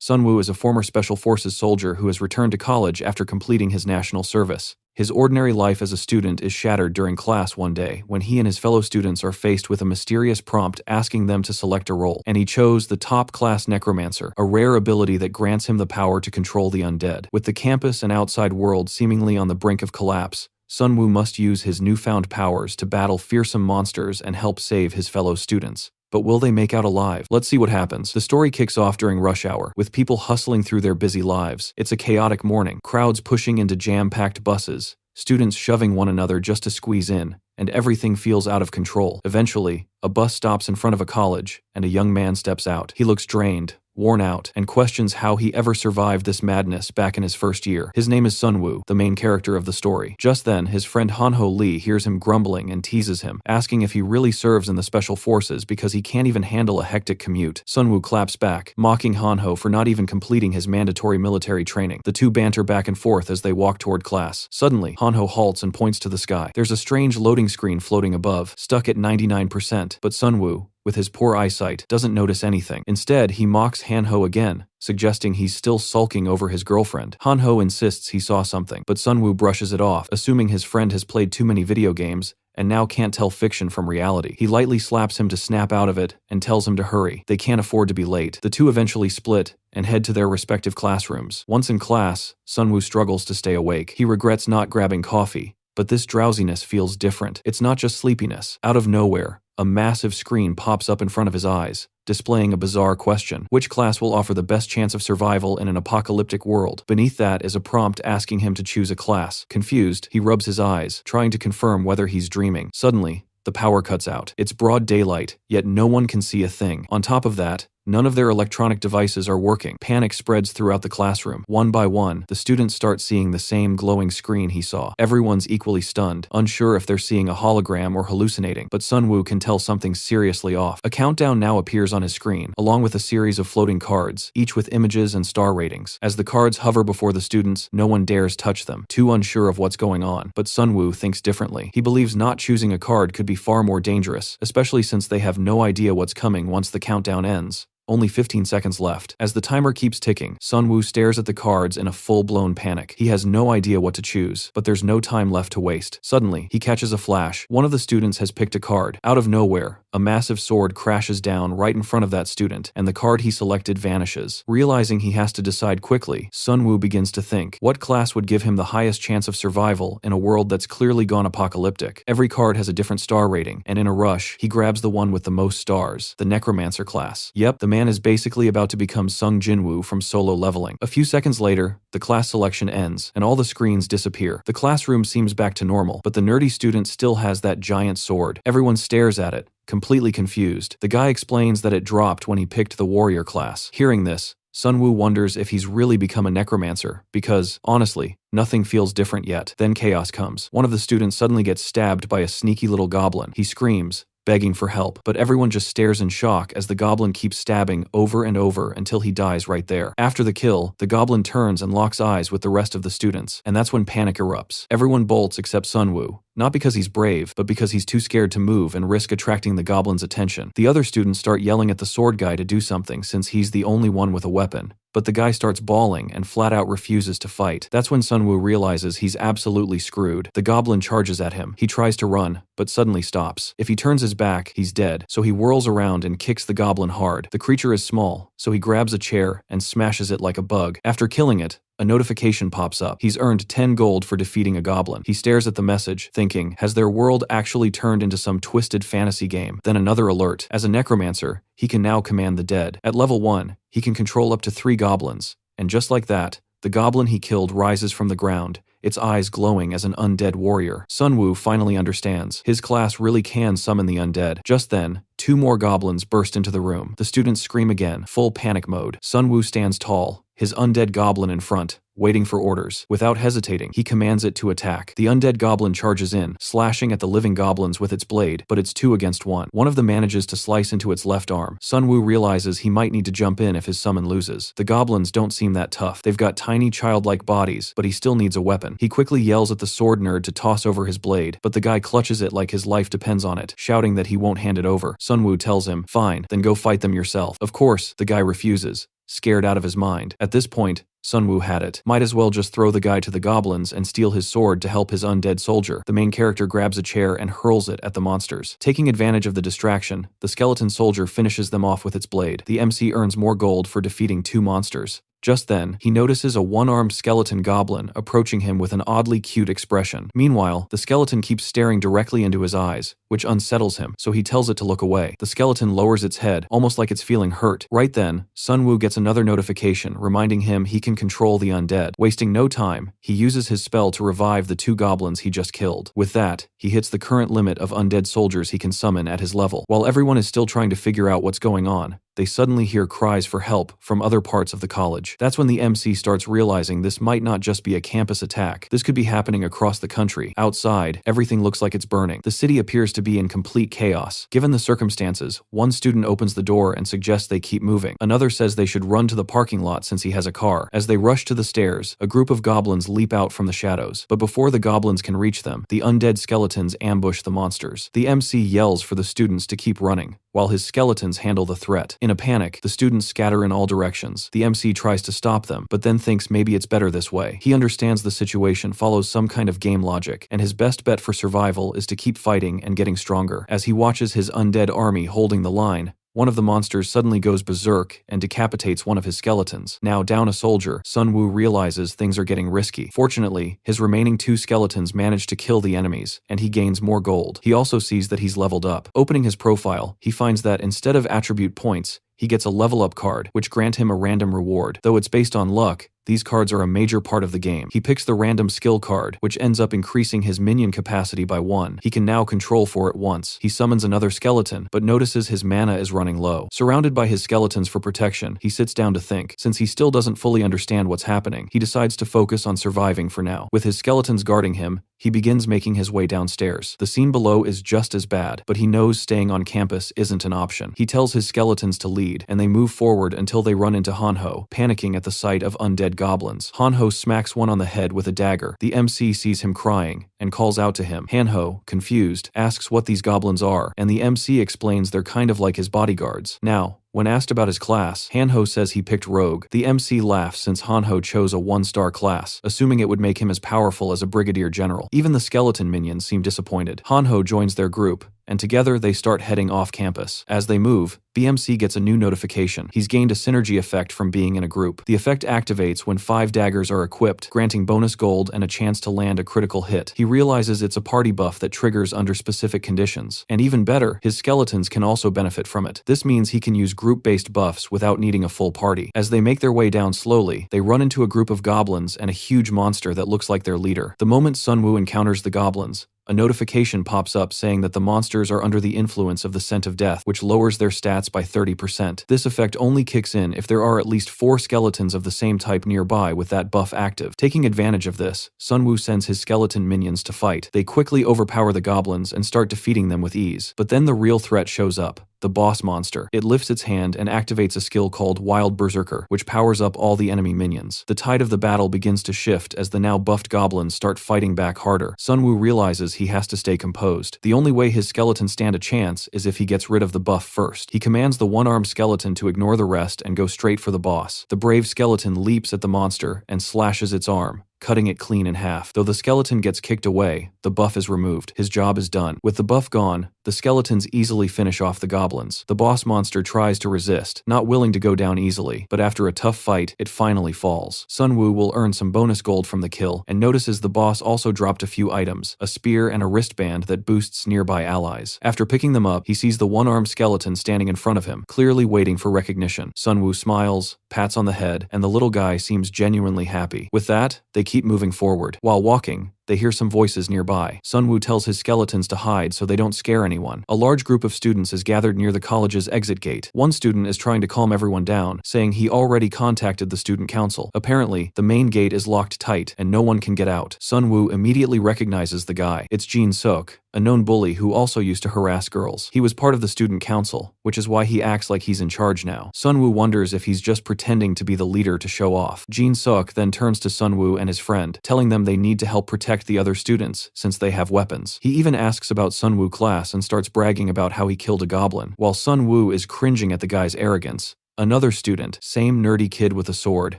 Sunwoo is a former Special Forces soldier who has returned to college after completing his national service. His ordinary life as a student is shattered during class one day when he and his fellow students are faced with a mysterious prompt asking them to select a role, and he chose the top-class necromancer, a rare ability that grants him the power to control the undead. With the campus and outside world seemingly on the brink of collapse, Sunwoo must use his newfound powers to battle fearsome monsters and help save his fellow students. But will they make out alive? Let's see what happens. The story kicks off during rush hour, with people hustling through their busy lives. It's a chaotic morning, crowds pushing into jam-packed buses, students shoving one another just to squeeze in, and everything feels out of control. Eventually, a bus stops in front of a college, and a young man steps out. He looks drained, worn out, and questions how he ever survived this madness back in his first year. His name is Sunwoo, the main character of the story. Just then, his friend Hanho Lee hears him grumbling and teases him, asking if he really serves in the Special Forces because he can't even handle a hectic commute. Sunwoo claps back, mocking Hanho for not even completing his mandatory military training. The two banter back and forth as they walk toward class. Suddenly, Hanho halts and points to the sky. There's a strange loading screen floating above, stuck at 99%, but Sunwoo, with his poor eyesight, doesn't notice anything. Instead, he mocks Hanho again, suggesting he's still sulking over his girlfriend. Hanho insists he saw something, but Sunwoo brushes it off, assuming his friend has played too many video games and now can't tell fiction from reality. He lightly slaps him to snap out of it and tells him to hurry. They can't afford to be late. The two eventually split and head to their respective classrooms. Once in class, Sunwoo struggles to stay awake. He regrets not grabbing coffee, but this drowsiness feels different. It's not just sleepiness. Out of nowhere, a massive screen pops up in front of his eyes, displaying a bizarre question. Which class will offer the best chance of survival in an apocalyptic world? Beneath that is a prompt asking him to choose a class. Confused, he rubs his eyes, trying to confirm whether he's dreaming. Suddenly, the power cuts out. It's broad daylight, yet no one can see a thing. On top of that, none of their electronic devices are working. Panic spreads throughout the classroom. One by one, the students start seeing the same glowing screen he saw. Everyone's equally stunned, unsure if they're seeing a hologram or hallucinating, but Sunwoo can tell something's seriously off. A countdown now appears on his screen, along with a series of floating cards, each with images and star ratings. As the cards hover before the students, no one dares touch them, too unsure of what's going on. But Sunwoo thinks differently. He believes not choosing a card could be far more dangerous, especially since they have no idea what's coming once the countdown ends. Only 15 seconds left. As the timer keeps ticking, Sunwoo stares at the cards in a full-blown panic. He has no idea what to choose, but there's no time left to waste. Suddenly, he catches a flash. One of the students has picked a card. Out of nowhere, a massive sword crashes down right in front of that student, and the card he selected vanishes. Realizing he has to decide quickly, Sunwoo begins to think, what class would give him the highest chance of survival in a world that's clearly gone apocalyptic? Every card has a different star rating, and in a rush, he grabs the one with the most stars, the Necromancer class. Yep, the man is basically about to become Sung Jinwoo from Solo Leveling. A few seconds later, the class selection ends, and all the screens disappear. The classroom seems back to normal, but the nerdy student still has that giant sword. Everyone stares at it, completely confused. The guy explains that it dropped when he picked the warrior class. Hearing this, Sunwoo wonders if he's really become a necromancer, because, honestly, nothing feels different yet. Then chaos comes. One of the students suddenly gets stabbed by a sneaky little goblin. He screams, begging for help, but everyone just stares in shock as the goblin keeps stabbing over and over until he dies right there. After the kill, the goblin turns and locks eyes with the rest of the students, and that's when panic erupts. Everyone bolts except Sunwoo, not because he's brave, but because he's too scared to move and risk attracting the goblin's attention. The other students start yelling at the sword guy to do something since he's the only one with a weapon, but the guy starts bawling and flat out refuses to fight. That's when Sunwoo realizes he's absolutely screwed. The goblin charges at him. He tries to run, but suddenly stops. If he turns his back, he's dead, so he whirls around and kicks the goblin hard. The creature is small, so he grabs a chair and smashes it like a bug. After killing it, a notification pops up. He's earned 10 gold for defeating a goblin. He stares at the message, thinking, has their world actually turned into some twisted fantasy game? Then another alert. As a necromancer, he can now command the dead. At level 1, he can control up to 3 goblins. And just like that, the goblin he killed rises from the ground, its eyes glowing as an undead warrior. Sunwoo finally understands. His class really can summon the undead. Just then, 2 more goblins burst into the room. The students scream again, full panic mode. Sunwoo stands tall, his undead goblin in front, waiting for orders. Without hesitating, he commands it to attack. The undead goblin charges in, slashing at the living goblins with its blade, but it's 2 against 1. One of them manages to slice into its left arm. Sunwoo realizes he might need to jump in if his summon loses. The goblins don't seem that tough. They've got tiny childlike bodies, but he still needs a weapon. He quickly yells at the sword nerd to toss over his blade, but the guy clutches it like his life depends on it, shouting that he won't hand it over. Sunwoo tells him, fine, then go fight them yourself. Of course, the guy refuses, scared out of his mind. At this point, Sunwoo had it. Might as well just throw the guy to the goblins and steal his sword to help his undead soldier. The main character grabs a chair and hurls it at the monsters. Taking advantage of the distraction, the skeleton soldier finishes them off with its blade. The MC earns more gold for defeating 2 monsters. Just then, he notices a one-armed skeleton goblin approaching him with an oddly cute expression. Meanwhile, the skeleton keeps staring directly into his eyes, which unsettles him, so he tells it to look away. The skeleton lowers its head, almost like it's feeling hurt. Right then, Sunwoo gets another notification reminding him he can control the undead. Wasting no time, he uses his spell to revive the 2 goblins he just killed. With that, he hits the current limit of undead soldiers he can summon at his level. While everyone is still trying to figure out what's going on, they suddenly hear cries for help from other parts of the college. That's when the MC starts realizing this might not just be a campus attack. This could be happening across the country. Outside, everything looks like it's burning. The city appears to be in complete chaos. Given the circumstances, one student opens the door and suggests they keep moving. Another says they should run to the parking lot since he has a car. As they rush to the stairs, a group of goblins leap out from the shadows. But before the goblins can reach them, the undead skeletons ambush the monsters. The MC yells for the students to keep running, while his skeletons handle the threat. In a panic, the students scatter in all directions. The MC tries to stop them, but then thinks maybe it's better this way. He understands the situation follows some kind of game logic, and his best bet for survival is to keep fighting and getting stronger. As he watches his undead army holding the line, one of the monsters suddenly goes berserk and decapitates one of his skeletons. Now down a soldier, Sunwoo realizes things are getting risky. Fortunately, his remaining 2 skeletons manage to kill the enemies, and he gains more gold. He also sees that he's leveled up. Opening his profile, he finds that instead of attribute points, he gets a level up card, which grant him a random reward. Though it's based on luck, these cards are a major part of the game. He picks the random skill card, which ends up increasing his minion capacity by 1. He can now control for it once. He summons another skeleton, but notices his mana is running low. Surrounded by his skeletons for protection, he sits down to think. Since he still doesn't fully understand what's happening, he decides to focus on surviving for now. With his skeletons guarding him, he begins making his way downstairs. The scene below is just as bad, but he knows staying on campus isn't an option. He tells his skeletons to lead, and they move forward until they run into Hanho, panicking at the sight of undead goblins. Hanho smacks one on the head with a dagger. The MC sees him crying and calls out to him. Hanho, confused, asks what these goblins are, and the MC explains they're kind of like his bodyguards. Now, when asked about his class, Hanho says he picked Rogue. The MC laughs since Hanho chose a 1-star class, assuming it would make him as powerful as a brigadier general. Even the skeleton minions seem disappointed. Hanho joins their group, and together they start heading off campus. As they move, the MC gets a new notification. He's gained a synergy effect from being in a group. The effect activates when 5 daggers are equipped, granting bonus gold and a chance to land a critical hit. He realizes it's a party buff that triggers under specific conditions. And even better, his skeletons can also benefit from it. This means he can use group-based buffs without needing a full party. As they make their way down slowly, they run into a group of goblins and a huge monster that looks like their leader. The moment Sunwoo encounters the goblins, a notification pops up saying that the monsters are under the influence of the scent of death, which lowers their stats by 30%. This effect only kicks in if there are at least 4 skeletons of the same type nearby with that buff active. Taking advantage of this, Sunwoo sends his skeleton minions to fight. They quickly overpower the goblins and start defeating them with ease. But then the real threat shows up. The boss monster. It lifts its hand and activates a skill called Wild Berserker, which powers up all the enemy minions. The tide of the battle begins to shift as the now buffed goblins start fighting back harder. Sunwoo realizes he has to stay composed. The only way his skeletons stand a chance is if he gets rid of the buff first. He commands the one-armed skeleton to ignore the rest and go straight for the boss. The brave skeleton leaps at the monster and slashes its arm, cutting it clean in half. Though the skeleton gets kicked away, the buff is removed. His job is done. With the buff gone, the skeletons easily finish off the goblins. The boss monster tries to resist, not willing to go down easily, but after a tough fight, it finally falls. Sunwoo will earn some bonus gold from the kill, and notices the boss also dropped a few items, a spear and a wristband that boosts nearby allies. After picking them up, he sees the one-armed skeleton standing in front of him, clearly waiting for recognition. Sunwoo smiles, pats on the head, and the little guy seems genuinely happy. With that, they keep moving forward. While walking, they hear some voices nearby. Sunwoo tells his skeletons to hide so they don't scare anyone. A large group of students is gathered near the college's exit gate. One student is trying to calm everyone down, saying he already contacted the student council. Apparently, the main gate is locked tight and no one can get out. Sunwoo immediately recognizes the guy. It's Jin Suk, a known bully who also used to harass girls. He was part of the student council, which is why he acts like he's in charge now. Sunwoo wonders if he's just pretending to be the leader to show off. Jin Suk then turns to Sunwoo and his friend, telling them they need to help protect the other students since they have weapons. He even asks about Sunwoo class and starts bragging about how he killed a goblin. While Sunwoo is cringing at the guy's arrogance, Another student, same nerdy kid with a sword,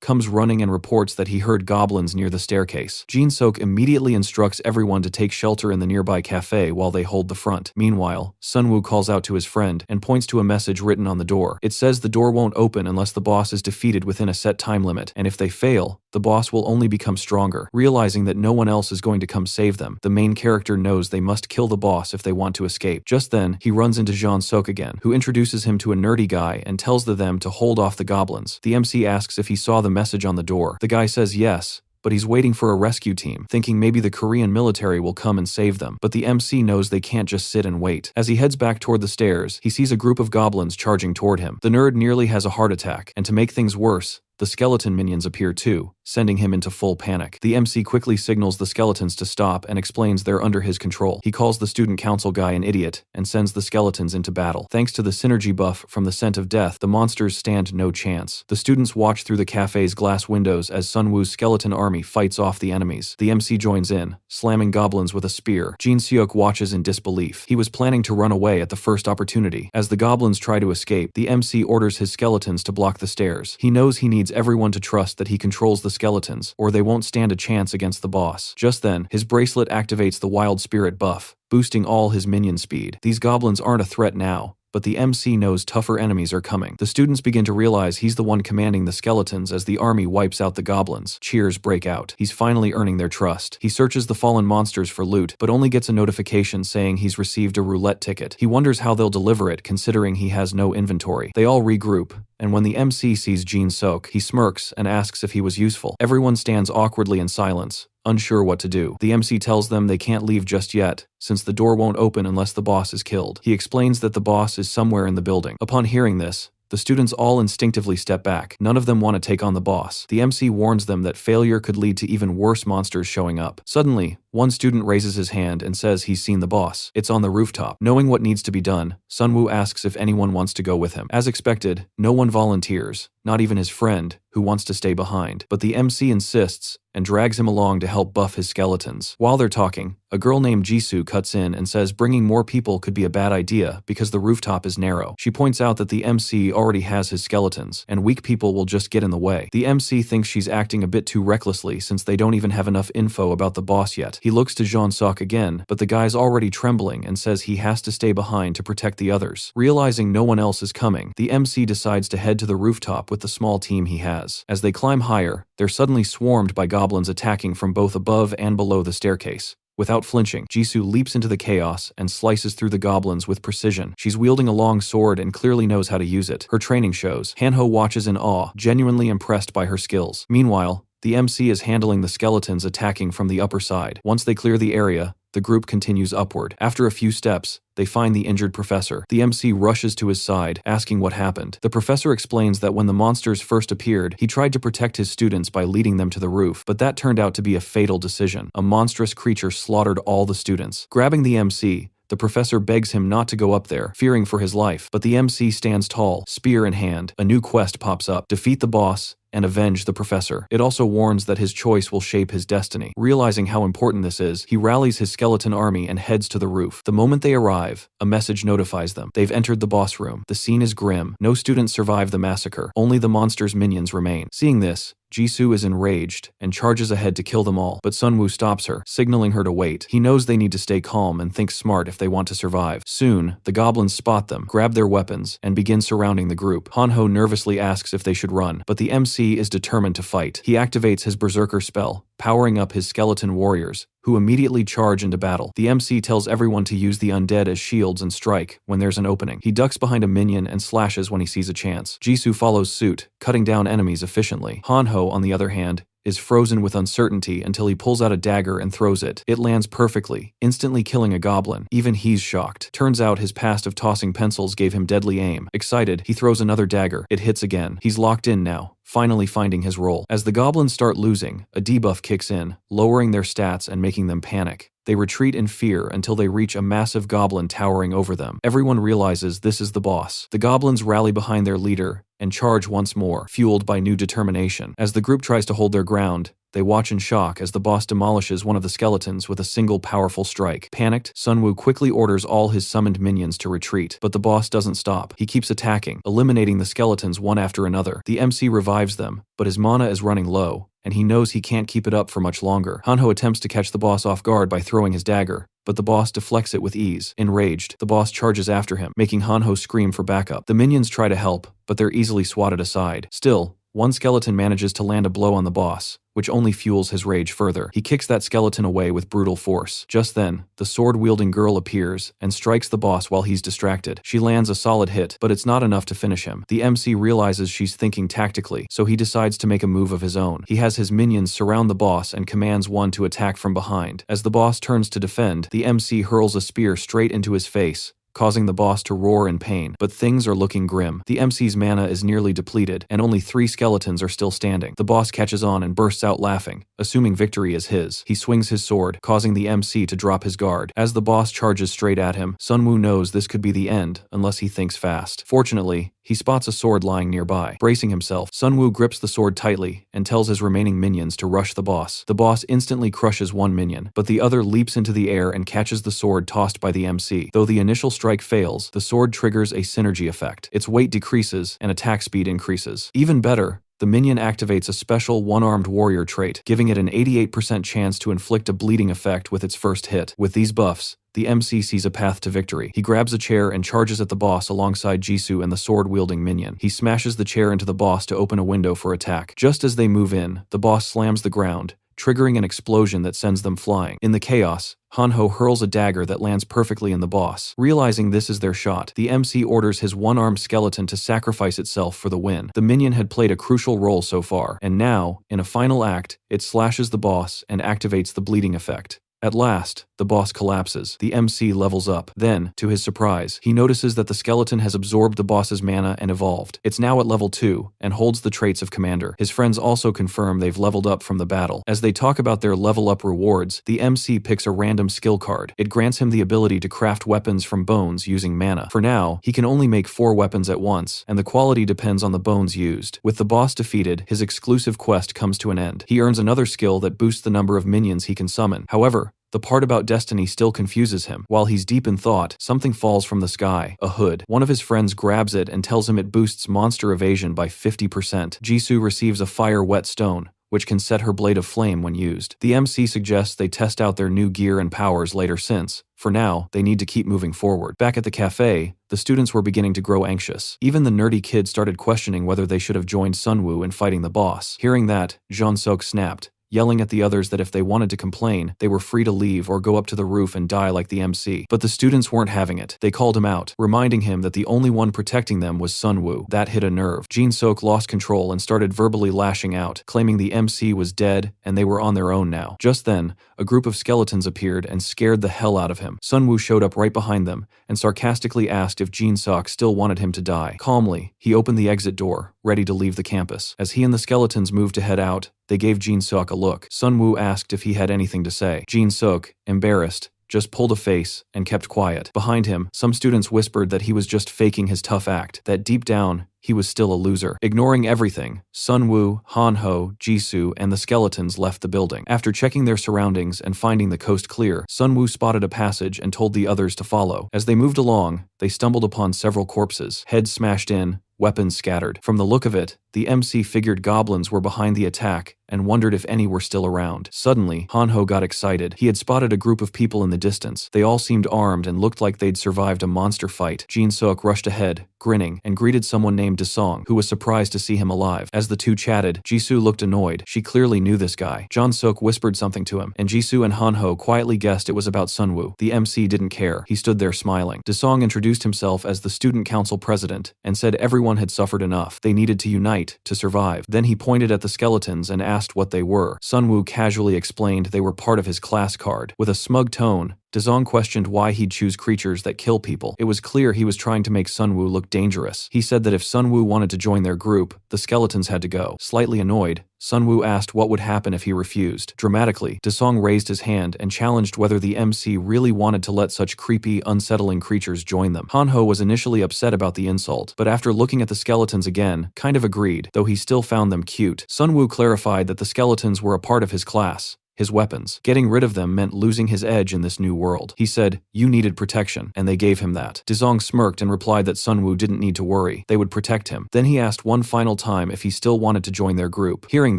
comes running and reports that he heard goblins near the staircase. Jin-sook immediately instructs everyone to take shelter in the nearby cafe while they hold the front. Meanwhile, Sunwoo calls out to his friend and points to a message written on the door. It says the door won't open unless the boss is defeated within a set time limit, and if they fail, the boss will only become stronger. Realizing that no one else is going to come save them, the main character knows they must kill the boss if they want to escape. Just then, he runs into Jin-sook again, who introduces him to a nerdy guy and tells them to hold off the goblins. The MC asks if he saw the message on the door. The guy says yes, but he's waiting for a rescue team, thinking maybe the Korean military will come and save them. But the MC knows they can't just sit and wait. As he heads back toward the stairs, he sees a group of goblins charging toward him. The nerd nearly has a heart attack, and to make things worse, the skeleton minions appear too, sending him into full panic. The MC quickly signals the skeletons to stop and explains they're under his control. He calls the student council guy an idiot and sends the skeletons into battle. Thanks to the synergy buff from the scent of death, the monsters stand no chance. The students watch through the cafe's glass windows as Sunwoo's skeleton army fights off the enemies. The MC joins in, slamming goblins with a spear. Jin-seok watches in disbelief. He was planning to run away at the first opportunity. As the goblins try to escape, the MC orders his skeletons to block the stairs. He knows he needs everyone to trust that he controls the skeletons, or they won't stand a chance against the boss. Just then, his bracelet activates the wild spirit buff, boosting all his minion speed. These goblins aren't a threat now, but the MC knows tougher enemies are coming. The students begin to realize he's the one commanding the skeletons as the army wipes out the goblins. Cheers break out. He's finally earning their trust. He searches the fallen monsters for loot, but only gets a notification saying he's received a roulette ticket. He wonders how they'll deliver it considering he has no inventory. They all regroup, and when the MC sees Jin-sook, he smirks and asks if he was useful. Everyone stands awkwardly in silence, unsure what to do. The MC tells them they can't leave just yet, since the door won't open unless the boss is killed. He explains that the boss is somewhere in the building. Upon hearing this, the students all instinctively step back. None of them want to take on the boss. The MC warns them that failure could lead to even worse monsters showing up. Suddenly, one student raises his hand and says he's seen the boss. It's on the rooftop. Knowing what needs to be done, Sunwoo asks if anyone wants to go with him. As expected, no one volunteers, not even his friend, who wants to stay behind. But the MC insists and drags him along to help buff his skeletons. While they're talking, a girl named Jisoo cuts in and says bringing more people could be a bad idea because the rooftop is narrow. She points out that the MC already has his skeletons, and weak people will just get in the way. The MC thinks she's acting a bit too recklessly since they don't even have enough info about the boss yet. He looks to Jin-sook again, but the guy's already trembling and says he has to stay behind to protect the others. Realizing no one else is coming, the MC decides to head to the rooftop with the small team he has. As they climb higher, they're suddenly swarmed by goblins attacking from both above and below the staircase. Without flinching, Jisoo leaps into the chaos and slices through the goblins with precision. She's wielding a long sword and clearly knows how to use it. Her training shows. Hanho watches in awe, genuinely impressed by her skills. Meanwhile, the MC is handling the skeletons attacking from the upper side. Once they clear the area, the group continues upward. After a few steps, they find the injured professor. The MC rushes to his side, asking what happened. The professor explains that when the monsters first appeared, he tried to protect his students by leading them to the roof, but that turned out to be a fatal decision. A monstrous creature slaughtered all the students. Grabbing the MC, the professor begs him not to go up there, fearing for his life, but the MC stands tall, spear in hand. A new quest pops up: defeat the boss and avenge the professor. It also warns that his choice will shape his destiny. Realizing how important this is, he rallies his skeleton army and heads to the roof. The moment they arrive, a message notifies them. They've entered the boss room. The scene is grim. No students survive the massacre. Only the monster's minions remain. Seeing this, Jisoo is enraged and charges ahead to kill them all, but Sunwoo stops her, signaling her to wait. He knows they need to stay calm and think smart if they want to survive. Soon, the goblins spot them, grab their weapons, and begin surrounding the group. Hanho nervously asks if they should run, but the MC is determined to fight. He activates his berserker spell, powering up his skeleton warriors, who immediately charge into battle. The MC tells everyone to use the undead as shields and strike when there's an opening. He ducks behind a minion and slashes when he sees a chance. Jisoo follows suit, cutting down enemies efficiently. Hanho, on the other hand, is frozen with uncertainty until he pulls out a dagger and throws it. It lands perfectly, instantly killing a goblin. Even he's shocked. Turns out his past of tossing pencils gave him deadly aim. Excited, he throws another dagger. It hits again. He's locked in now, finally finding his role. As the goblins start losing, a debuff kicks in, lowering their stats and making them panic. They retreat in fear until they reach a massive goblin towering over them. Everyone realizes this is the boss. The goblins rally behind their leader and charge once more, fueled by new determination. As the group tries to hold their ground, They watch in shock as the boss demolishes one of the skeletons with a single powerful strike. Panicked, Sunwoo quickly orders all his summoned minions to retreat, but the boss doesn't stop. He keeps attacking, eliminating the skeletons one after another. The MC revives them, but his mana is running low, and he knows he can't keep it up for much longer. Hanho attempts to catch the boss off guard by throwing his dagger, but the boss deflects it with ease. Enraged, the boss charges after him, making Hanho scream for backup. The minions try to help, but they're easily swatted aside. Still, one skeleton manages to land a blow on the boss, which only fuels his rage further. He kicks that skeleton away with brutal force. Just then, the sword-wielding girl appears and strikes the boss while he's distracted. She lands a solid hit, but it's not enough to finish him. The MC realizes she's thinking tactically, so he decides to make a move of his own. He has his minions surround the boss and commands one to attack from behind. As the boss turns to defend, the MC hurls a spear straight into his face, causing the boss to roar in pain. But things are looking grim. The MC's mana is nearly depleted, and only 3 skeletons are still standing. The boss catches on and bursts out laughing, assuming victory is his. He swings his sword, causing the MC to drop his guard. As the boss charges straight at him, Sunwoo knows this could be the end, unless he thinks fast. Fortunately, he spots a sword lying nearby. Bracing himself, Sunwoo grips the sword tightly and tells his remaining minions to rush the boss. The boss instantly crushes one minion, but the other leaps into the air and catches the sword tossed by the MC. Though the initial strike fails, the sword triggers a synergy effect. Its weight decreases and attack speed increases. Even better, the minion activates a special one-armed warrior trait, giving it an 88% chance to inflict a bleeding effect with its first hit. With these buffs, the MC sees a path to victory. He grabs a chair and charges at the boss alongside Jisoo and the sword-wielding minion. He smashes the chair into the boss to open a window for attack. Just as they move in, the boss slams the ground, triggering an explosion that sends them flying. In the chaos, Hanho hurls a dagger that lands perfectly in the boss. Realizing this is their shot, the MC orders his one-armed skeleton to sacrifice itself for the win. The minion had played a crucial role so far, and now, in a final act, it slashes the boss and activates the bleeding effect. At last, the boss collapses. The MC levels up. Then, to his surprise, he notices that the skeleton has absorbed the boss's mana and evolved. It's now at level 2, and holds the traits of Commander. His friends also confirm they've leveled up from the battle. As they talk about their level up rewards, the MC picks a random skill card. It grants him the ability to craft weapons from bones using mana. For now, he can only make 4 weapons at once, and the quality depends on the bones used. With the boss defeated, his exclusive quest comes to an end. He earns another skill that boosts the number of minions he can summon. However, the part about destiny still confuses him. While he's deep in thought, something falls from the sky, a hood. One of his friends grabs it and tells him it boosts monster evasion by 50%. Jisoo receives a fire-wet stone, which can set her blade of flame when used. The MC suggests they test out their new gear and powers later since, for now, they need to keep moving forward. Back at the cafe, the students were beginning to grow anxious. Even the nerdy kid started questioning whether they should have joined Sunwoo in fighting the boss. Hearing that, Jeon-seok snapped, yelling at the others that if they wanted to complain, they were free to leave or go up to the roof and die like the MC. But the students weren't having it. They called him out, reminding him that the only one protecting them was Sunwoo. That hit a nerve. Jeon-seok lost control and started verbally lashing out, claiming the MC was dead and they were on their own now. Just then, a group of skeletons appeared and scared the hell out of him. Sunwoo showed up right behind them and sarcastically asked if Jeon-seok still wanted him to die. Calmly, he opened the exit door, ready to leave the campus. As he and the skeletons moved to head out, they gave Jeon-seok a look. Sunwoo asked if he had anything to say. Jeon-seok, embarrassed, just pulled a face and kept quiet. Behind him, some students whispered that he was just faking his tough act, that deep down, he was still a loser. Ignoring everything, Sunwoo, Hanho, Jisoo, and the skeletons left the building. After checking their surroundings and finding the coast clear, Sunwoo spotted a passage and told the others to follow. As they moved along, they stumbled upon several corpses, heads smashed in, weapons scattered. From the look of it, the MC figured goblins were behind the attack and wondered if any were still around. Suddenly, Hanho got excited. He had spotted a group of people in the distance. They all seemed armed and looked like they'd survived a monster fight. Jeon-seok rushed ahead, grinning, and greeted someone named Desong, who was surprised to see him alive. As the two chatted, Jisoo looked annoyed. She clearly knew this guy. Jeon-seok whispered something to him, and Jisoo and Hanho quietly guessed it was about Sunwoo. The MC didn't care. He stood there smiling. Desong introduced himself as the student council president and said everyone had suffered enough. They needed to unite to survive. Then he pointed at the skeletons and asked what they were. Sunwoo casually explained they were part of his class card. With a smug tone, Dazong questioned why he'd choose creatures that kill people. It was clear he was trying to make Sunwoo look dangerous. He said that if Sunwoo wanted to join their group, the skeletons had to go. Slightly annoyed, Sunwoo asked what would happen if he refused. Dramatically, Dazong raised his hand and challenged whether the MC really wanted to let such creepy, unsettling creatures join them. Hanho was initially upset about the insult, but after looking at the skeletons again, kind of agreed, though he still found them cute. Sunwoo clarified that the skeletons were a part of his class, his weapons. Getting rid of them meant losing his edge in this new world. He said, "You needed protection," and they gave him that. Dazong smirked and replied that Sunwoo didn't need to worry. They would protect him. Then he asked one final time if he still wanted to join their group. Hearing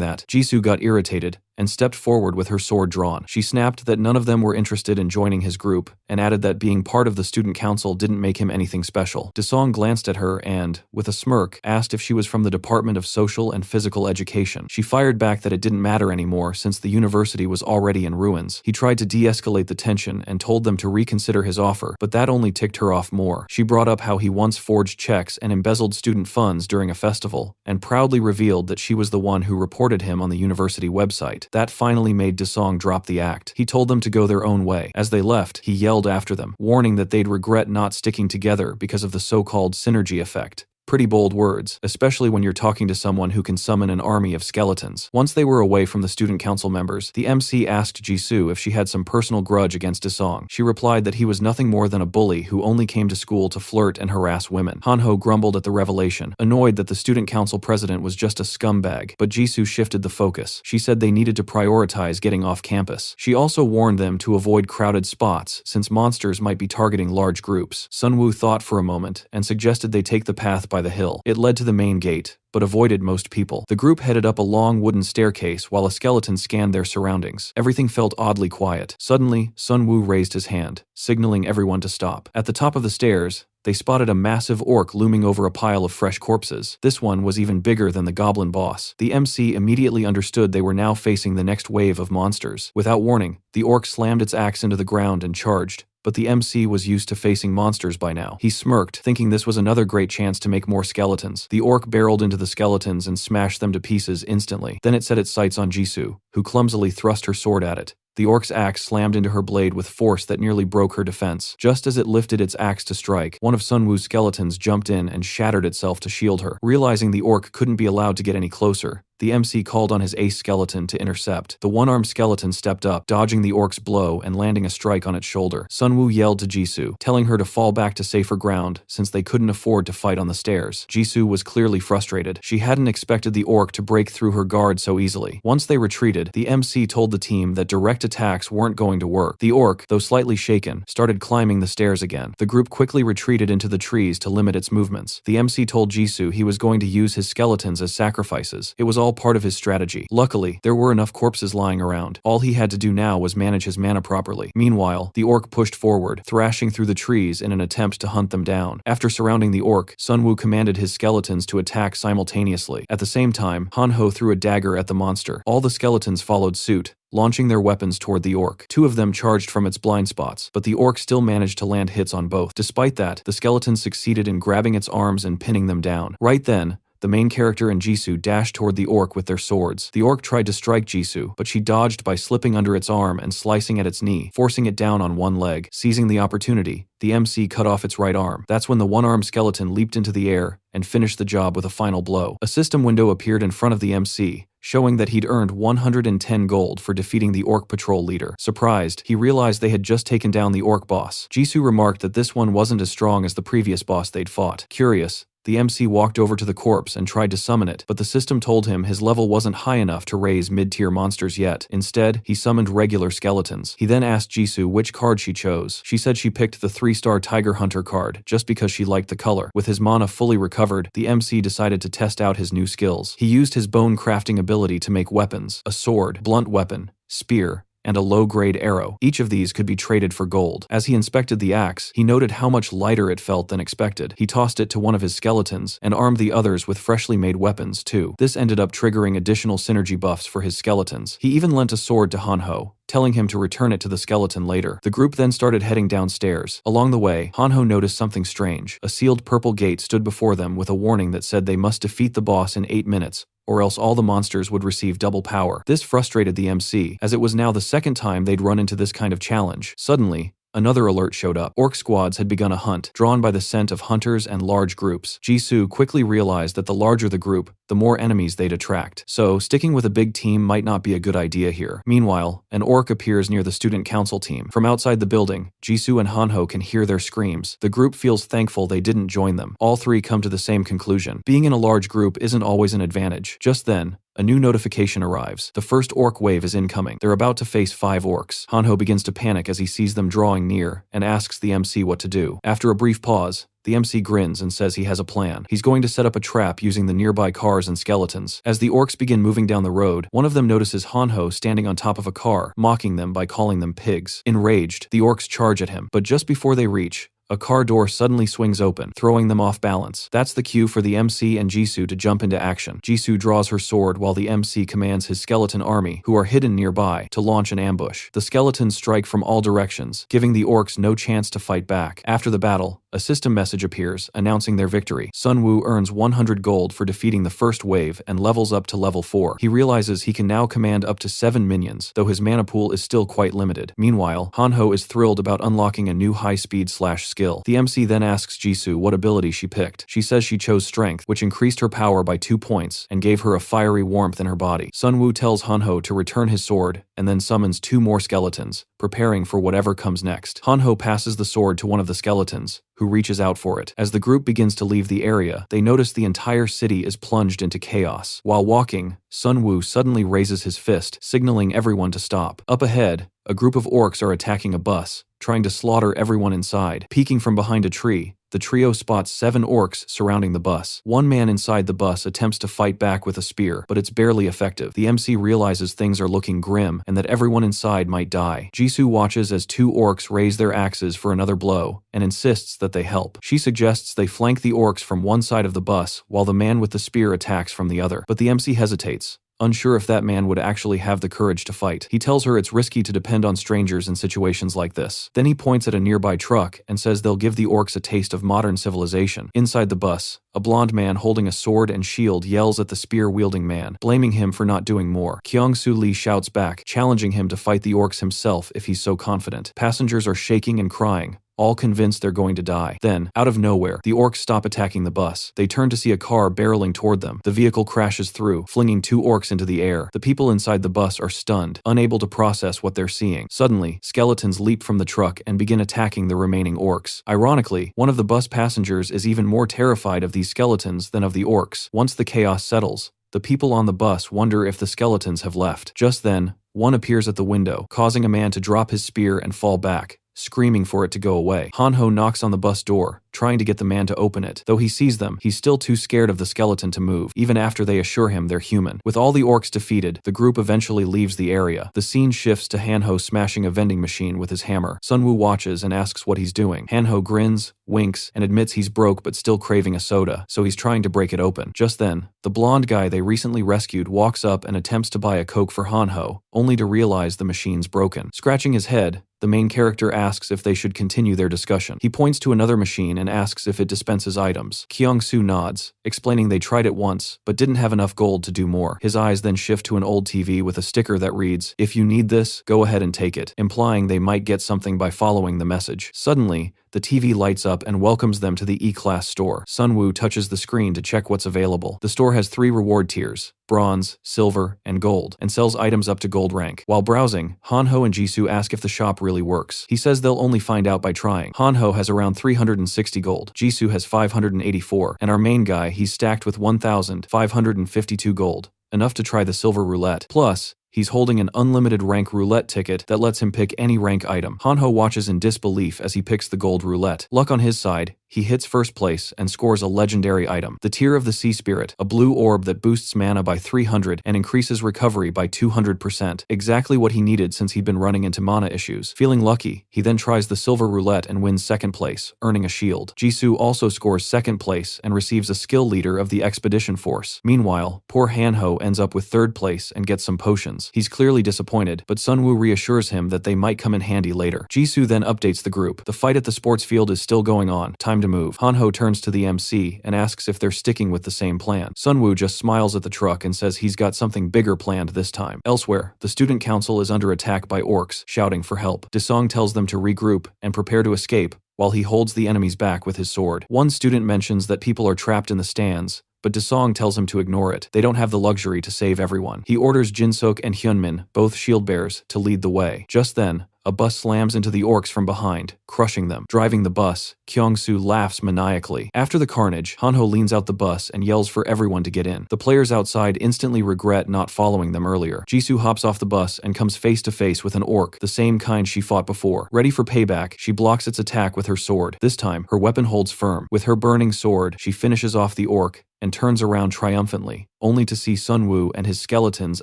that, Jisoo got irritated and stepped forward with her sword drawn. She snapped that none of them were interested in joining his group, and added that being part of the student council didn't make him anything special. Dazong glanced at her and, with a smirk, asked if she was from the Department of Social and Physical Education. She fired back that it didn't matter anymore since the university was already in ruins. He tried to de-escalate the tension and told them to reconsider his offer, but that only ticked her off more. She brought up how he once forged checks and embezzled student funds during a festival, and proudly revealed that she was the one who reported him on the university website. That finally made Dazong drop the act. He told them to go their own way. As they left, he yelled after them, warning that they'd regret not sticking together because of the so-called synergy effect. Pretty bold words, especially when you're talking to someone who can summon an army of skeletons. Once they were away from the student council members, the MC asked Jisoo if she had some personal grudge against Dazong. She replied that he was nothing more than a bully who only came to school to flirt and harass women. Hanho grumbled at the revelation, annoyed that the student council president was just a scumbag, but Jisoo shifted the focus. She said they needed to prioritize getting off campus. She also warned them to avoid crowded spots, since monsters might be targeting large groups. Sunwoo thought for a moment and suggested they take the path by the hill. It led to the main gate, but avoided most people. The group headed up a long wooden staircase while a skeleton scanned their surroundings. Everything felt oddly quiet. Suddenly, Sunwoo raised his hand, signaling everyone to stop. At the top of the stairs, they spotted a massive orc looming over a pile of fresh corpses. This one was even bigger than the goblin boss. The MC immediately understood they were now facing the next wave of monsters. Without warning, the orc slammed its axe into the ground and charged. But the MC was used to facing monsters by now. He smirked, thinking this was another great chance to make more skeletons. The orc barreled into the skeletons and smashed them to pieces instantly. Then it set its sights on Jisoo, who clumsily thrust her sword at it. The orc's axe slammed into her blade with force that nearly broke her defense. Just as it lifted its axe to strike, one of Sunwoo's skeletons jumped in and shattered itself to shield her. Realizing the orc couldn't be allowed to get any closer, the MC called on his ace skeleton to intercept. The one-armed skeleton stepped up, dodging the orc's blow and landing a strike on its shoulder. Sunwoo yelled to Jisoo, telling her to fall back to safer ground since they couldn't afford to fight on the stairs. Jisoo was clearly frustrated. She hadn't expected the orc to break through her guard so easily. Once they retreated, the MC told the team that direct attacks weren't going to work. The orc, though slightly shaken, started climbing the stairs again. The group quickly retreated into the trees to limit its movements. The MC told Jisoo he was going to use his skeletons as sacrifices. It was all part of his strategy. Luckily, there were enough corpses lying around. All he had to do now was manage his mana properly. Meanwhile, the orc pushed forward, thrashing through the trees in an attempt to hunt them down. After surrounding the orc, Sunwoo commanded his skeletons to attack simultaneously. At the same time, Hanho threw a dagger at the monster. All the skeletons followed suit, launching their weapons toward the orc. Two of them charged from its blind spots, but the orc still managed to land hits on both. Despite that, the skeleton succeeded in grabbing its arms and pinning them down. Right then, the main character and Jisoo dashed toward the orc with their swords. The orc tried to strike Jisoo, but she dodged by slipping under its arm and slicing at its knee, forcing it down on one leg. Seizing the opportunity, the MC cut off its right arm. That's when the one-armed skeleton leaped into the air and finished the job with a final blow. A system window appeared in front of the MC, showing that he'd earned 110 gold for defeating the orc patrol leader. Surprised, he realized they had just taken down the orc boss. Jisoo remarked that this one wasn't as strong as the previous boss they'd fought. Curious, the MC walked over to the corpse and tried to summon it, but the system told him his level wasn't high enough to raise mid-tier monsters yet. Instead, he summoned regular skeletons. He then asked Jisoo which card she chose. She said she picked the 3-star Tiger Hunter card, just because she liked the color. With his mana fully recovered, the MC decided to test out his new skills. He used his bone crafting ability to make weapons: a sword, blunt weapon, spear, and a low-grade arrow. Each of these could be traded for gold. As he inspected the axe, he noted how much lighter it felt than expected. He tossed it to one of his skeletons and armed the others with freshly made weapons too. This ended up triggering additional synergy buffs for his skeletons. He even lent a sword to Hanho, telling him to return it to the skeleton later. The group then started heading downstairs. Along the way, Hanho noticed something strange. A sealed purple gate stood before them with a warning that said they must defeat the boss in 8 minutes, or else all the monsters would receive double power. This frustrated the MC, as it was now the second time they'd run into this kind of challenge. Suddenly, another alert showed up. Orc squads had begun a hunt, drawn by the scent of hunters and large groups. Jisoo quickly realized that the larger the group, the more enemies they'd attract. So, sticking with a big team might not be a good idea here. Meanwhile, an orc appears near the student council team. From outside the building, Jisoo and Hanho can hear their screams. The group feels thankful they didn't join them. All three come to the same conclusion. Being in a large group isn't always an advantage. Just then, a new notification arrives. The first orc wave is incoming. They're about to face 5 orcs. Hanho begins to panic as he sees them drawing near and asks the MC what to do. After a brief pause, the MC grins and says he has a plan. He's going to set up a trap using the nearby cars and skeletons. As the orcs begin moving down the road, one of them notices Hanho standing on top of a car, mocking them by calling them pigs. Enraged, the orcs charge at him, but just before they reach, a car door suddenly swings open, throwing them off balance. That's the cue for the MC and Jisoo to jump into action. Jisoo draws her sword while the MC commands his skeleton army, who are hidden nearby, to launch an ambush. The skeletons strike from all directions, giving the orcs no chance to fight back. After the battle, a system message appears, announcing their victory. Sunwoo earns 100 gold for defeating the first wave and levels up to level 4. He realizes he can now command up to 7 minions, though his mana pool is still quite limited. Meanwhile, Hanho is thrilled about unlocking a new high-speed skill. The MC then asks Jisoo what ability she picked. She says she chose Strength, which increased her power by 2 points and gave her a fiery warmth in her body. Sunwoo tells Hanho to return his sword and then summons 2 more skeletons, preparing for whatever comes next. Hanho passes the sword to one of the skeletons, who reaches out for it. As the group begins to leave the area, they notice the entire city is plunged into chaos. While walking, Sunwoo suddenly raises his fist, signaling everyone to stop. Up ahead, a group of orcs are attacking a bus, trying to slaughter everyone inside. Peeking from behind a tree, the trio spots 7 orcs surrounding the bus. One man inside the bus attempts to fight back with a spear, but it's barely effective. The MC realizes things are looking grim and that everyone inside might die. Jisoo watches as 2 orcs raise their axes for another blow and insists that they help. She suggests they flank the orcs from one side of the bus while the man with the spear attacks from the other. But the MC hesitates, unsure if that man would actually have the courage to fight. He tells her it's risky to depend on strangers in situations like this. Then he points at a nearby truck and says they'll give the orcs a taste of modern civilization. Inside the bus, a blonde man holding a sword and shield yells at the spear-wielding man, blaming him for not doing more. Kyung-soo Lee shouts back, challenging him to fight the orcs himself if he's so confident. Passengers are shaking and crying, all convinced they're going to die. Then, out of nowhere, the orcs stop attacking the bus. They turn to see a car barreling toward them. The vehicle crashes through, flinging 2 orcs into the air. The people inside the bus are stunned, unable to process what they're seeing. Suddenly, skeletons leap from the truck and begin attacking the remaining orcs. Ironically, one of the bus passengers is even more terrified of these skeletons than of the orcs. Once the chaos settles, the people on the bus wonder if the skeletons have left. Just then, one appears at the window, causing a man to drop his spear and fall back, screaming for it to go away. Hanho knocks on the bus door, trying to get the man to open it. Though he sees them, he's still too scared of the skeleton to move, even after they assure him they're human. With all the orcs defeated, the group eventually leaves the area. The scene shifts to Hanho smashing a vending machine with his hammer. Sunwoo watches and asks what he's doing. Hanho grins, winks, and admits he's broke but still craving a soda, so he's trying to break it open. Just then, the blonde guy they recently rescued walks up and attempts to buy a Coke for Hanho, only to realize the machine's broken. Scratching his head, the main character asks if they should continue their discussion. He points to another machine and asks if it dispenses items. Kyung-soo nods, explaining they tried it once, but didn't have enough gold to do more. His eyes then shift to an old TV with a sticker that reads, "If you need this, go ahead and take it," implying they might get something by following the message. Suddenly, the TV lights up and welcomes them to the E-Class store. Sunwoo touches the screen to check what's available. The store has 3 reward tiers: bronze, silver, and gold, and sells items up to gold rank. While browsing, Hanho and Jisoo ask if the shop really works. He says they'll only find out by trying. Hanho has around 360 gold, Jisoo has 584, and our main guy, he's stacked with 1,552 gold, enough to try the silver roulette. Plus, he's holding an unlimited rank roulette ticket that lets him pick any rank item. Hanho watches in disbelief as he picks the gold roulette. Luck on his side, he hits first place and scores a legendary item, the Tear of the Sea Spirit, a blue orb that boosts mana by 300 and increases recovery by 200%. Exactly what he needed since he'd been running into mana issues. Feeling lucky, he then tries the silver roulette and wins second place, earning a shield. Jisoo also scores second place and receives a skill leader of the expedition force. Meanwhile, poor Hanho ends up with third place and gets some potions. He's clearly disappointed, but Sunwoo reassures him that they might come in handy later. Jisoo then updates the group. The fight at the sports field is still going on. Time time to move. Hanho turns to the MC and asks if they're sticking with the same plan. Sunwoo just smiles at the truck and says he's got something bigger planned this time. Elsewhere, the student council is under attack by orcs, shouting for help. Desong tells them to regroup and prepare to escape, while he holds the enemy's back with his sword. One student mentions that people are trapped in the stands, but Desong tells him to ignore it. They don't have the luxury to save everyone. He orders Jinsuk and Hyunmin, both shield bearers, to lead the way. Just then, a bus slams into the orcs from behind, crushing them. Driving the bus, Kyung-soo laughs maniacally. After the carnage, Hanho leans out the bus and yells for everyone to get in. The players outside instantly regret not following them earlier. Jisoo hops off the bus and comes face to face with an orc, the same kind she fought before. Ready for payback, she blocks its attack with her sword. This time, her weapon holds firm. With her burning sword, she finishes off the orc and turns around triumphantly, only to see Sunwoo and his skeletons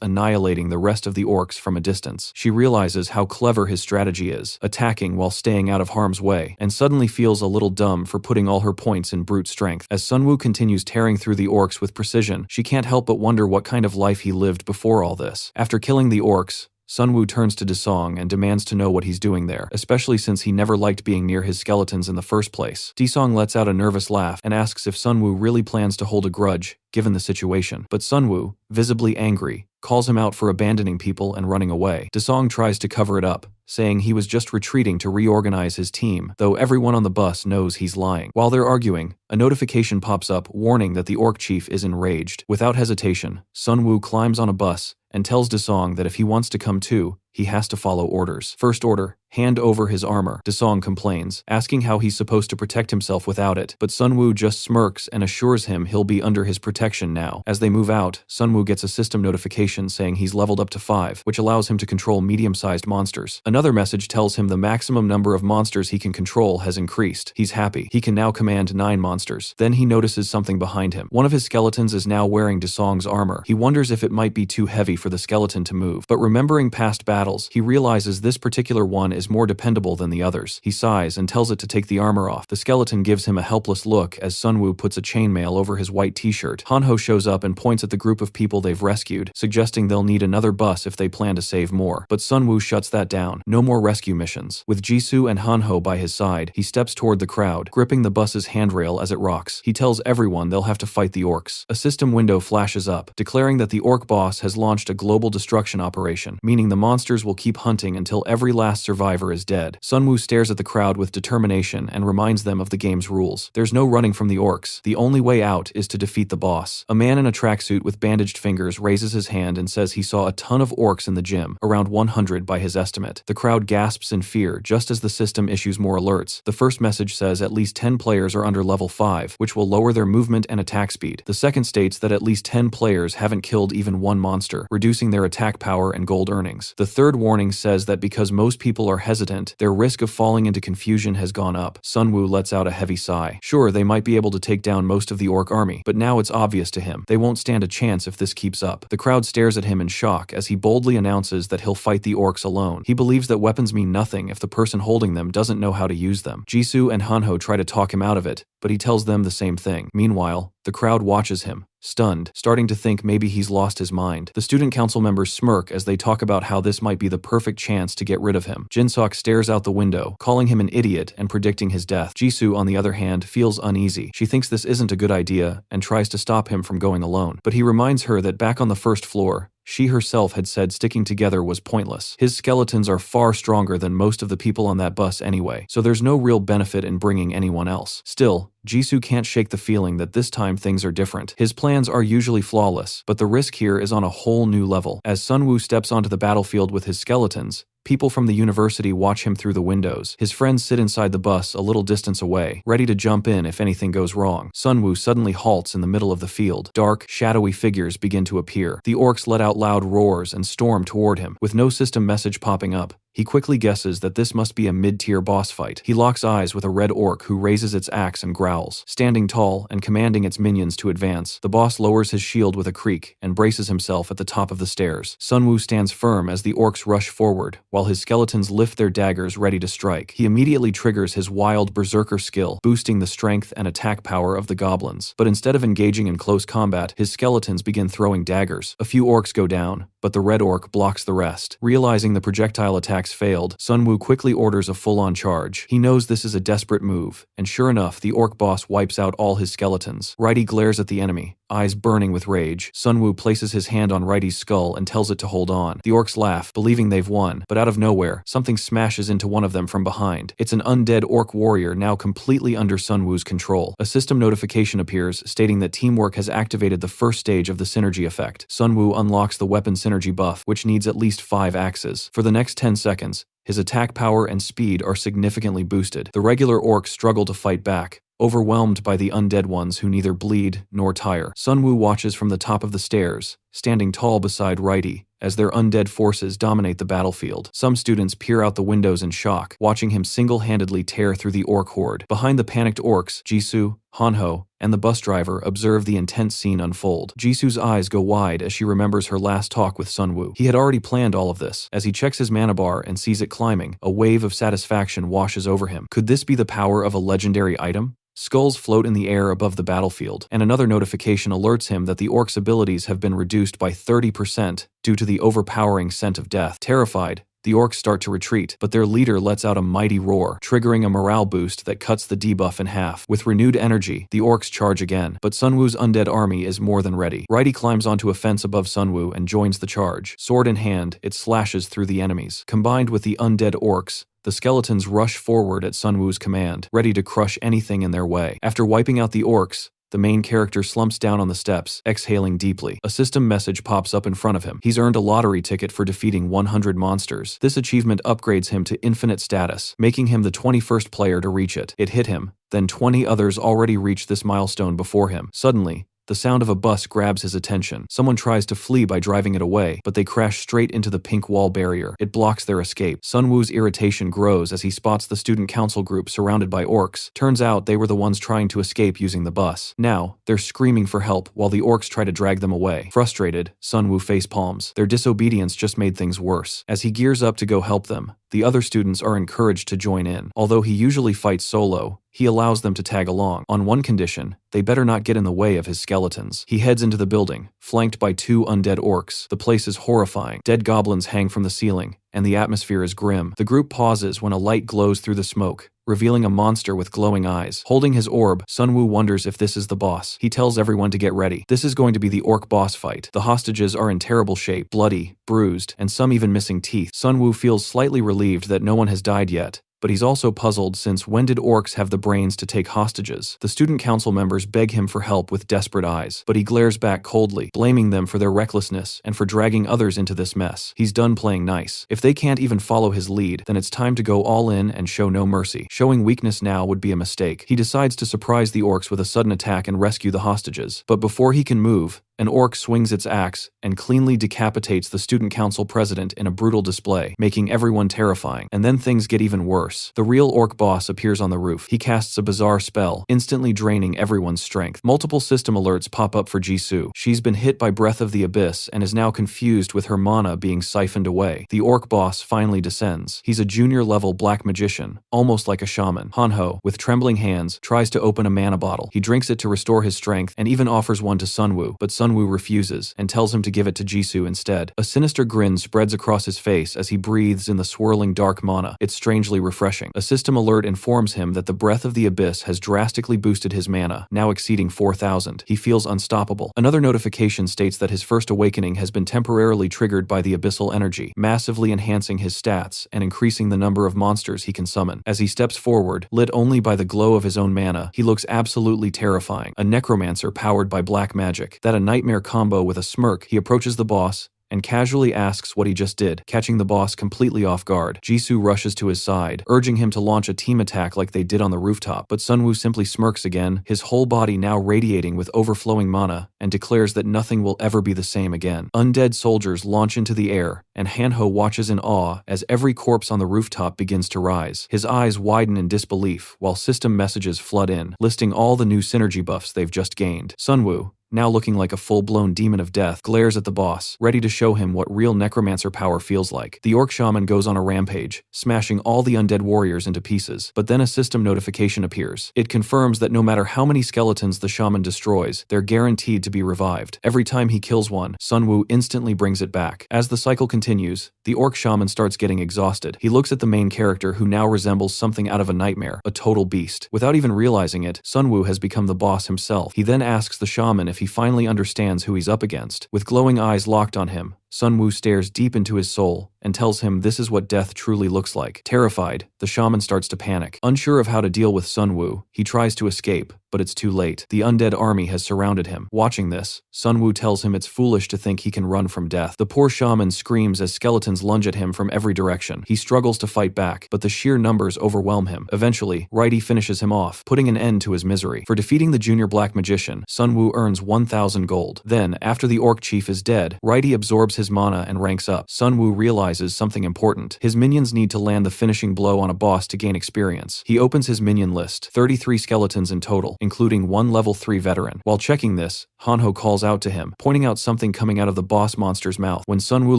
annihilating the rest of the orcs from a distance. She realizes how clever his strategy is, attacking while staying out of harm's way, and suddenly feels a little dumb for putting all her points in brute strength. As Sunwoo continues tearing through the orcs with precision, she can't help but wonder what kind of life he lived before all this. After killing the orcs, Sunwoo turns to Desong and demands to know what he's doing there, especially since he never liked being near his skeletons in the first place. Desong lets out a nervous laugh and asks if Sunwoo really plans to hold a grudge, given the situation. But Sunwoo, visibly angry, calls him out for abandoning people and running away. Desong tries to cover it up, saying he was just retreating to reorganize his team, though everyone on the bus knows he's lying. While they're arguing, a notification pops up warning that the orc chief is enraged. Without hesitation, Sunwoo climbs on a bus and tells Desong that if he wants to come too, he has to follow orders. First order, hand over his armor. Desong complains, asking how he's supposed to protect himself without it, but Sunwoo just smirks and assures him he'll be under his protection now. As they move out, Sunwoo gets a system notification saying he's leveled up to 5, which allows him to control medium-sized monsters. Another message tells him the maximum number of monsters he can control has increased. He's happy. He can now command 9 monsters. Then he notices something behind him. One of his skeletons is now wearing Desong's armor. He wonders if it might be too heavy for the skeleton to move, but remembering past battles, he realizes this particular one is more dependable than the others. He sighs and tells it to take the armor off. The skeleton gives him a helpless look as Sunwoo puts a chainmail over his white t-shirt. Hanho shows up and points at the group of people they've rescued, suggesting they'll need another bus if they plan to save more. But Sunwoo shuts that down. No more rescue missions. With Jisoo and Hanho by his side, he steps toward the crowd, gripping the bus's handrail as it rocks. He tells everyone they'll have to fight the orcs. A system window flashes up, declaring that the orc boss has launched a global destruction operation, meaning the monsters will keep hunting until every last survivor is dead. Sunwoo stares at the crowd with determination and reminds them of the game's rules. There's no running from the orcs. The only way out is to defeat the boss. A man in a tracksuit with bandaged fingers raises his hand and says he saw a ton of orcs in the gym, around 100 by his estimate. The crowd gasps in fear just as the system issues more alerts. The first message says at least 10 players are under level 5, which will lower their movement and attack speed. The second states that at least 10 players haven't killed even one monster, reducing their attack power and gold earnings. The third warning says that because most people are hesitant, their risk of falling into confusion has gone up. Sunwoo lets out a heavy sigh. Sure, they might be able to take down most of the orc army, but now it's obvious to him. They won't stand a chance if this keeps up. The crowd stares at him in shock as he boldly announces that he'll fight the orcs alone. He believes that weapons mean nothing if the person holding them doesn't know how to use them. Jisoo and Hanho try to talk him out of it, but he tells them the same thing. Meanwhile, the crowd watches him, stunned, starting to think maybe he's lost his mind. The student council members smirk as they talk about how this might be the perfect chance to get rid of him. Jinsuk stares out the window, calling him an idiot and predicting his death. Jisoo, on the other hand, feels uneasy. She thinks this isn't a good idea and tries to stop him from going alone. But he reminds her that back on the first floor, she herself had said sticking together was pointless. His skeletons are far stronger than most of the people on that bus anyway, so there's no real benefit in bringing anyone else. Still, Jisoo can't shake the feeling that this time things are different. His plans are usually flawless, but the risk here is on a whole new level. As Sunwoo steps onto the battlefield with his skeletons, people from the university watch him through the windows. His friends sit inside the bus a little distance away, ready to jump in if anything goes wrong. Sunwoo suddenly halts in the middle of the field. Dark, shadowy figures begin to appear. The orcs let out loud roars and storm toward him. With no system message popping up, he quickly guesses that this must be a mid-tier boss fight. He locks eyes with a red orc who raises its axe and growls. Standing tall and commanding its minions to advance, the boss lowers his shield with a creak and braces himself at the top of the stairs. Sunwoo stands firm as the orcs rush forward, while his skeletons lift their daggers ready to strike. He immediately triggers his wild berserker skill, boosting the strength and attack power of the goblins. But instead of engaging in close combat, his skeletons begin throwing daggers. A few orcs go down, but the red orc blocks the rest. Realizing the projectile attack attacks failed, Sun Woo quickly orders a full-on charge. He knows this is a desperate move, and sure enough, the orc boss wipes out all his skeletons. Righty glares at the enemy, eyes burning with rage. Sun Woo places his hand on Righty's skull and tells it to hold on. The orcs laugh, believing they've won, but out of nowhere, something smashes into one of them from behind. It's an undead orc warrior now completely under Sun Woo's control. A system notification appears, stating that teamwork has activated the first stage of the synergy effect. Sun Woo unlocks the weapon synergy buff, which needs at least 5 axes. For the next 10 seconds, his attack power and speed are significantly boosted. The regular orcs struggle to fight back, overwhelmed by the undead ones who neither bleed nor tire. Sun Woo watches from the top of the stairs, standing tall beside Righty, as their undead forces dominate the battlefield. Some students peer out the windows in shock, watching him single-handedly tear through the orc horde. Behind the panicked orcs, Jisoo, Hanho, and the bus driver observe the intense scene unfold. Jisoo's eyes go wide as she remembers her last talk with Sun Woo. He had already planned all of this. As he checks his mana bar and sees it climbing, a wave of satisfaction washes over him. Could this be the power of a legendary item? Skulls float in the air above the battlefield, and another notification alerts him that the orc's abilities have been reduced by 30% due to the overpowering scent of death. Terrified, the orcs start to retreat, but their leader lets out a mighty roar, triggering a morale boost that cuts the debuff in half. With renewed energy, the orcs charge again, but Sun Woo's undead army is more than ready. Righty climbs onto a fence above Sun Woo and joins the charge. Sword in hand, it slashes through the enemies. Combined with the undead orcs, the skeletons rush forward at Sun Woo's command, ready to crush anything in their way. After wiping out the orcs, the main character slumps down on the steps, exhaling deeply. A system message pops up in front of him. He's earned a lottery ticket for defeating 100 monsters. This achievement upgrades him to infinite status, making him the 21st player to reach it. It hit him, then 20 others already reached this milestone before him. Suddenly, the sound of a bus grabs his attention. Someone tries to flee by driving it away, but they crash straight into the pink wall barrier. It blocks their escape. Sun Woo's irritation grows as he spots the student council group surrounded by orcs. Turns out they were the ones trying to escape using the bus. Now, they're screaming for help while the orcs try to drag them away. Frustrated, Sun Woo facepalms. Their disobedience just made things worse. As he gears up to go help them, the other students are encouraged to join in. Although he usually fights solo, he allows them to tag along. On one condition, they better not get in the way of his skeletons. He heads into the building, flanked by 2 undead orcs. The place is horrifying. Dead goblins hang from the ceiling, and the atmosphere is grim. The group pauses when a light glows through the smoke, revealing a monster with glowing eyes. Holding his orb, Sun Woo wonders if this is the boss. He tells everyone to get ready. This is going to be the orc boss fight. The hostages are in terrible shape, bloody, bruised, and some even missing teeth. Sun Woo feels slightly relieved that no one has died yet, but he's also puzzled since when did orcs have the brains to take hostages? The student council members beg him for help with desperate eyes, but he glares back coldly, blaming them for their recklessness and for dragging others into this mess. He's done playing nice. If they can't even follow his lead, then it's time to go all in and show no mercy. Showing weakness now would be a mistake. He decides to surprise the orcs with a sudden attack and rescue the hostages, but before he can move, an orc swings its axe and cleanly decapitates the student council president in a brutal display, making everyone terrifying. And then things get even worse. The real orc boss appears on the roof. He casts a bizarre spell, instantly draining everyone's strength. Multiple system alerts pop up for Jisoo. She's been hit by Breath of the Abyss and is now confused with her mana being siphoned away. The orc boss finally descends. He's a junior-level black magician, almost like a shaman. Hanho, with trembling hands, tries to open a mana bottle. He drinks it to restore his strength and even offers one to Sun Woo, but Sun Woo refuses and tells him to give it to Jisoo instead. A sinister grin spreads across his face as he breathes in the swirling dark mana. It's strangely refreshing. A system alert informs him that the Breath of the Abyss has drastically boosted his mana, now exceeding 4,000. He feels unstoppable. Another notification states that his first awakening has been temporarily triggered by the abyssal energy, massively enhancing his stats and increasing the number of monsters he can summon. As he steps forward, lit only by the glow of his own mana, he looks absolutely terrifying. A necromancer powered by black magic. That a nightmare combo with a smirk, he approaches the boss and casually asks what he just did, catching the boss completely off guard. Jisoo rushes to his side, urging him to launch a team attack like they did on the rooftop, but Sun Woo simply smirks again, his whole body now radiating with overflowing mana, and declares that nothing will ever be the same again. Undead soldiers launch into the air, and Hanho watches in awe as every corpse on the rooftop begins to rise. His eyes widen in disbelief, while system messages flood in, listing all the new synergy buffs they've just gained. Sun Woo, now looking like a full-blown demon of death, glares at the boss, ready to show him what real necromancer power feels like. The orc shaman goes on a rampage, smashing all the undead warriors into pieces, but then a system notification appears. It confirms that no matter how many skeletons the shaman destroys, they're guaranteed to be revived. Every time he kills one, Sun Woo instantly brings it back. As the cycle continues, The orc shaman starts getting exhausted. He looks at the main character who now resembles something out of a nightmare, a total beast. Without even realizing it, Sunwoo has become the boss himself. He then asks the shaman if he finally understands who he's up against. With glowing eyes locked on him, Sunwoo stares deep into his soul and tells him this is what death truly looks like. Terrified, the shaman starts to panic. Unsure of how to deal with Sunwoo, he tries to escape, but it's too late. The undead army has surrounded him. Watching this, Sunwoo tells him it's foolish to think he can run from death. The poor shaman screams as skeletons lunge at him from every direction. He struggles to fight back, but the sheer numbers overwhelm him. Eventually, Righty finishes him off, putting an end to his misery. For defeating the junior black magician, Sunwoo earns 1,000 gold. Then, after the orc chief is dead, Righty absorbs his mana and ranks up. Sunwoo realizes something important. His minions need to land the finishing blow on a boss to gain experience. He opens his minion list, 33 skeletons in total, including one level 3 veteran. While checking this, Hanho calls out to him, pointing out something coming out of the boss monster's mouth. When Sunwoo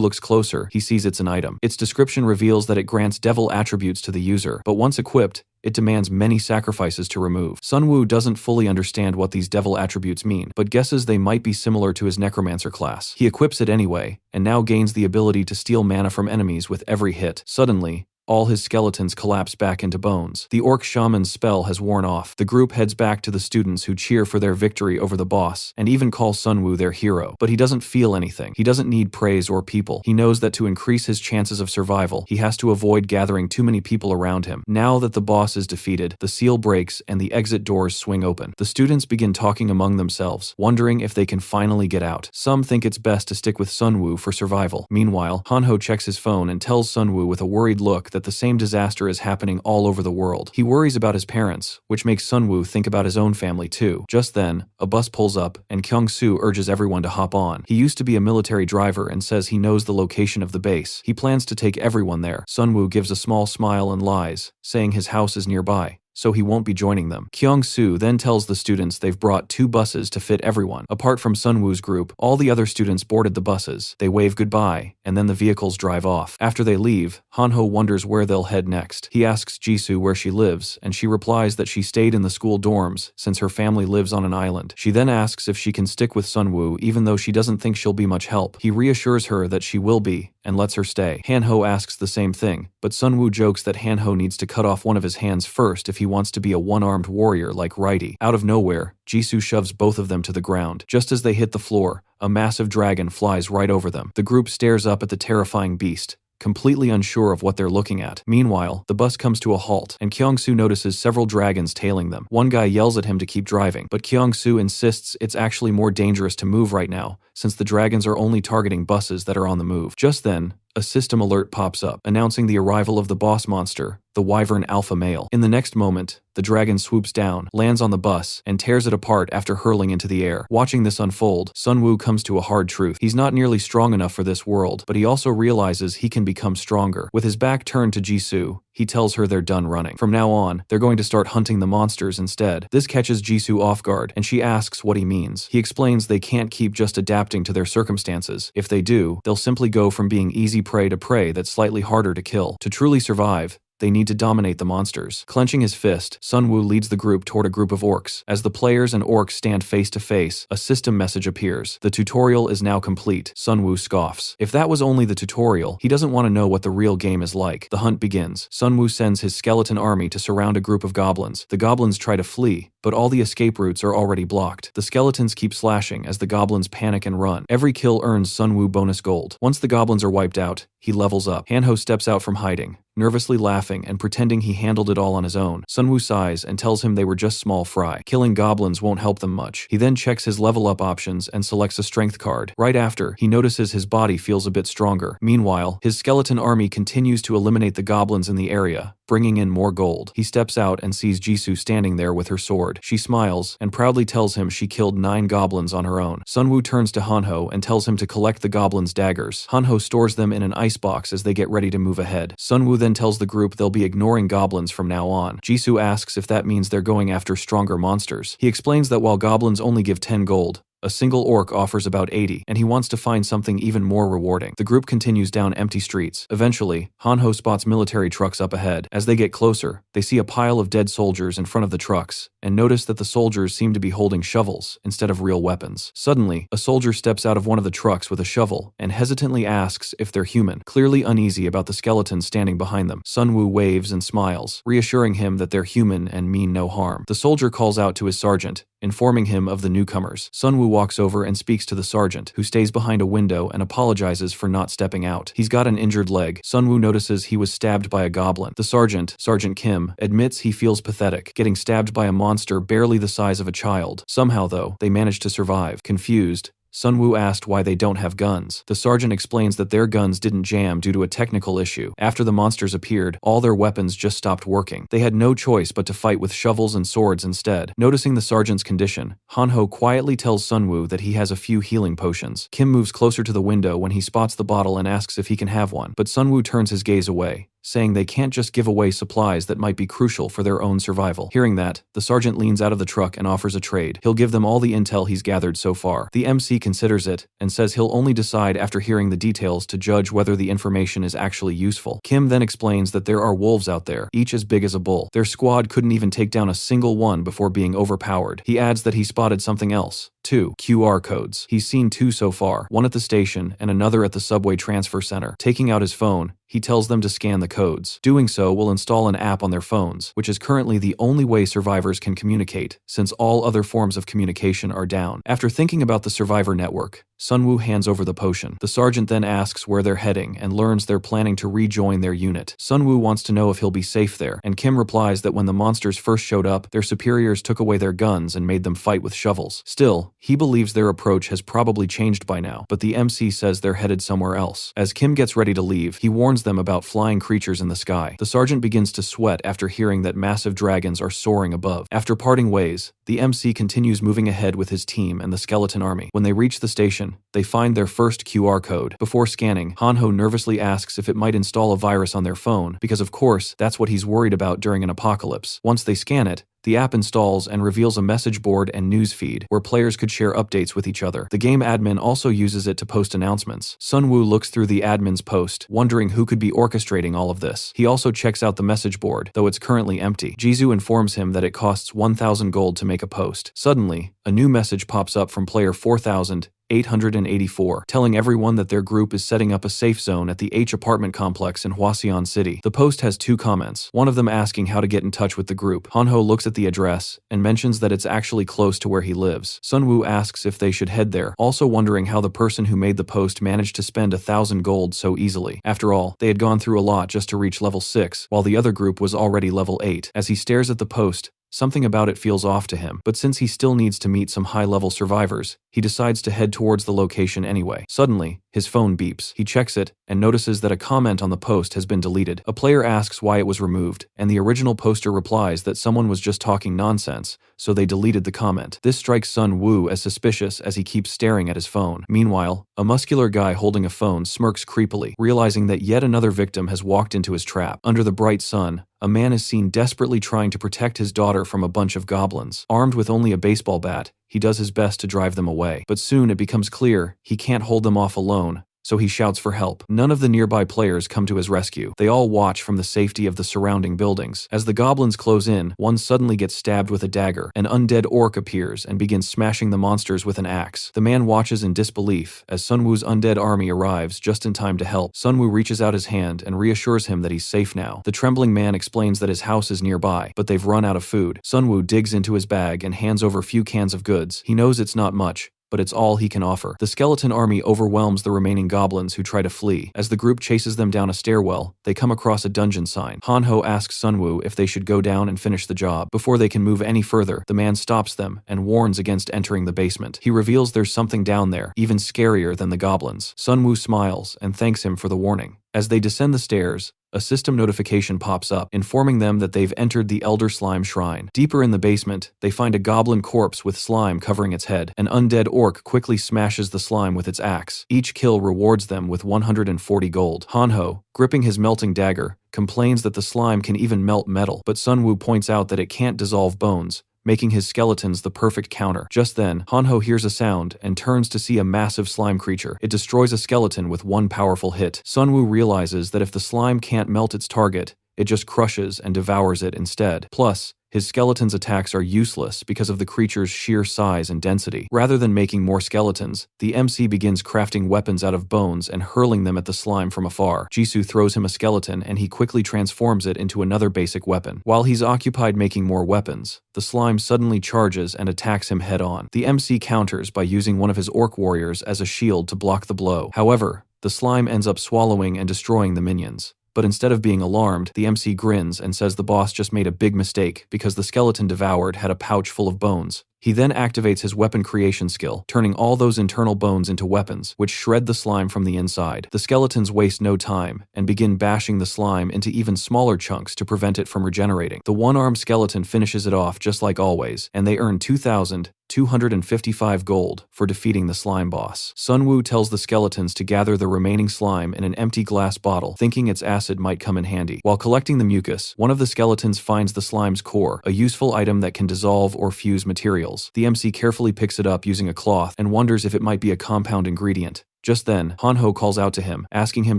looks closer, he sees it's an item. Its description reveals that it grants devil attributes to the user, but once equipped, it demands many sacrifices to remove. Sunwoo doesn't fully understand what these devil attributes mean, but guesses they might be similar to his necromancer class. He equips it anyway, and now gains the ability to steal mana from enemies with every hit. Suddenly, all his skeletons collapse back into bones. The orc shaman's spell has worn off. The group heads back to the students who cheer for their victory over the boss, and even call Sunwoo their hero. But he doesn't feel anything. He doesn't need praise or people. He knows that to increase his chances of survival, he has to avoid gathering too many people around him. Now that the boss is defeated, the seal breaks and the exit doors swing open. The students begin talking among themselves, wondering if they can finally get out. Some think it's best to stick with Sunwoo for survival. Meanwhile, Hanho checks his phone and tells Sunwoo with a worried look that the same disaster is happening all over the world. He worries about his parents, which makes Sunwoo think about his own family too. Just then, a bus pulls up, and Kyung-soo urges everyone to hop on. He used to be a military driver and says he knows the location of the base. He plans to take everyone there. Sunwoo gives a small smile and lies, saying his house is nearby, so he won't be joining them. Kyung-soo then tells the students they've brought 2 buses to fit everyone. Apart from Sunwoo's group, all the other students boarded the buses. They wave goodbye, and then the vehicles drive off. After they leave, Hanho wonders where they'll head next. He asks Jisoo where she lives, and she replies that she stayed in the school dorms since her family lives on an island. She then asks if she can stick with Sunwoo even though she doesn't think she'll be much help. He reassures her that she will be, and lets her stay. Hanho asks the same thing, but Sunwoo jokes that Hanho needs to cut off one of his hands first if he wants to be a one-armed warrior like Righty. Out of nowhere, Jisoo shoves both of them to the ground. Just as they hit the floor, a massive dragon flies right over them. The group stares up at the terrifying beast, completely unsure of what they're looking at. Meanwhile, the bus comes to a halt, and Kyung-soo notices several dragons tailing them. One guy yells at him to keep driving, but Kyung-soo insists it's actually more dangerous to move right now, since the dragons are only targeting buses that are on the move. Just then, a system alert pops up, announcing the arrival of the boss monster, the Wyvern Alpha Male. In the next moment, the dragon swoops down, lands on the bus, and tears it apart after hurling into the air. Watching this unfold, Sunwoo comes to a hard truth. He's not nearly strong enough for this world, but he also realizes he can become stronger. With his back turned to Jisoo, he tells her they're done running. From now on, they're going to start hunting the monsters instead. This catches Jisoo off guard, and she asks what he means. He explains they can't keep just adapting to their circumstances. If they do, they'll simply go from being easy prey to prey that's slightly harder to kill. To truly survive, they need to dominate the monsters. Clenching his fist, Sunwoo leads the group toward a group of orcs. As the players and orcs stand face to face, a system message appears. The tutorial is now complete. Sunwoo scoffs. If that was only the tutorial, he doesn't want to know what the real game is like. The hunt begins. Sunwoo sends his skeleton army to surround a group of goblins. The goblins try to flee, but all the escape routes are already blocked. The skeletons keep slashing as the goblins panic and run. Every kill earns Sunwoo bonus gold. Once the goblins are wiped out, he levels up. Hanho steps out from hiding, nervously laughing and pretending he handled it all on his own. Sunwoo sighs and tells him they were just small fry. Killing goblins won't help them much. He then checks his level up options and selects a strength card. Right after, he notices his body feels a bit stronger. Meanwhile, his skeleton army continues to eliminate the goblins in the area, bringing in more gold. He steps out and sees Jisoo standing there with her sword. She smiles and proudly tells him she killed 9 goblins on her own. Sunwoo turns to Hanho and tells him to collect the goblins' daggers. Hanho stores them in an icebox as they get ready to move ahead. Sunwoo then tells the group they'll be ignoring goblins from now on. Jisoo asks if that means they're going after stronger monsters. He explains that while goblins only give 10 gold, A single orc offers about 80, and he wants to find something even more rewarding. The group continues down empty streets. Eventually, Hanho spots military trucks up ahead. As they get closer, they see a pile of dead soldiers in front of the trucks, and notice that the soldiers seem to be holding shovels instead of real weapons. Suddenly, a soldier steps out of one of the trucks with a shovel and hesitantly asks if they're human, clearly uneasy about the skeleton standing behind them. Sunwoo waves and smiles, reassuring him that they're human and mean no harm. The soldier calls out to his sergeant, informing him of the newcomers. Sunwoo walks over and speaks to the sergeant, who stays behind a window and apologizes for not stepping out. He's got an injured leg. Sunwoo notices he was stabbed by a goblin. The sergeant, Sergeant Kim, admits he feels pathetic, getting stabbed by a monster barely the size of a child. Somehow, though, they manage to survive. Confused, Sunwoo asked why they don't have guns. The sergeant explains that their guns didn't jam due to a technical issue. After the monsters appeared, all their weapons just stopped working. They had no choice but to fight with shovels and swords instead. Noticing the sergeant's condition, Hanho quietly tells Sunwoo that he has a few healing potions. Kim moves closer to the window when he spots the bottle and asks if he can have one, but Sunwoo turns his gaze away, saying they can't just give away supplies that might be crucial for their own survival. Hearing that, the sergeant leans out of the truck and offers a trade. He'll give them all the intel he's gathered so far. The MC considers it and says he'll only decide after hearing the details to judge whether the information is actually useful. Kim then explains that there are wolves out there, each as big as a bull. Their squad couldn't even take down a single one before being overpowered. He adds that he spotted something else. 2 QR codes. He's seen 2 so far, one at the station and another at the subway transfer center. Taking out his phone, he tells them to scan the codes. Doing so will install an app on their phones, which is currently the only way survivors can communicate, since all other forms of communication are down. After thinking about the survivor network, Sunwoo hands over the potion. The sergeant then asks where they're heading and learns they're planning to rejoin their unit. Sunwoo wants to know if he'll be safe there, and Kim replies that when the monsters first showed up, their superiors took away their guns and made them fight with shovels. Still, he believes their approach has probably changed by now, but the MC says they're headed somewhere else. As Kim gets ready to leave, he warns them about flying creatures in the sky. The sergeant begins to sweat after hearing that massive dragons are soaring above. After parting ways, the MC continues moving ahead with his team and the skeleton army. When they reach the station, they find their first QR code. Before scanning, Hanho nervously asks if it might install a virus on their phone, because of course, that's what he's worried about during an apocalypse. Once they scan it, the app installs and reveals a message board and news feed where players could share updates with each other. The game admin also uses it to post announcements. Sunwoo looks through the admin's post, wondering who could be orchestrating all of this. He also checks out the message board, though it's currently empty. Jisoo informs him that it costs 1,000 gold to make a post. Suddenly, a new message pops up from player 4,884, telling everyone that their group is setting up a safe zone at the H apartment complex in Hwaseon City. The post has 2 comments, one of them asking how to get in touch with the group. Hanho looks at the address and mentions that it's actually close to where he lives. Sunwoo asks if they should head there, also wondering how the person who made the post managed to spend 1,000 gold so easily. After all, they had gone through a lot just to reach level 6, while the other group was already level 8. As he stares at the post, something about it feels off to him, but since he still needs to meet some high-level survivors, he decides to head towards the location anyway. Suddenly, his phone beeps. He checks it and notices that a comment on the post has been deleted. A player asks why it was removed, and the original poster replies that someone was just talking nonsense, so they deleted the comment. This strikes Sunwoo as suspicious as he keeps staring at his phone. Meanwhile, a muscular guy holding a phone smirks creepily, realizing that yet another victim has walked into his trap. Under the bright sun, a man is seen desperately trying to protect his daughter from a bunch of goblins. Armed with only a baseball bat, he does his best to drive them away. But soon it becomes clear he can't hold them off alone, so he shouts for help. None of the nearby players come to his rescue. They all watch from the safety of the surrounding buildings. As the goblins close in, one suddenly gets stabbed with a dagger. An undead orc appears and begins smashing the monsters with an axe. The man watches in disbelief as Sunwoo's undead army arrives just in time to help. Sunwoo reaches out his hand and reassures him that he's safe now. The trembling man explains that his house is nearby, but they've run out of food. Sunwoo digs into his bag and hands over few cans of goods. He knows it's not much, but it's all he can offer. The skeleton army overwhelms the remaining goblins who try to flee. As the group chases them down a stairwell, they come across a dungeon sign. Hanho asks Sunwoo if they should go down and finish the job. Before they can move any further, the man stops them and warns against entering the basement. He reveals there's something down there, even scarier than the goblins. Sunwoo smiles and thanks him for the warning. As they descend the stairs, a system notification pops up, informing them that they've entered the Elder Slime Shrine. Deeper in the basement, they find a goblin corpse with slime covering its head. An undead orc quickly smashes the slime with its axe. Each kill rewards them with 140 gold. Hanho, gripping his melting dagger, complains that the slime can even melt metal, but Sunwoo points out that it can't dissolve bones, making his skeletons the perfect counter. Just then, Hanho hears a sound and turns to see a massive slime creature. It destroys a skeleton with one powerful hit. Sunwoo realizes that if the slime can't melt its target, it just crushes and devours it instead. Plus, his skeleton's attacks are useless because of the creature's sheer size and density. Rather than making more skeletons, the MC begins crafting weapons out of bones and hurling them at the slime from afar. Jisoo throws him a skeleton and he quickly transforms it into another basic weapon. While he's occupied making more weapons, the slime suddenly charges and attacks him head-on. The MC counters by using one of his orc warriors as a shield to block the blow. However, the slime ends up swallowing and destroying the minions. But instead of being alarmed, the MC grins and says the boss just made a big mistake because the skeleton devoured had a pouch full of bones. He then activates his weapon creation skill, turning all those internal bones into weapons, which shred the slime from the inside. The skeletons waste no time and begin bashing the slime into even smaller chunks to prevent it from regenerating. The one-armed skeleton finishes it off just like always, and they earn 2,255 gold for defeating the slime boss. Sunwoo tells the skeletons to gather the remaining slime in an empty glass bottle, thinking its acid might come in handy. While collecting the mucus, one of the skeletons finds the slime's core, a useful item that can dissolve or fuse materials. The MC carefully picks it up using a cloth and wonders if it might be a compound ingredient. Just then, Hanho calls out to him, asking him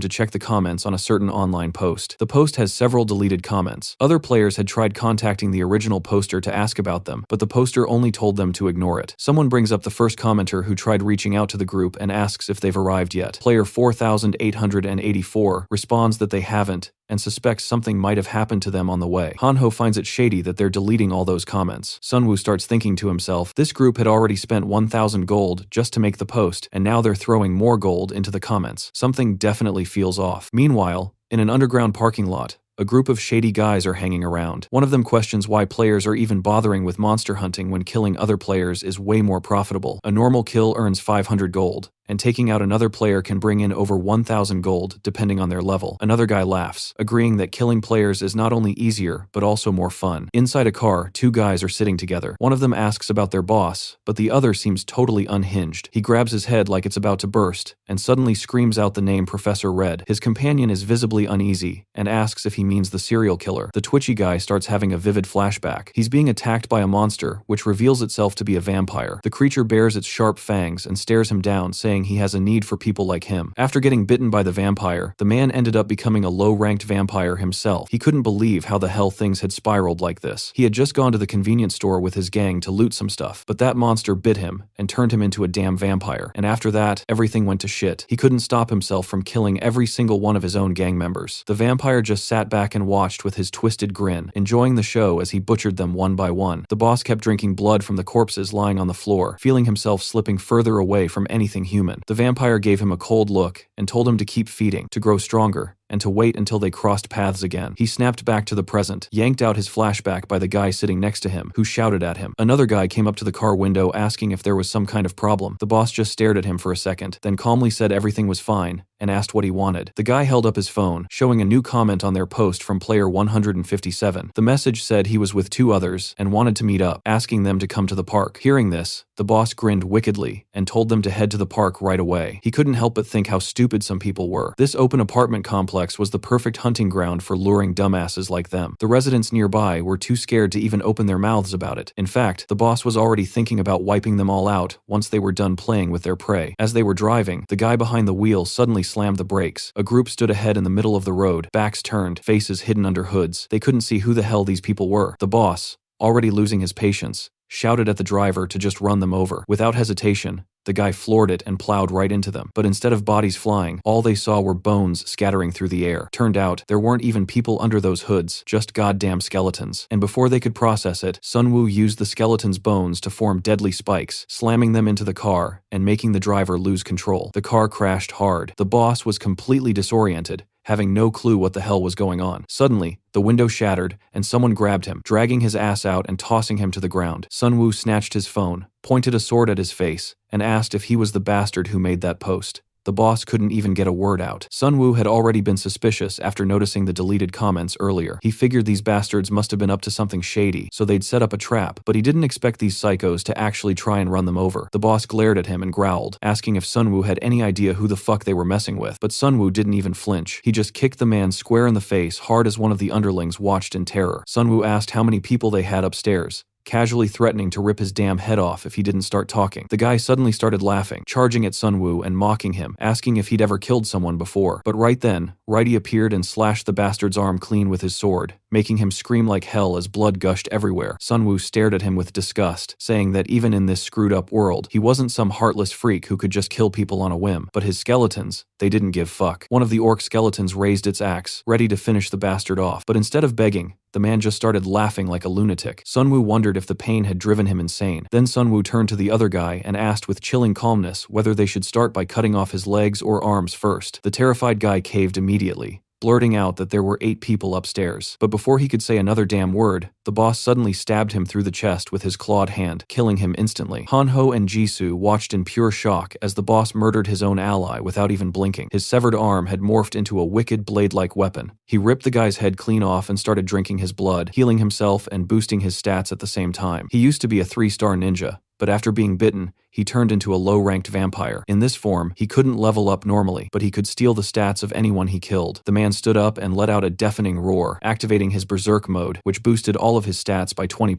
to check the comments on a certain online post. The post has several deleted comments. Other players had tried contacting the original poster to ask about them, but the poster only told them to ignore it. Someone brings up the first commenter who tried reaching out to the group and asks if they've arrived yet. Player 4884 responds that they haven't, and suspects something might have happened to them on the way. Hanho finds it shady that they're deleting all those comments. Sunwoo starts thinking to himself, this group had already spent 1,000 gold just to make the post, and now they're throwing more gold into the comments. Something definitely feels off. Meanwhile, in an underground parking lot, a group of shady guys are hanging around. One of them questions why players are even bothering with monster hunting when killing other players is way more profitable. A normal kill earns 500 gold, and taking out another player can bring in over 1,000 gold depending on their level. Another guy laughs, agreeing that killing players is not only easier, but also more fun. Inside a car, two guys are sitting together. One of them asks about their boss, but the other seems totally unhinged. He grabs his head like it's about to burst, and suddenly screams out the name Professor Red. His companion is visibly uneasy, and asks if he means the serial killer. The twitchy guy starts having a vivid flashback. He's being attacked by a monster, which reveals itself to be a vampire. The creature bares its sharp fangs and stares him down, saying he has a need for people like him. After getting bitten by the vampire, the man ended up becoming a low-ranked vampire himself. He couldn't believe how the hell things had spiraled like this. He had just gone to the convenience store with his gang to loot some stuff, but that monster bit him and turned him into a damn vampire. And after that, everything went to shit. He couldn't stop himself from killing every single one of his own gang members. The vampire just sat back and watched with his twisted grin, enjoying the show as he butchered them one by one. The boss kept drinking blood from the corpses lying on the floor, feeling himself slipping further away from anything human. The vampire gave him a cold look and told him to keep feeding, to grow stronger, and to wait until they crossed paths again. He snapped back to the present, yanked out his flashback by the guy sitting next to him, who shouted at him. Another guy came up to the car window asking if there was some kind of problem. The boss just stared at him for a second, then calmly said everything was fine, and asked what he wanted. The guy held up his phone, showing a new comment on their post from player 157. The message said he was with two others and wanted to meet up, asking them to come to the park. Hearing this, the boss grinned wickedly and told them to head to the park right away. He couldn't help but think how stupid some people were. This open apartment complex was the perfect hunting ground for luring dumbasses like them. The residents nearby were too scared to even open their mouths about it. In fact, the boss was already thinking about wiping them all out once they were done playing with their prey. As they were driving, the guy behind the wheel suddenly slammed the brakes. A group stood ahead in the middle of the road, backs turned, faces hidden under hoods. They couldn't see who the hell these people were. The boss, already losing his patience, shouted at the driver to just run them over. Without hesitation, the guy floored it and plowed right into them. But instead of bodies flying, all they saw were bones scattering through the air. Turned out, there weren't even people under those hoods, just goddamn skeletons. And before they could process it, Sunwoo used the skeleton's bones to form deadly spikes, slamming them into the car and making the driver lose control. The car crashed hard. The boss was completely disoriented, having no clue what the hell was going on. Suddenly, the window shattered, and someone grabbed him, dragging his ass out and tossing him to the ground. Sunwoo snatched his phone, pointed a sword at his face, and asked if he was the bastard who made that post. The boss couldn't even get a word out. Sunwoo had already been suspicious after noticing the deleted comments earlier. He figured these bastards must have been up to something shady, so they'd set up a trap, but he didn't expect these psychos to actually try and run them over. The boss glared at him and growled, asking if Sunwoo had any idea who the fuck they were messing with, but Sunwoo didn't even flinch. He just kicked the man square in the face hard as one of the underlings watched in terror. Sunwoo asked how many people they had upstairs, casually threatening to rip his damn head off if he didn't start talking. The guy suddenly started laughing, charging at Sunwoo and mocking him, asking if he'd ever killed someone before. But right then, Righty appeared and slashed the bastard's arm clean with his sword, making him scream like hell as blood gushed everywhere. Sunwoo stared at him with disgust, saying that even in this screwed-up world, he wasn't some heartless freak who could just kill people on a whim. But his skeletons, they didn't give fuck. One of the orc skeletons raised its axe, ready to finish the bastard off. But instead of begging, the man just started laughing like a lunatic. Sunwoo wondered if the pain had driven him insane. Then Sunwoo turned to the other guy and asked with chilling calmness whether they should start by cutting off his legs or arms first. The terrified guy caved immediately, blurting out that there were 8 people upstairs. But before he could say another damn word, the boss suddenly stabbed him through the chest with his clawed hand, killing him instantly. Hanho and Jisoo watched in pure shock as the boss murdered his own ally without even blinking. His severed arm had morphed into a wicked blade-like weapon. He ripped the guy's head clean off and started drinking his blood, healing himself and boosting his stats at the same time. He used to be a 3-star ninja, but after being bitten, he turned into a low-ranked vampire. In this form, he couldn't level up normally, but he could steal the stats of anyone he killed. The man stood up and let out a deafening roar, activating his berserk mode, which boosted all of his stats by 20%.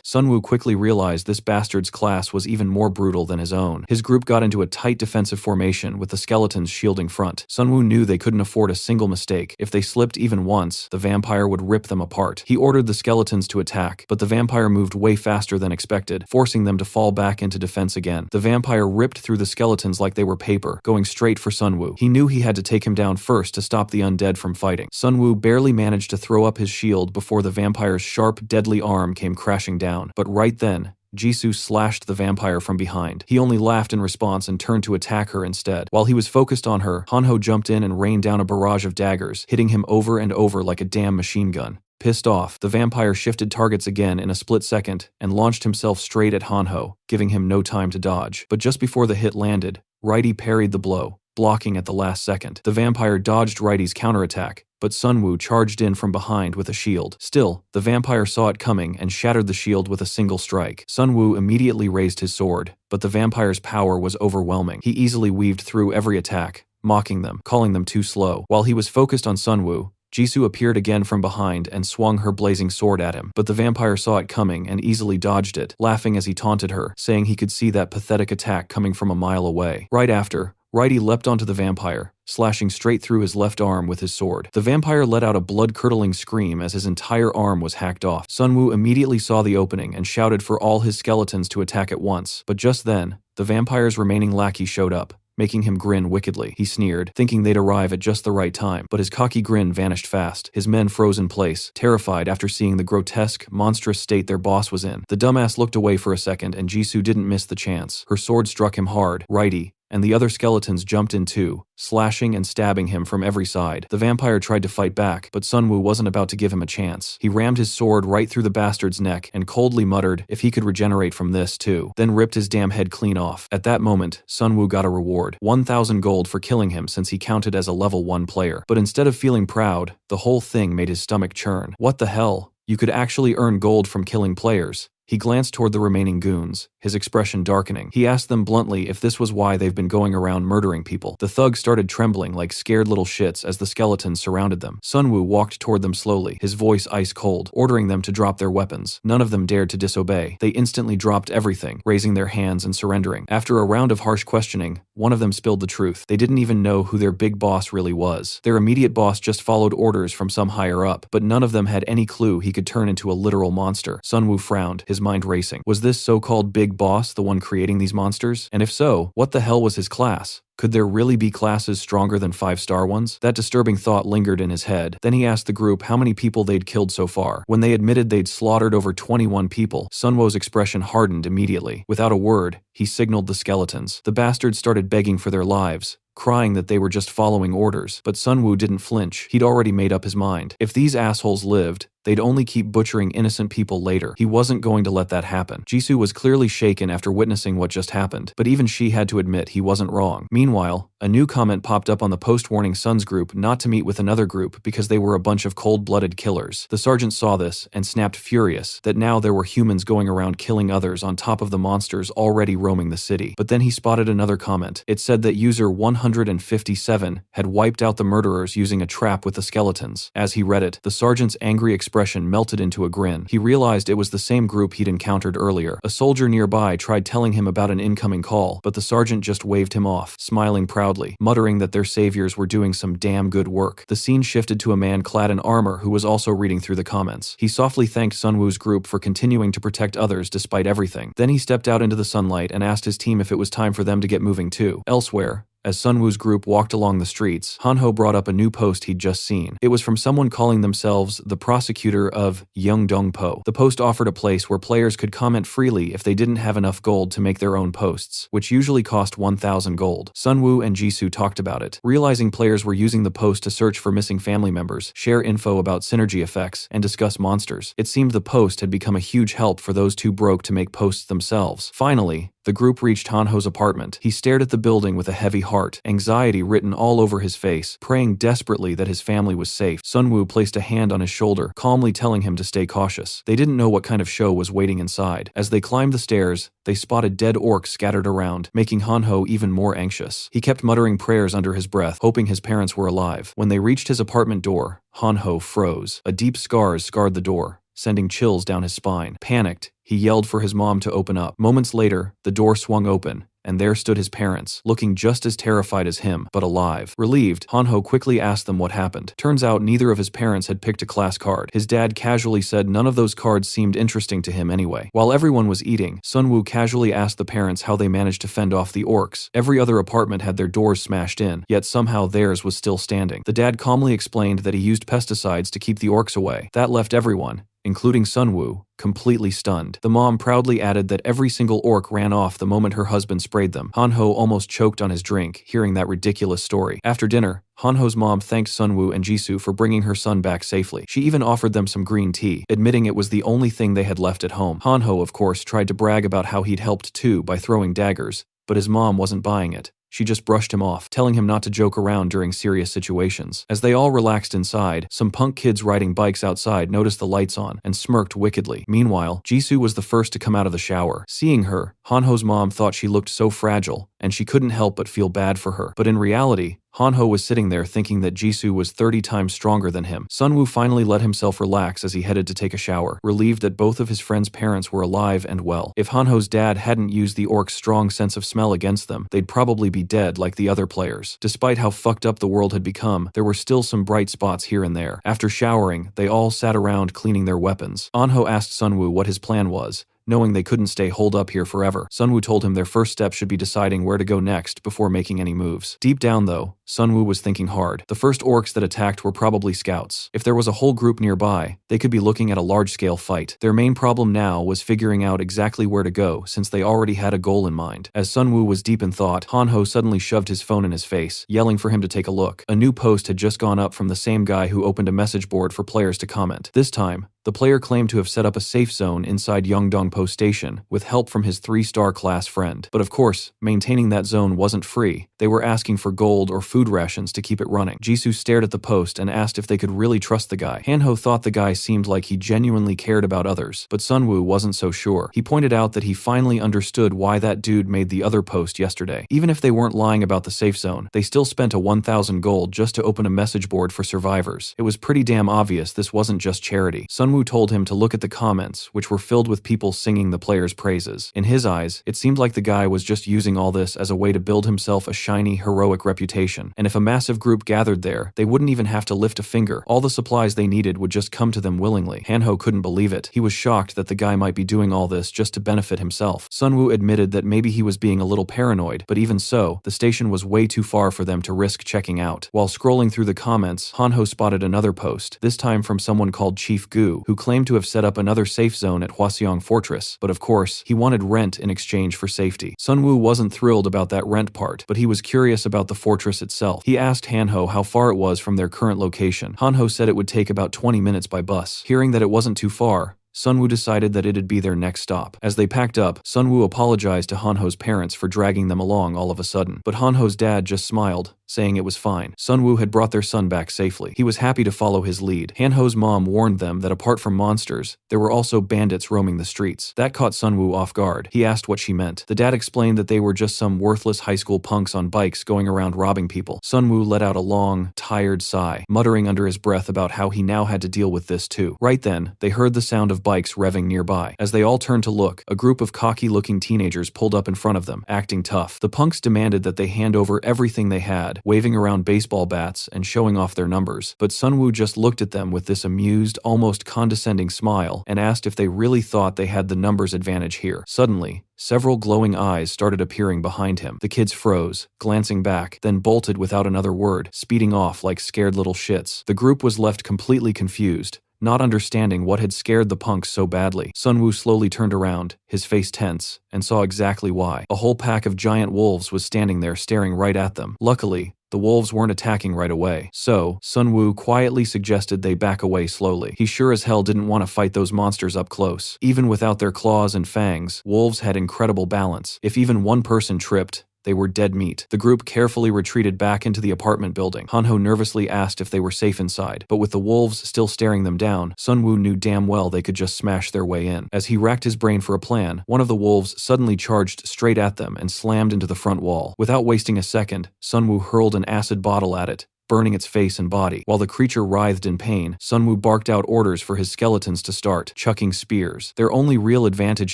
Sunwoo quickly realized this bastard's class was even more brutal than his own. His group got into a tight defensive formation with the skeletons shielding front. Sunwoo knew they couldn't afford a single mistake. If they slipped even once, the vampire would rip them apart. He ordered the skeletons to attack, but the vampire moved way faster than expected, forcing them to fall back into defense again. The vampire ripped through the skeletons like they were paper, going straight for Sunwoo. He knew he had to take him down first to stop the undead from fighting. Sunwoo barely managed to throw up his shield before the vampire's sharp, deadly arm came crashing down. But right then, Jisoo slashed the vampire from behind. He only laughed in response and turned to attack her instead. While he was focused on her, Hanho jumped in and rained down a barrage of daggers, hitting him over and over like a damn machine gun. Pissed off, the vampire shifted targets again in a split second and launched himself straight at Hanho, giving him no time to dodge. But just before the hit landed, Righty parried the blow, blocking at the last second. The vampire dodged Righty's counterattack, but Sunwoo charged in from behind with a shield. Still, the vampire saw it coming and shattered the shield with a single strike. Sunwoo immediately raised his sword, but the vampire's power was overwhelming. He easily weaved through every attack, mocking them, calling them too slow. While he was focused on Sunwoo, Jisoo appeared again from behind and swung her blazing sword at him, but the vampire saw it coming and easily dodged it, laughing as he taunted her, saying he could see that pathetic attack coming from a mile away. Right after, Righty leapt onto the vampire, slashing straight through his left arm with his sword. The vampire let out a blood-curdling scream as his entire arm was hacked off. Sunwoo immediately saw the opening and shouted for all his skeletons to attack at once, but just then, the vampire's remaining lackey showed up, making him grin wickedly. He sneered, thinking they'd arrive at just the right time, but his cocky grin vanished fast. His men froze in place, terrified after seeing the grotesque, monstrous state their boss was in. The dumbass looked away for a second, and Jisoo didn't miss the chance. Her sword struck him hard. Righty and the other skeletons jumped in too, slashing and stabbing him from every side. The vampire tried to fight back, but Sunwoo wasn't about to give him a chance. He rammed his sword right through the bastard's neck and coldly muttered if he could regenerate from this too, then ripped his damn head clean off. At that moment, Sunwoo got a reward, 1,000 gold for killing him since he counted as a level 1 player. But instead of feeling proud, the whole thing made his stomach churn. What the hell? You could actually earn gold from killing players. He glanced toward the remaining goons, his expression darkening. He asked them bluntly if this was why they've been going around murdering people. The thugs started trembling like scared little shits as the skeletons surrounded them. Sunwoo walked toward them slowly, his voice ice cold, ordering them to drop their weapons. None of them dared to disobey. They instantly dropped everything, raising their hands and surrendering. After a round of harsh questioning, one of them spilled the truth. They didn't even know who their big boss really was. Their immediate boss just followed orders from some higher up, but none of them had any clue he could turn into a literal monster. Sunwoo frowned, his mind racing. Was this so-called big boss the one creating these monsters? And if so, what the hell was his class? Could there really be classes stronger than 5-star ones? That disturbing thought lingered in his head. Then he asked the group how many people they'd killed so far. When they admitted they'd slaughtered over 21 people, Sunwoo's expression hardened immediately. Without a word, he signaled the skeletons. The bastards started begging for their lives, crying that they were just following orders. But Sunwoo didn't flinch. He'd already made up his mind. If these assholes lived, they'd only keep butchering innocent people later. He wasn't going to let that happen. Jisoo was clearly shaken after witnessing what just happened, but even she had to admit he wasn't wrong. Meanwhile, a new comment popped up on the post-warning Suns group not to meet with another group because they were a bunch of cold-blooded killers. The sergeant saw this and snapped furious that now there were humans going around killing others on top of the monsters already roaming the city. But then he spotted another comment. It said that user 157 had wiped out the murderers using a trap with the skeletons. As he read it, the sergeant's angry expression expression melted into a grin. He realized it was the same group he'd encountered earlier. A soldier nearby tried telling him about an incoming call, but the sergeant just waved him off, smiling proudly, muttering that their saviors were doing some damn good work. The scene shifted to a man clad in armor who was also reading through the comments. He softly thanked Sunwoo's group for continuing to protect others despite everything. Then he stepped out into the sunlight and asked his team if it was time for them to get moving too. Elsewhere, as Sunwoo's group walked along the streets, Hanho brought up a new post he'd just seen. It was from someone calling themselves the prosecutor of Yeongdongpo. The post offered a place where players could comment freely if they didn't have enough gold to make their own posts, which usually cost 1,000 gold. Sunwoo and Jisoo talked about it, realizing players were using the post to search for missing family members, share info about synergy effects, and discuss monsters. It seemed the post had become a huge help for those too broke to make posts themselves. Finally, the group reached Hanho's apartment. He stared at the building with a heavy heart, anxiety written all over his face, praying desperately that his family was safe. Sunwoo placed a hand on his shoulder, calmly telling him to stay cautious. They didn't know what kind of show was waiting inside. As they climbed the stairs, they spotted dead orcs scattered around, making Hanho even more anxious. He kept muttering prayers under his breath, hoping his parents were alive. When they reached his apartment door, Hanho froze. A deep scar scarred the door, sending chills down his spine. Panicked, he yelled for his mom to open up. Moments later, the door swung open, and there stood his parents, looking just as terrified as him, but alive. Relieved, Hanho quickly asked them what happened. Turns out neither of his parents had picked a class card. His dad casually said none of those cards seemed interesting to him anyway. While everyone was eating, Sunwoo casually asked the parents how they managed to fend off the orcs. Every other apartment had their doors smashed in, yet somehow theirs was still standing. The dad calmly explained that he used pesticides to keep the orcs away. That left everyone, including Sunwoo, completely stunned. The mom proudly added that every single orc ran off the moment her husband sprayed them. Hanho almost choked on his drink, hearing that ridiculous story. After dinner, Hanho's mom thanked Sunwoo and Jisoo for bringing her son back safely. She even offered them some green tea, admitting it was the only thing they had left at home. Hanho, of course, tried to brag about how he'd helped too by throwing daggers, but his mom wasn't buying it. She just brushed him off, telling him not to joke around during serious situations. As they all relaxed inside, some punk kids riding bikes outside noticed the lights on and smirked wickedly. Meanwhile, Jisoo was the first to come out of the shower. Seeing her, Hanho's mom thought she looked so fragile, and she couldn't help but feel bad for her. But in reality, Hanho was sitting there thinking that Jisoo was 30 times stronger than him. Sunwoo finally let himself relax as he headed to take a shower, relieved that both of his friends' parents were alive and well. If Hanho's dad hadn't used the orc's strong sense of smell against them, they'd probably be dead like the other players. Despite how fucked up the world had become, there were still some bright spots here and there. After showering, they all sat around cleaning their weapons. Hanho asked Sunwoo what his plan was, knowing they couldn't stay holed up here forever. Sunwoo told him their first step should be deciding where to go next before making any moves. Deep down though, Sunwoo was thinking hard. The first orcs that attacked were probably scouts. If there was a whole group nearby, they could be looking at a large-scale fight. Their main problem now was figuring out exactly where to go, since they already had a goal in mind. As Sunwoo was deep in thought, Hanho suddenly shoved his phone in his face, yelling for him to take a look. A new post had just gone up from the same guy who opened a message board for players to comment. This time, the player claimed to have set up a safe zone inside Yeongdongpo Station with help from his 3-star class friend. But of course, maintaining that zone wasn't free. They were asking for gold or food rations to keep it running. Jisoo stared at the post and asked if they could really trust the guy. Hanho thought the guy seemed like he genuinely cared about others, but Sunwoo wasn't so sure. He pointed out that he finally understood why that dude made the other post yesterday. Even if they weren't lying about the safe zone, they still spent a 1,000 gold just to open a message board for survivors. It was pretty damn obvious this wasn't just charity. Sunwoo told him to look at the comments, which were filled with people singing the player's praises. In his eyes, it seemed like the guy was just using all this as a way to build himself a shiny, heroic reputation. And if a massive group gathered there, they wouldn't even have to lift a finger. All the supplies they needed would just come to them willingly. Hanho couldn't believe it. He was shocked that the guy might be doing all this just to benefit himself. Sunwoo admitted that maybe he was being a little paranoid, but even so, the station was way too far for them to risk checking out. While scrolling through the comments, Hanho spotted another post, this time from someone called Chief Gu, who claimed to have set up another safe zone at Hwaseong Fortress, but of course, he wanted rent in exchange for safety. Sunwoo wasn't thrilled about that rent part, but he was curious about the fortress itself. He asked Hanho how far it was from their current location. Hanho said it would take about 20 minutes by bus. Hearing that it wasn't too far, Sunwoo decided that it'd be their next stop. As they packed up, Sunwoo apologized to Hanho's parents for dragging them along all of a sudden. But Hanho's dad just smiled, saying it was fine. Sunwoo had brought their son back safely. He was happy to follow his lead. Hanho's mom warned them that apart from monsters, there were also bandits roaming the streets. That caught Sunwoo off guard. He asked what she meant. The dad explained that they were just some worthless high school punks on bikes going around robbing people. Sunwoo let out a long, tired sigh, muttering under his breath about how he now had to deal with this too. Right then, they heard the sound of bikes revving nearby. As they all turned to look, a group of cocky-looking teenagers pulled up in front of them, acting tough. The punks demanded that they hand over everything they had, waving around baseball bats and showing off their numbers. But Sunwoo just looked at them with this amused, almost condescending smile and asked if they really thought they had the numbers advantage here. Suddenly, several glowing eyes started appearing behind him. The kids froze, glancing back, then bolted without another word, speeding off like scared little shits. The group was left completely confused, not understanding what had scared the punks so badly. Sunwoo slowly turned around, his face tense, and saw exactly why. A whole pack of giant wolves was standing there staring right at them. Luckily, the wolves weren't attacking right away. So, Sunwoo quietly suggested they back away slowly. He sure as hell didn't want to fight those monsters up close. Even without their claws and fangs, wolves had incredible balance. If even one person tripped, they were dead meat. The group carefully retreated back into the apartment building. Hanho nervously asked if they were safe inside, but with the wolves still staring them down, Sunwoo knew damn well they could just smash their way in. As he racked his brain for a plan, one of the wolves suddenly charged straight at them and slammed into the front wall. Without wasting a second, Sunwoo hurled an acid bottle at it, burning its face and body. While the creature writhed in pain, Sunwoo barked out orders for his skeletons to start chucking spears. Their only real advantage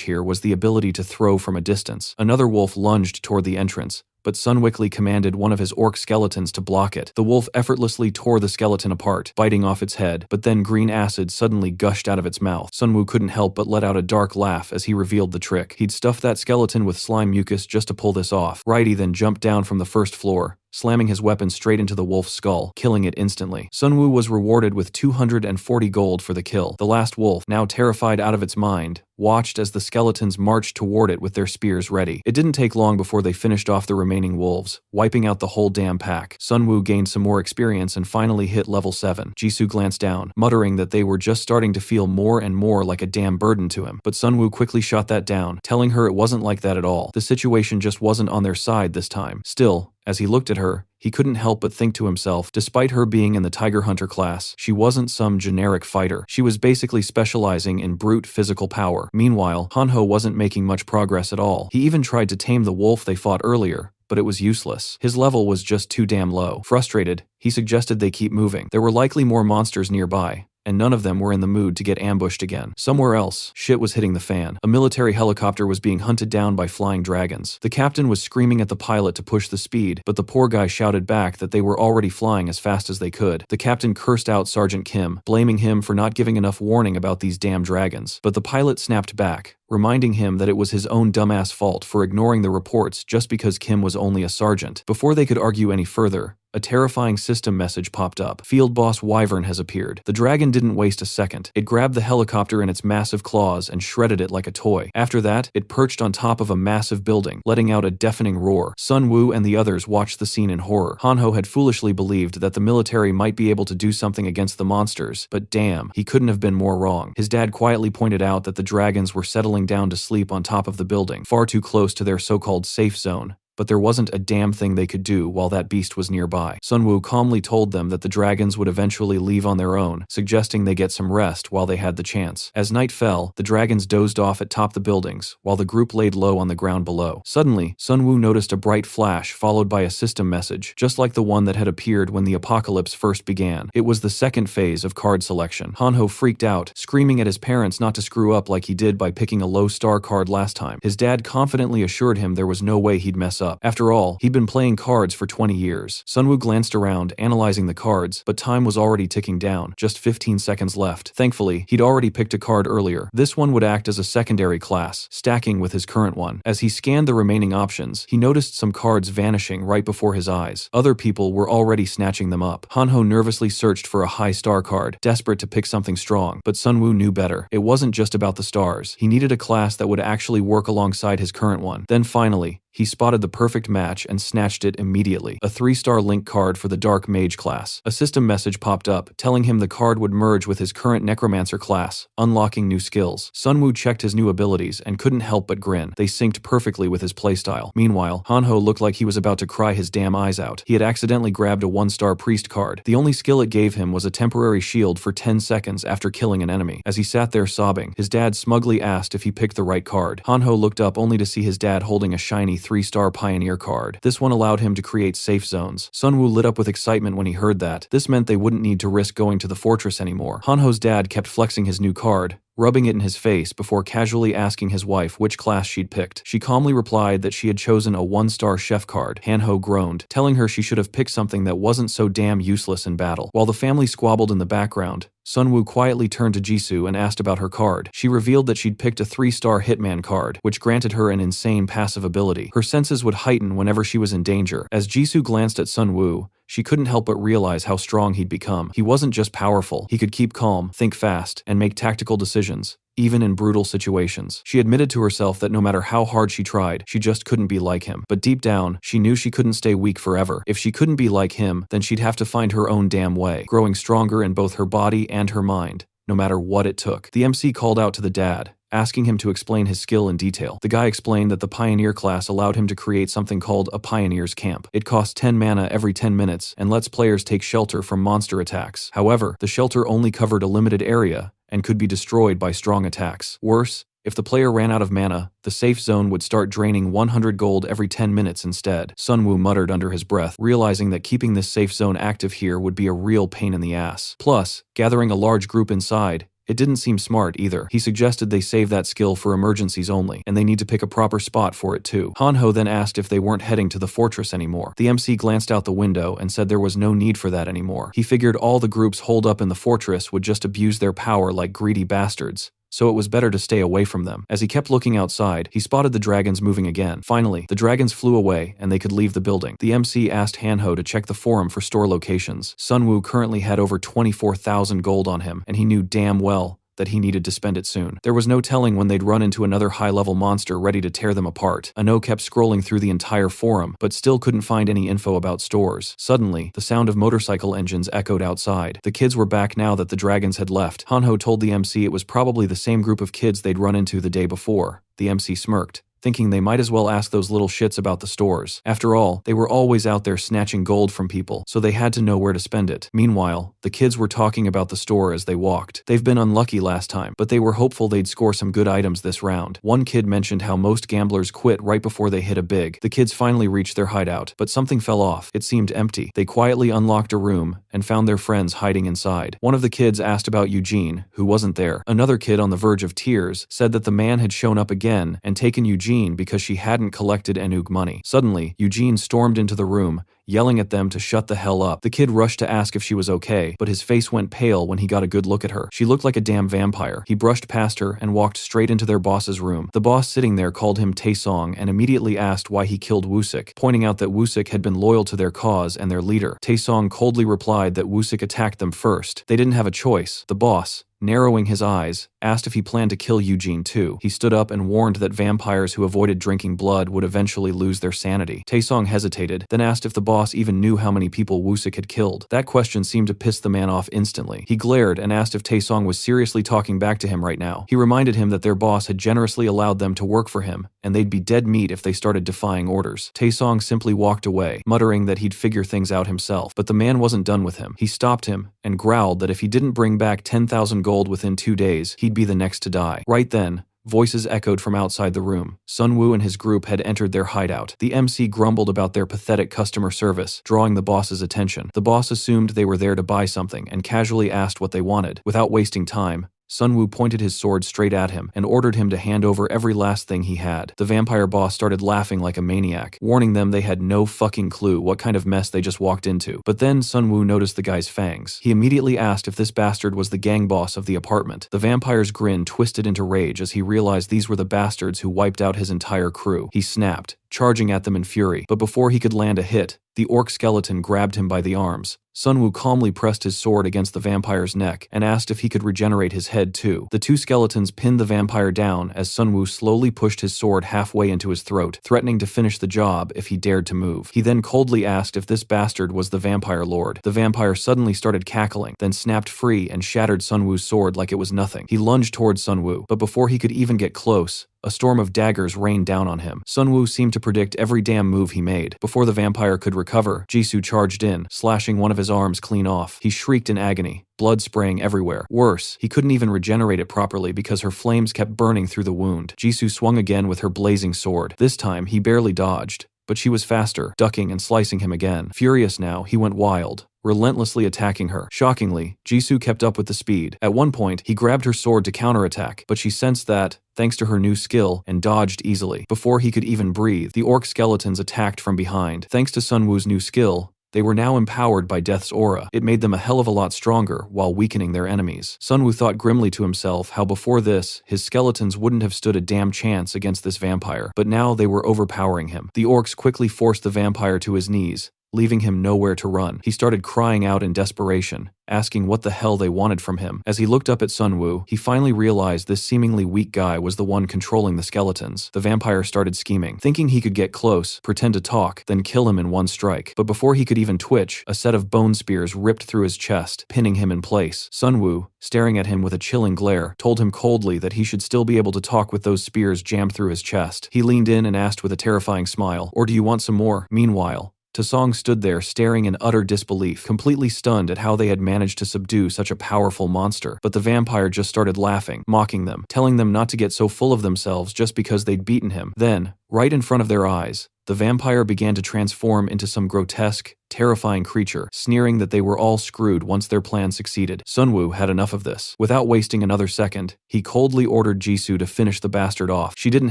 here was the ability to throw from a distance. Another wolf lunged toward the entrance, but Sunwickly commanded one of his orc skeletons to block it. The wolf effortlessly tore the skeleton apart, biting off its head, but then green acid suddenly gushed out of its mouth. Sunwoo couldn't help but let out a dark laugh as he revealed the trick. He'd stuffed that skeleton with slime mucus just to pull this off. Righty then jumped down from the first floor, slamming his weapon straight into the wolf's skull, killing it instantly. Sunwoo was rewarded with 240 gold for the kill. The last wolf, now terrified out of its mind, watched as the skeletons marched toward it with their spears ready. It didn't take long before they finished off the remaining wolves, wiping out the whole damn pack. Sunwoo gained some more experience and finally hit level 7. Jisoo glanced down, muttering that they were just starting to feel more and more like a damn burden to him. But Sunwoo quickly shot that down, telling her it wasn't like that at all. The situation just wasn't on their side this time. Still, as he looked at her, he couldn't help but think to himself, despite her being in the Tiger Hunter class, she wasn't some generic fighter. She was basically specializing in brute physical power. Meanwhile, Hanho wasn't making much progress at all. He even tried to tame the wolf they fought earlier, but it was useless. His level was just too damn low. Frustrated, he suggested they keep moving. There were likely more monsters nearby, and none of them were in the mood to get ambushed again. Somewhere else, shit was hitting the fan. A military helicopter was being hunted down by flying dragons. The captain was screaming at the pilot to push the speed, but the poor guy shouted back that they were already flying as fast as they could. The captain cursed out Sergeant Kim, blaming him for not giving enough warning about these damn dragons. But the pilot snapped back, reminding him that it was his own dumbass fault for ignoring the reports just because Kim was only a sergeant. Before they could argue any further, a terrifying system message popped up. Field Boss Wyvern has appeared. The dragon didn't waste a second. It grabbed the helicopter in its massive claws and shredded it like a toy. After that, it perched on top of a massive building, letting out a deafening roar. Sunwoo and the others watched the scene in horror. Hanho had foolishly believed that the military might be able to do something against the monsters, but damn, he couldn't have been more wrong. His dad quietly pointed out that the dragons were settling down to sleep on top of the building, far too close to their so-called safe zone. But there wasn't a damn thing they could do while that beast was nearby. Sunwoo calmly told them that the dragons would eventually leave on their own, suggesting they get some rest while they had the chance. As night fell, the dragons dozed off atop the buildings, while the group laid low on the ground below. Suddenly, Sunwoo noticed a bright flash followed by a system message, just like the one that had appeared when the apocalypse first began. It was the second phase of card selection. Hanho freaked out, screaming at his parents not to screw up like he did by picking a low star card last time. His dad confidently assured him there was no way he'd mess up. After all, he'd been playing cards for 20 years. Sunwoo glanced around, analyzing the cards, but time was already ticking down, just 15 seconds left. Thankfully, he'd already picked a card earlier. This one would act as a secondary class, stacking with his current one. As he scanned the remaining options, he noticed some cards vanishing right before his eyes. Other people were already snatching them up. Hanho nervously searched for a high star card, desperate to pick something strong, but Sunwoo knew better. It wasn't just about the stars. He needed a class that would actually work alongside his current one. Then finally, He spotted the perfect match and snatched it immediately. A 3-star link card for the Dark Mage class. A system message popped up, telling him the card would merge with his current Necromancer class, unlocking new skills. Sunwoo checked his new abilities and couldn't help but grin. They synced perfectly with his playstyle. Meanwhile, Hanho looked like he was about to cry his damn eyes out. He had accidentally grabbed a 1-star priest card. The only skill it gave him was a temporary shield for 10 seconds after killing an enemy. As he sat there sobbing, his dad smugly asked if he picked the right card. Hanho looked up only to see his dad holding a shiny 3-star Pioneer card. This one allowed him to create safe zones. Sunwoo lit up with excitement when he heard that. This meant they wouldn't need to risk going to the fortress anymore. Hanho's dad kept flexing his new card, rubbing it in his face before casually asking his wife which class she'd picked. She calmly replied that she had chosen a 1-star chef card. Hanho groaned, telling her she should have picked something that wasn't so damn useless in battle. While the family squabbled in the background, Sunwoo quietly turned to Jisoo and asked about her card. She revealed that she'd picked a 3-star Hitman card, which granted her an insane passive ability. Her senses would heighten whenever she was in danger. As Jisoo glanced at Sunwoo, she couldn't help but realize how strong he'd become. He wasn't just powerful, he could keep calm, think fast, and make tactical decisions, even in brutal situations. She admitted to herself that no matter how hard she tried, she just couldn't be like him. But deep down, she knew she couldn't stay weak forever. If she couldn't be like him, then she'd have to find her own damn way, growing stronger in both her body and her mind, no matter what it took. The MC called out to the dad, asking him to explain his skill in detail. The guy explained that the Pioneer class allowed him to create something called a Pioneer's Camp. It costs 10 mana every 10 minutes and lets players take shelter from monster attacks. However, the shelter only covered a limited area and could be destroyed by strong attacks. Worse, if the player ran out of mana, the safe zone would start draining 100 gold every 10 minutes instead. Sunwoo muttered under his breath, realizing that keeping this safe zone active here would be a real pain in the ass. Plus, gathering a large group inside, it didn't seem smart either. He suggested they save that skill for emergencies only, and they need to pick a proper spot for it too. Hanho then asked if they weren't heading to the fortress anymore. The MC glanced out the window and said there was no need for that anymore. He figured all the groups holed up in the fortress would just abuse their power like greedy bastards, so it was better to stay away from them. As he kept looking outside, he spotted the dragons moving again. Finally, the dragons flew away and they could leave the building. The MC asked Hanho to check the forum for store locations. Sunwoo currently had over 24,000 gold on him, and he knew damn well that he needed to spend it soon. There was no telling when they'd run into another high-level monster ready to tear them apart. Ano kept scrolling through the entire forum, but still couldn't find any info about stores. Suddenly, the sound of motorcycle engines echoed outside. The kids were back now that the dragons had left. Hanho told the MC it was probably the same group of kids they'd run into the day before. The MC smirked, thinking they might as well ask those little shits about the stores. After all, they were always out there snatching gold from people, so they had to know where to spend it. Meanwhile, the kids were talking about the store as they walked. They've been unlucky last time, but they were hopeful they'd score some good items this round. One kid mentioned how most gamblers quit right before they hit a big. The kids finally reached their hideout, but something fell off. It seemed empty. They quietly unlocked a room and found their friends hiding inside. One of the kids asked about Eugene, who wasn't there. Another kid on the verge of tears said that the man had shown up again and taken Eugene because she hadn't collected Enug money. Suddenly, Eugene stormed into the room, yelling at them to shut the hell up. The kid rushed to ask if she was okay, but his face went pale when he got a good look at her. She looked like a damn vampire. He brushed past her and walked straight into their boss's room. The boss sitting there called him Taesong and immediately asked why he killed Woosik, pointing out that Woosik had been loyal to their cause and their leader. Taesong coldly replied that Woosik attacked them first. They didn't have a choice. The boss, narrowing his eyes, asked if he planned to kill Eugene too. He stood up and warned that vampires who avoided drinking blood would eventually lose their sanity. Taesong hesitated, then asked if the boss even knew how many people Woosik had killed. That question seemed to piss the man off instantly. He glared and asked if Taesong was seriously talking back to him right now. He reminded him that their boss had generously allowed them to work for him, and they'd be dead meat if they started defying orders. Taesong simply walked away, muttering that he'd figure things out himself. But the man wasn't done with him. He stopped him and growled that if he didn't bring back 10,000 gold within 2 days, he'd be the next to die. Right then, voices echoed from outside the room. Sunwoo and his group had entered their hideout. The MC grumbled about their pathetic customer service, drawing the boss's attention. The boss assumed they were there to buy something and casually asked what they wanted. Without wasting time, Sunwoo pointed his sword straight at him and ordered him to hand over every last thing he had. The vampire boss started laughing like a maniac, warning them they had no fucking clue what kind of mess they just walked into. But then Sunwoo noticed the guy's fangs. He immediately asked if this bastard was the gang boss of the apartment. The vampire's grin twisted into rage as he realized these were the bastards who wiped out his entire crew. He snapped, charging at them in fury, but before he could land a hit, the orc skeleton grabbed him by the arms, Sunwoo calmly pressed his sword against the vampire's neck and asked if he could regenerate his head too. The two skeletons pinned the vampire down as Sunwoo slowly pushed his sword halfway into his throat, threatening to finish the job if he dared to move. He then coldly asked if this bastard was the vampire lord. The vampire suddenly started cackling, then snapped free and shattered Sunwoo's sword like it was nothing. He lunged towards Sunwoo, but before he could even get close, a storm of daggers rained down on him. Sunwoo seemed to predict every damn move he made. Before the vampire could recover, Jisoo charged in, slashing one of his arms clean off. He shrieked in agony, blood spraying everywhere. Worse, he couldn't even regenerate it properly because her flames kept burning through the wound. Jisoo swung again with her blazing sword. This time, he barely dodged, but she was faster, ducking and slicing him again. Furious now, he went wild, relentlessly attacking her. Shockingly, Jisoo kept up with the speed. At one point, he grabbed her sword to counterattack, but she sensed that, thanks to her new skill, and dodged easily. Before he could even breathe, the orc skeletons attacked from behind. Thanks to Sunwoo's new skill, they were now empowered by Death's aura. It made them a hell of a lot stronger while weakening their enemies. Sunwoo thought grimly to himself how before this, his skeletons wouldn't have stood a damn chance against this vampire, but now they were overpowering him. The orcs quickly forced the vampire to his knees, leaving him nowhere to run. He started crying out in desperation, asking what the hell they wanted from him. As he looked up at Sunwoo, he finally realized this seemingly weak guy was the one controlling the skeletons. The vampire started scheming, thinking he could get close, pretend to talk, then kill him in one strike. But before he could even twitch, a set of bone spears ripped through his chest, pinning him in place. Sunwoo, staring at him with a chilling glare, told him coldly that he should still be able to talk with those spears jammed through his chest. He leaned in and asked with a terrifying smile, "Or do you want some more?" Meanwhile, Tasong stood there staring in utter disbelief, completely stunned at how they had managed to subdue such a powerful monster. But the vampire just started laughing, mocking them, telling them not to get so full of themselves just because they'd beaten him. Then, right in front of their eyes, the vampire began to transform into some grotesque, terrifying creature, sneering that they were all screwed once their plan succeeded. Sunwoo had enough of this. Without wasting another second, he coldly ordered Jisoo to finish the bastard off. She didn't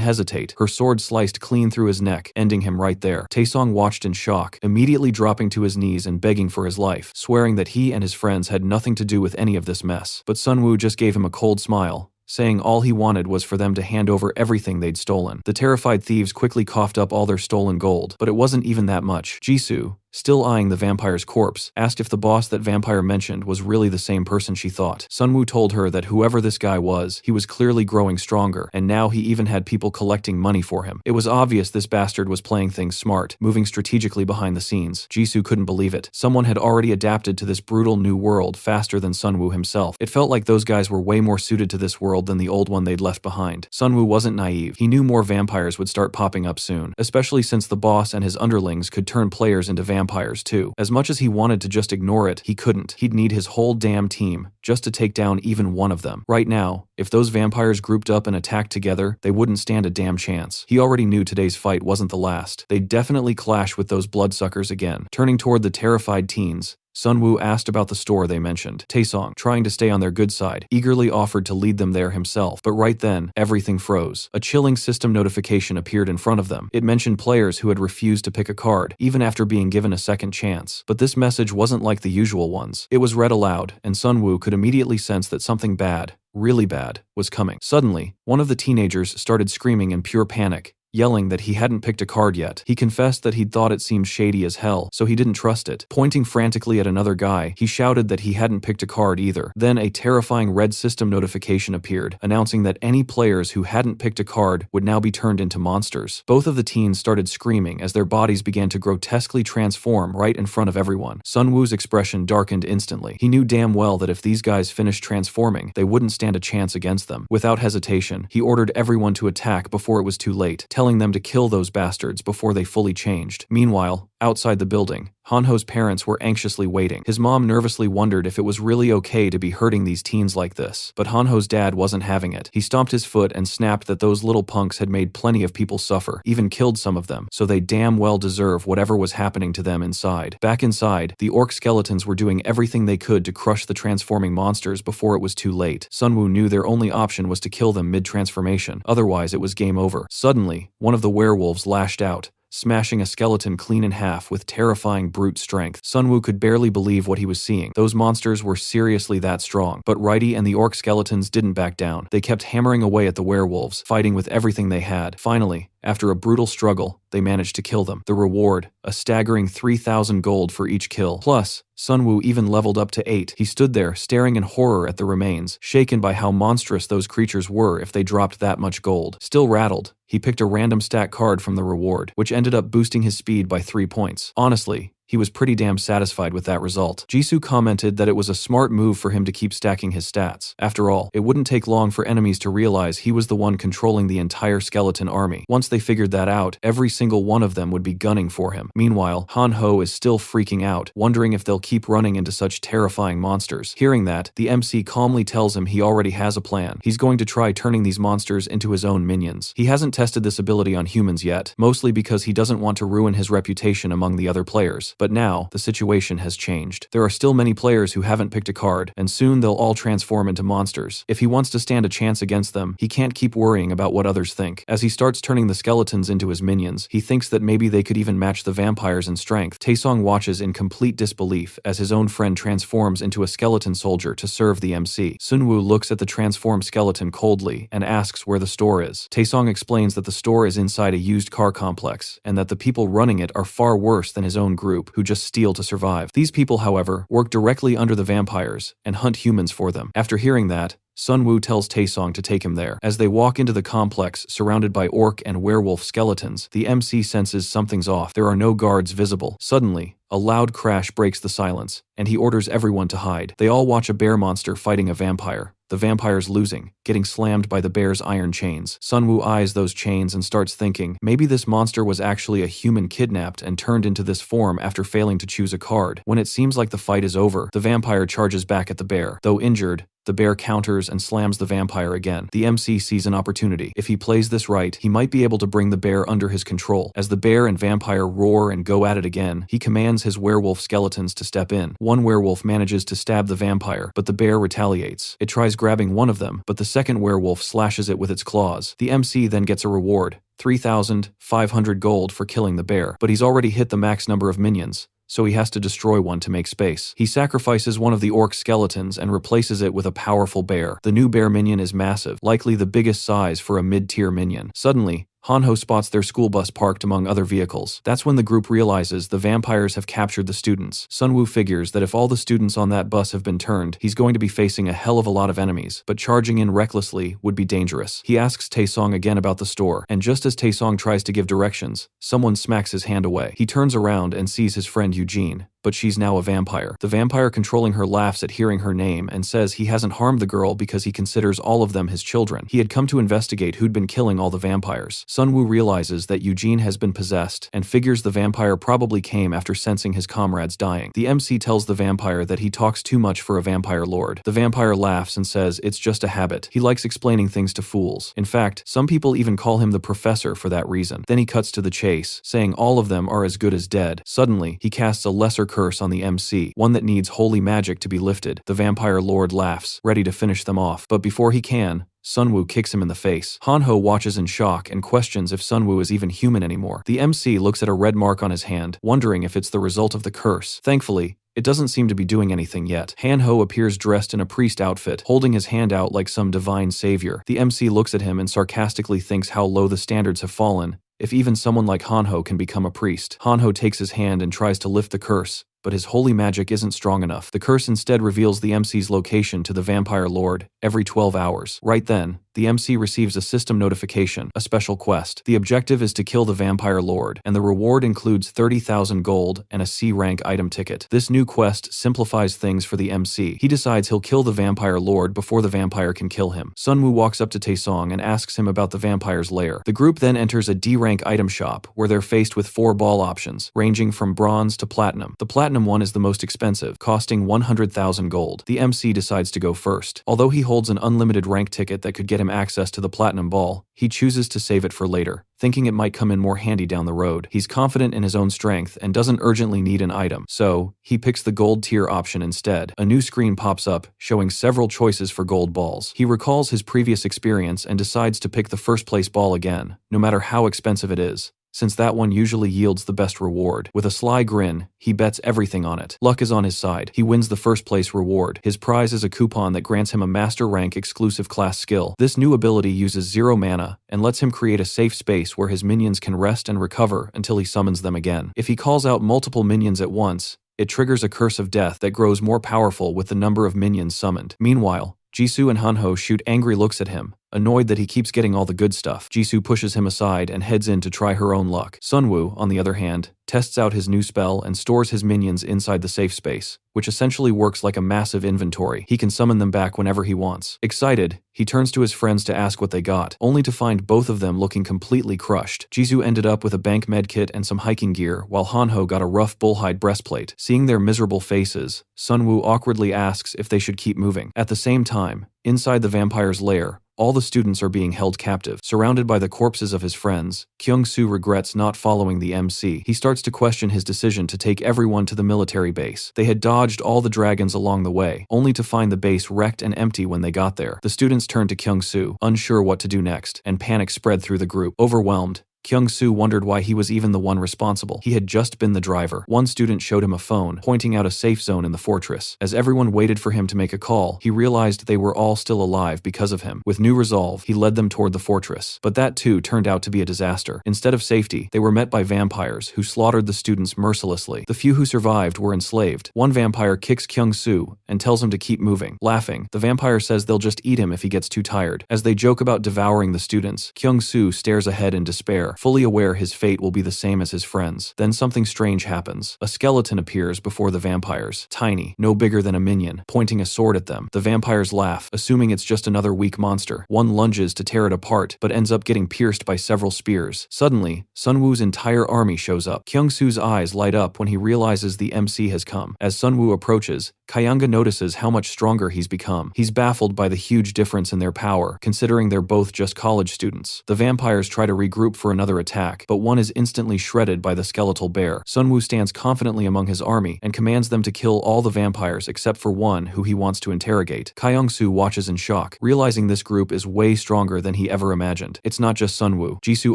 hesitate. Her sword sliced clean through his neck, ending him right there. Taesong watched in shock, immediately dropping to his knees and begging for his life, swearing that he and his friends had nothing to do with any of this mess. But Sunwoo just gave him a cold smile, saying all he wanted was for them to hand over everything they'd stolen. The terrified thieves quickly coughed up all their stolen gold, but it wasn't even that much. Jisoo, still eyeing the vampire's corpse, asked if the boss that vampire mentioned was really the same person she thought. Sunwoo told her that whoever this guy was, he was clearly growing stronger, and now he even had people collecting money for him. It was obvious this bastard was playing things smart, moving strategically behind the scenes. Jisoo couldn't believe it. Someone had already adapted to this brutal new world faster than Sunwoo himself. It felt like those guys were way more suited to this world than the old one they'd left behind. Sunwoo wasn't naive. He knew more vampires would start popping up soon, especially since the boss and his underlings could turn players into vampires too. As much as he wanted to just ignore it, he couldn't. He'd need his whole damn team just to take down even one of them. Right now, if those vampires grouped up and attacked together, they wouldn't stand a damn chance. He already knew today's fight wasn't the last. They'd definitely clash with those bloodsuckers again. Turning toward the terrified teens, Sunwoo asked about the store they mentioned. Taesong, trying to stay on their good side, eagerly offered to lead them there himself. But right then, everything froze. A chilling system notification appeared in front of them. It mentioned players who had refused to pick a card, even after being given a second chance. But this message wasn't like the usual ones. It was read aloud, and Sunwoo could immediately sense that something bad, really bad, was coming. Suddenly, one of the teenagers started screaming in pure panic, yelling that he hadn't picked a card yet. He confessed that he'd thought it seemed shady as hell, so he didn't trust it. Pointing frantically at another guy, he shouted that he hadn't picked a card either. Then a terrifying red system notification appeared, announcing that any players who hadn't picked a card would now be turned into monsters. Both of the teens started screaming as their bodies began to grotesquely transform right in front of everyone. Sunwoo's expression darkened instantly. He knew damn well that if these guys finished transforming, they wouldn't stand a chance against them. Without hesitation, he ordered everyone to attack before it was too late, telling them to kill those bastards before they fully changed. Meanwhile, outside the building, Hanho's parents were anxiously waiting. His mom nervously wondered if it was really okay to be hurting these teens like this. But Hanho's dad wasn't having it. He stomped his foot and snapped that those little punks had made plenty of people suffer, even killed some of them, so they damn well deserve whatever was happening to them inside. Back inside, the orc skeletons were doing everything they could to crush the transforming monsters before it was too late. Sunwoo knew their only option was to kill them mid-transformation, otherwise it was game over. Suddenly, one of the werewolves lashed out, smashing a skeleton clean in half with terrifying brute strength. Sunwoo could barely believe what he was seeing. Those monsters were seriously that strong. But Righty and the orc skeletons didn't back down. They kept hammering away at the werewolves, fighting with everything they had. Finally, After a brutal struggle, they managed to kill them. The reward, a staggering 3,000 gold for each kill. Plus, Sunwoo even leveled up to 8. He stood there, staring in horror at the remains, shaken by how monstrous those creatures were if they dropped that much gold. Still rattled, he picked a random stat card from the reward, which ended up boosting his speed by 3 points. Honestly, he was pretty damn satisfied with that result. Jisoo commented that it was a smart move for him to keep stacking his stats. After all, it wouldn't take long for enemies to realize he was the one controlling the entire skeleton army. Once they figured that out, every single one of them would be gunning for him. Meanwhile, Han-ho is still freaking out, wondering if they'll keep running into such terrifying monsters. Hearing that, the MC calmly tells him he already has a plan. He's going to try turning these monsters into his own minions. He hasn't tested this ability on humans yet, mostly because he doesn't want to ruin his reputation among the other players. But now, the situation has changed. There are still many players who haven't picked a card, and soon they'll all transform into monsters. If he wants to stand a chance against them, he can't keep worrying about what others think. As he starts turning the skeletons into his minions, he thinks that maybe they could even match the vampires in strength. Taesong watches in complete disbelief as his own friend transforms into a skeleton soldier to serve the MC. Sunwoo looks at the transformed skeleton coldly and asks where the store is. Taesong explains that the store is inside a used car complex, and that the people running it are far worse than his own group, who just steal to survive. These people, however, work directly under the vampires and hunt humans for them. After hearing that, Sunwoo tells Taesong to take him there. As they walk into the complex, surrounded by orc and werewolf skeletons, the MC senses something's off. There are no guards visible. Suddenly, a loud crash breaks the silence, and he orders everyone to hide. They all watch a bear monster fighting a vampire. The vampire's losing, getting slammed by the bear's iron chains. Sunwoo eyes those chains and starts thinking, maybe this monster was actually a human kidnapped and turned into this form after failing to choose a card. When it seems like the fight is over, the vampire charges back at the bear. Though injured, the bear counters and slams the vampire again. The MC sees an opportunity. If he plays this right, he might be able to bring the bear under his control. As the bear and vampire roar and go at it again, he commands his werewolf skeletons to step in. One werewolf manages to stab the vampire, but the bear retaliates. It tries grabbing one of them, but the second werewolf slashes it with its claws. The MC then gets a reward, 3,500 gold for killing the bear, but he's already hit the max number of minions, so he has to destroy one to make space. He sacrifices one of the orc skeletons and replaces it with a powerful bear. The new bear minion is massive, likely the biggest size for a mid-tier minion. Suddenly, Han-ho spots their school bus parked among other vehicles. That's when the group realizes the vampires have captured the students. Sunwoo figures that if all the students on that bus have been turned, he's going to be facing a hell of a lot of enemies, but charging in recklessly would be dangerous. He asks Taesong again about the store, and just as Taesong tries to give directions, someone smacks his hand away. He turns around and sees his friend Eugene, but she's now a vampire. The vampire controlling her laughs at hearing her name and says he hasn't harmed the girl because he considers all of them his children. He had come to investigate who'd been killing all the vampires. Sunwoo realizes that Eugene has been possessed and figures the vampire probably came after sensing his comrades dying. The MC tells the vampire that he talks too much for a vampire lord. The vampire laughs and says it's just a habit. He likes explaining things to fools. In fact, some people even call him the professor for that reason. Then he cuts to the chase, saying all of them are as good as dead. Suddenly, he casts a lesser curse on the MC, one that needs holy magic to be lifted. The vampire lord laughs, ready to finish them off, but before he can, Sunwoo kicks him in the face. Han-ho watches in shock and questions if Sunwoo is even human anymore. The MC looks at a red mark on his hand, wondering if it's the result of the curse. Thankfully, it doesn't seem to be doing anything yet. Han-ho appears dressed in a priest outfit, holding his hand out like some divine savior. The MC looks at him and sarcastically thinks how low the standards have fallen, if even someone like Han-ho can become a priest. Han-ho takes his hand and tries to lift the curse, but his holy magic isn't strong enough. The curse instead reveals the MC's location to the vampire lord every 12 hours. Right then, the MC receives a system notification, a special quest. The objective is to kill the vampire lord, and the reward includes 30,000 gold and a C-rank item ticket. This new quest simplifies things for the MC. He decides he'll kill the vampire lord before the vampire can kill him. Sunwoo walks up to Taesong and asks him about the vampire's lair. The group then enters a D-rank item shop, where they're faced with 4 ball options, ranging from bronze to platinum. The platinum one is the most expensive, costing 100,000 gold. The MC decides to go first. Although he holds an unlimited rank ticket that could get him access to the platinum ball, he chooses to save it for later, thinking it might come in more handy down the road. He's confident in his own strength and doesn't urgently need an item, so he picks the gold tier option instead. A new screen pops up, showing several choices for gold balls. He recalls his previous experience and decides to pick the first place ball again, no matter how expensive it is. since that one usually yields the best reward. With a sly grin, he bets everything on it. Luck is on his side. He wins the first place reward. His prize is a coupon that grants him a master rank exclusive class skill. This new ability uses 0 mana and lets him create a safe space where his minions can rest and recover until he summons them again. If he calls out multiple minions at once, it triggers a curse of death that grows more powerful with the number of minions summoned. Meanwhile, Jisoo and Hanho shoot angry looks at him, annoyed that he keeps getting all the good stuff. Jisoo pushes him aside and heads in to try her own luck. Sunwoo, on the other hand, tests out his new spell and stores his minions inside the safe space, which essentially works like a massive inventory. He can summon them back whenever he wants. Excited, he turns to his friends to ask what they got, only to find both of them looking completely crushed. Jisoo ended up with a bank medkit and some hiking gear, while Hanho got a rough bullhide breastplate. Seeing their miserable faces, Sunwoo awkwardly asks if they should keep moving. At the same time, inside the vampire's lair, all the students are being held captive. Surrounded by the corpses of his friends, Kyung-soo regrets not following the MC. He starts to question his decision to take everyone to the military base. They had dodged all the dragons along the way, only to find the base wrecked and empty when they got there. The students turned to Kyung-soo, unsure what to do next, and panic spread through the group. Overwhelmed, Kyung-soo wondered why he was even the one responsible. He had just been the driver. One student showed him a phone, pointing out a safe zone in the fortress. As everyone waited for him to make a call, he realized they were all still alive because of him. With new resolve, he led them toward the fortress. But that too turned out to be a disaster. Instead of safety, they were met by vampires who slaughtered the students mercilessly. The few who survived were enslaved. One vampire kicks Kyung-soo and tells him to keep moving. Laughing, the vampire says they'll just eat him if he gets too tired. As they joke about devouring the students, Kyung-soo stares ahead in despair, fully aware his fate will be the same as his friends. Then something strange happens. A skeleton appears before the vampires, tiny, no bigger than a minion, pointing a sword at them. The vampires laugh, assuming it's just another weak monster. One lunges to tear it apart, but ends up getting pierced by several spears. Suddenly, Sunwoo's entire army shows up. Kyung-soo's eyes light up when he realizes the MC has come. As Sunwoo approaches, Kayanga notices how much stronger he's become. He's baffled by the huge difference in their power, considering they're both just college students. The vampires try to regroup for another attack, but one is instantly shredded by the skeletal bear. Sunwoo stands confidently among his army and commands them to kill all the vampires except for one who he wants to interrogate. Kyung-soo watches in shock, realizing this group is way stronger than he ever imagined. It's not just Sunwoo. Jisoo